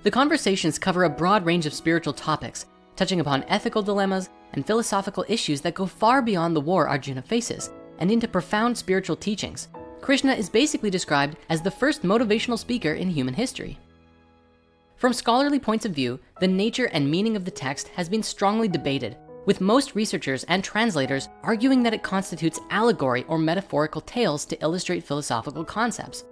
The conversations cover a broad range of spiritual topics, touching upon ethical dilemmas and philosophical issues that go far beyond the war Arjuna faces and into profound spiritual teachings. Krishna is basically described as the first motivational speaker in human history. From scholarly points of view, the nature and meaning of the text has been strongly debated, with most researchers and translators arguing that it constitutes allegory or metaphorical tales to illustrate philosophical concepts.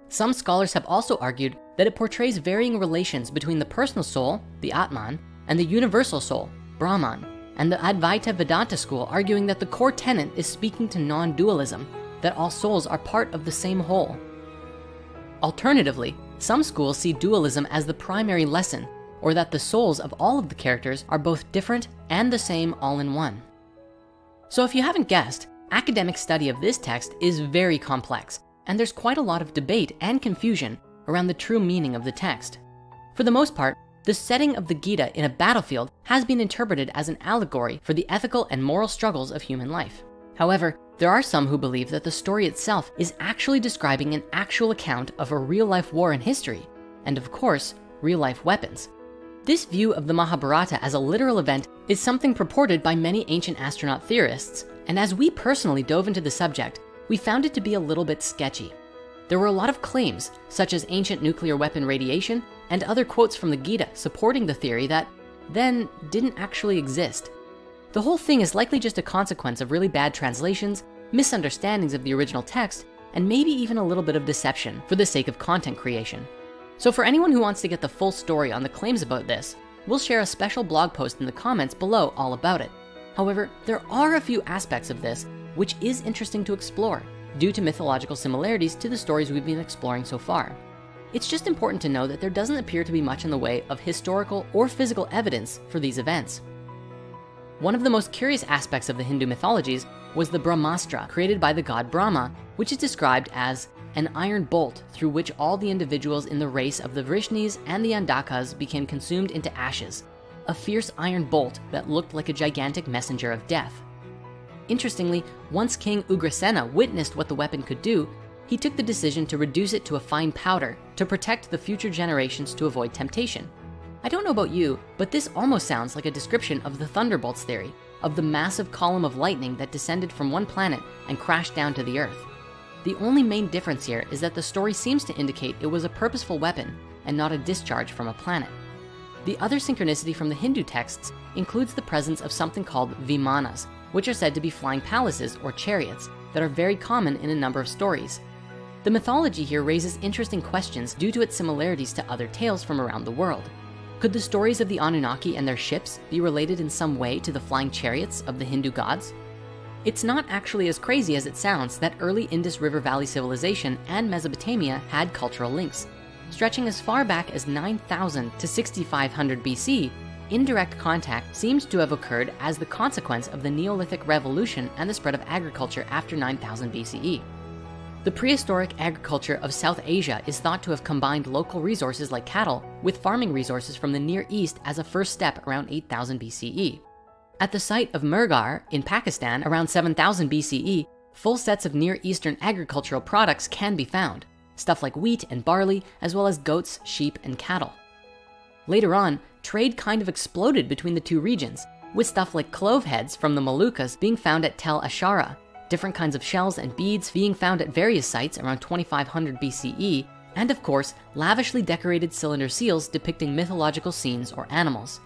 Some scholars have also argued that it portrays varying relations between the personal soul, the Atman, and the universal soul, Brahman, and the Advaita Vedanta school arguing that the core tenet is speaking to non-dualism, that all souls are part of the same whole. Alternatively, some schools see dualism as the primary lesson, or that the souls of all of the characters are both different and the same all in one. So if you haven't guessed, academic study of this text is very complex, and there's quite a lot of debate and confusion around the true meaning of the text. For the most part, the setting of the Gita in a battlefield has been interpreted as an allegory for the ethical and moral struggles of human life. However, there are some who believe that the story itself is actually describing an actual account of a real-life war in history, and of course, real-life weapons. This view of the Mahabharata as a literal event is something purported by many ancient astronaut theorists, and as we personally dove into the subject, we found it to be a little bit sketchy. There were a lot of claims, such as ancient nuclear weapon radiation and other quotes from the Gita supporting the theory that then didn't actually exist. The whole thing is likely just a consequence of really bad translations, misunderstandings of the original text, and maybe even a little bit of deception for the sake of content creation. So for anyone who wants to get the full story on the claims about this, we'll share a special blog post in the comments below all about it. However, there are a few aspects of this which is interesting to explore due to mythological similarities to the stories we've been exploring so far. It's just important to know that there doesn't appear to be much in the way of historical or physical evidence for these events. One of the most curious aspects of the Hindu mythologies was the Brahmastra created by the god Brahma, which is described as an iron bolt through which all the individuals in the race of the Vrishnis and the Andakas became consumed into ashes, a fierce iron bolt that looked like a gigantic messenger of death. Interestingly, once King Ugrasena witnessed what the weapon could do, he took the decision to reduce it to a fine powder to protect the future generations to avoid temptation. I don't know about you, but this almost sounds like a description of the thunderbolts theory, of the massive column of lightning that descended from one planet and crashed down to the earth. The only main difference here is that the story seems to indicate it was a purposeful weapon and not a discharge from a planet. The other synchronicity from the Hindu texts includes the presence of something called vimanas, which are said to be flying palaces or chariots that are very common in a number of stories. The mythology here raises interesting questions due to its similarities to other tales from around the world. Could the stories of the Anunnaki and their ships be related in some way to the flying chariots of the Hindu gods? It's not actually as crazy as it sounds that early Indus River Valley civilization and Mesopotamia had cultural links. Stretching as far back as 9,000 to 6,500 BC, indirect contact seems to have occurred as the consequence of the Neolithic Revolution and the spread of agriculture after 9,000 BCE. The prehistoric agriculture of South Asia is thought to have combined local resources like cattle with farming resources from the Near East as a first step around 8,000 BCE. At the site of Mehrgarh in Pakistan around 7,000 BCE, full sets of Near Eastern agricultural products can be found, stuff like wheat and barley, as well as goats, sheep, and cattle. Later on, trade kind of exploded between the two regions, with stuff like clove heads from the Moluccas being found at Tel Ashara, different kinds of shells and beads being found at various sites around 2500 BCE, and of course, lavishly decorated cylinder seals depicting mythological scenes or animals.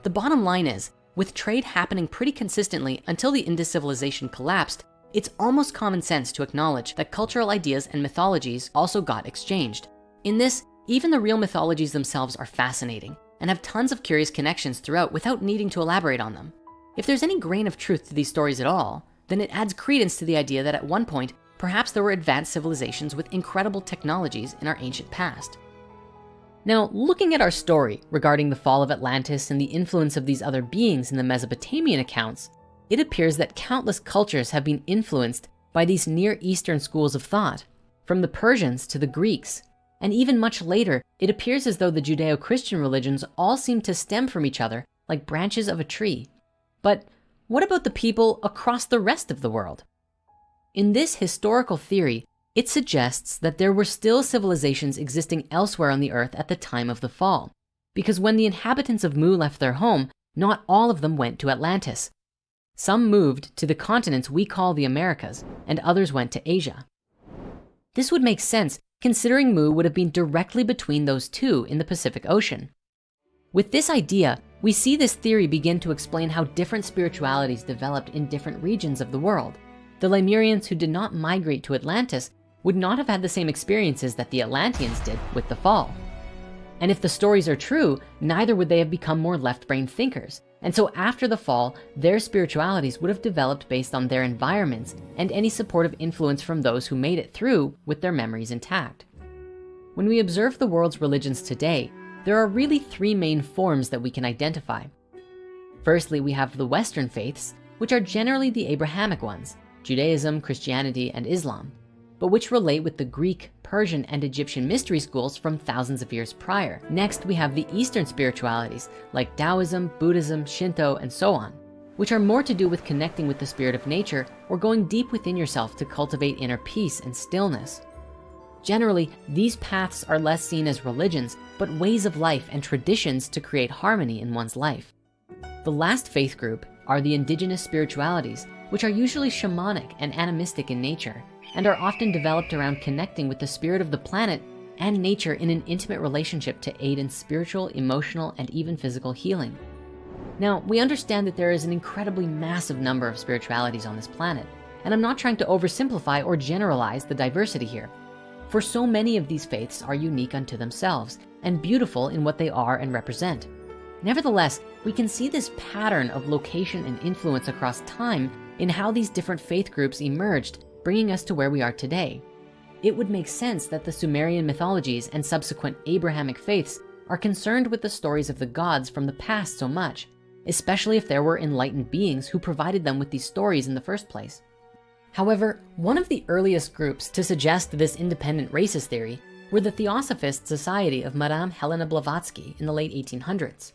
The bottom line is, with trade happening pretty consistently until the Indus civilization collapsed, it's almost common sense to acknowledge that cultural ideas and mythologies also got exchanged. In this, even the real mythologies themselves are fascinating and have tons of curious connections throughout without needing to elaborate on them. If there's any grain of truth to these stories at all, then it adds credence to the idea that at one point, perhaps there were advanced civilizations with incredible technologies in our ancient past. Now, looking at our story regarding the fall of Atlantis and the influence of these other beings in the Mesopotamian accounts, it appears that countless cultures have been influenced by these Near Eastern schools of thought, from the Persians to the Greeks. And even much later, it appears as though the Judeo-Christian religions all seem to stem from each other like branches of a tree. But what about the people across the rest of the world? In this historical theory, it suggests that there were still civilizations existing elsewhere on the earth at the time of the fall, because when the inhabitants of Mu left their home, not all of them went to Atlantis. Some moved to the continents we call the Americas, and others went to Asia. This would make sense considering Mu would have been directly between those two in the Pacific Ocean. With this idea, we see this theory begin to explain how different spiritualities developed in different regions of the world. The Lemurians who did not migrate to Atlantis would not have had the same experiences that the Atlanteans did with the fall. And if the stories are true, neither would they have become more left-brain thinkers. And so after the fall, their spiritualities would have developed based on their environments and any supportive influence from those who made it through with their memories intact. When we observe the world's religions today, there are really three main forms that we can identify. Firstly, we have the Western faiths, which are generally the Abrahamic ones, Judaism, Christianity, and Islam, but which relate with the Greek, Persian, and Egyptian mystery schools from thousands of years prior. Next, we have the Eastern spiritualities like Taoism, Buddhism, Shinto, and so on, which are more to do with connecting with the spirit of nature or going deep within yourself to cultivate inner peace and stillness. Generally, these paths are less seen as religions, but ways of life and traditions to create harmony in one's life. The last faith group are the indigenous spiritualities, which are usually shamanic and animistic in nature, and are often developed around connecting with the spirit of the planet and nature in an intimate relationship to aid in spiritual, emotional, and even physical healing. Now, we understand that there is an incredibly massive number of spiritualities on this planet, and I'm not trying to oversimplify or generalize the diversity here. For so many of these faiths are unique unto themselves and beautiful in what they are and represent. Nevertheless, we can see this pattern of location and influence across time in how these different faith groups emerged, bringing us to where we are today. It would make sense that the Sumerian mythologies and subsequent Abrahamic faiths are concerned with the stories of the gods from the past so much, especially if there were enlightened beings who provided them with these stories in the first place. However, one of the earliest groups to suggest this independent racist theory were the Theosophist Society of Madame Helena Blavatsky in the late 1800s.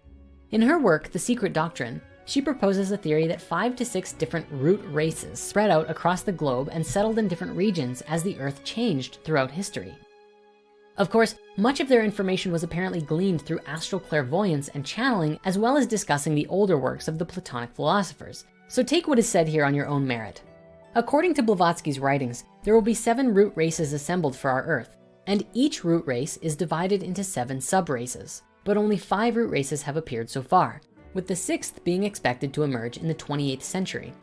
In her work, The Secret Doctrine, she proposes a theory that 5 to 6 different root races spread out across the globe and settled in different regions as the earth changed throughout history. Of course, much of their information was apparently gleaned through astral clairvoyance and channeling, as well as discussing the older works of the Platonic philosophers. So take what is said here on your own merit. According to Blavatsky's writings, there will be 7 root races assembled for our earth, and each root race is divided into 7 sub-races. but only 5 root races have appeared so far, with the 6th being expected to emerge in the 28th century.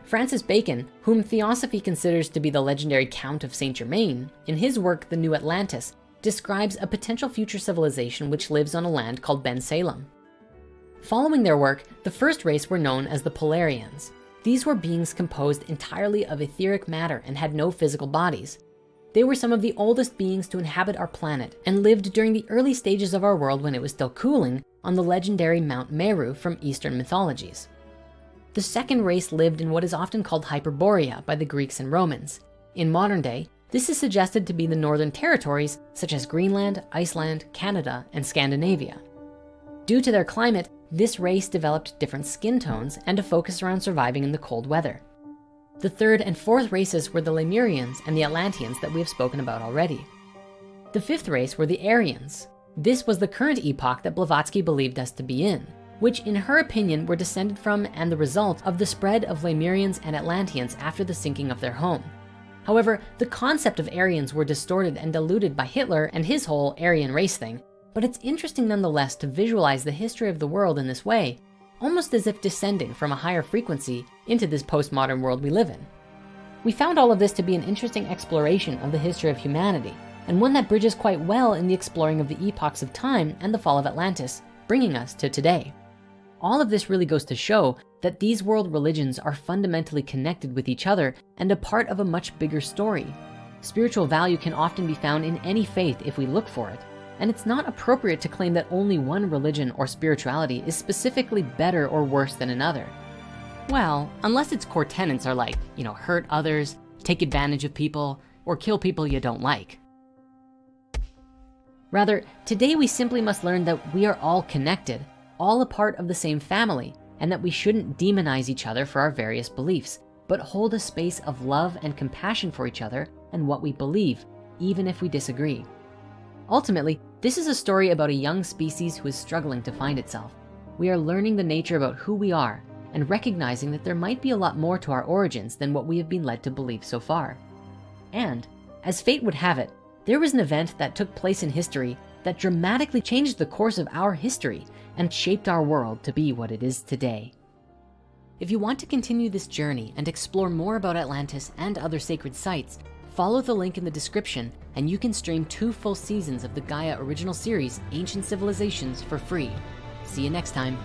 Francis Bacon, whom Theosophy considers to be the legendary Count of Saint Germain, in his work The New Atlantis, describes a potential future civilization which lives on a land called Ben Salem. Following their work, the first race were known as the Polarians. These were beings composed entirely of etheric matter and had no physical bodies. They were some of the oldest beings to inhabit our planet and lived during the early stages of our world when it was still cooling on the legendary Mount Meru from Eastern mythologies. The second race lived in what is often called Hyperborea by the Greeks and Romans. In modern day, this is suggested to be the northern territories such as Greenland, Iceland, Canada, and Scandinavia. Due to their climate, this race developed different skin tones and a focus around surviving in the cold weather. The third and fourth races were the Lemurians and the Atlanteans that we have spoken about already. The fifth race were the Aryans. This was the current epoch that Blavatsky believed us to be in, which in her opinion were descended from and the result of the spread of Lemurians and Atlanteans after the sinking of their home. However, the concept of Aryans were distorted and diluted by Hitler and his whole Aryan race thing, but it's interesting nonetheless to visualize the history of the world in this way, almost as if descending from a higher frequency into this postmodern world we live in. We found all of this to be an interesting exploration of the history of humanity, and one that bridges quite well in the exploring of the epochs of time and the fall of Atlantis, bringing us to today. All of this really goes to show that these world religions are fundamentally connected with each other and a part of a much bigger story. Spiritual value can often be found in any faith if we look for it. And it's not appropriate to claim that only one religion or spirituality is specifically better or worse than another. Well, unless its core tenets are like, hurt others, take advantage of people, or kill people you don't like. Rather, today we simply must learn that we are all connected, all a part of the same family, and that we shouldn't demonize each other for our various beliefs, but hold a space of love and compassion for each other and what we believe, even if we disagree. Ultimately, this is a story about a young species who is struggling to find itself. We are learning the nature about who we are and recognizing that there might be a lot more to our origins than what we have been led to believe so far. And as fate would have it, there was an event that took place in history that dramatically changed the course of our history and shaped our world to be what it is today. If you want to continue this journey and explore more about Atlantis and other sacred sites, follow the link in the description and you can stream 2 full seasons of the Gaia original series, Ancient Civilizations, for free. See you next time.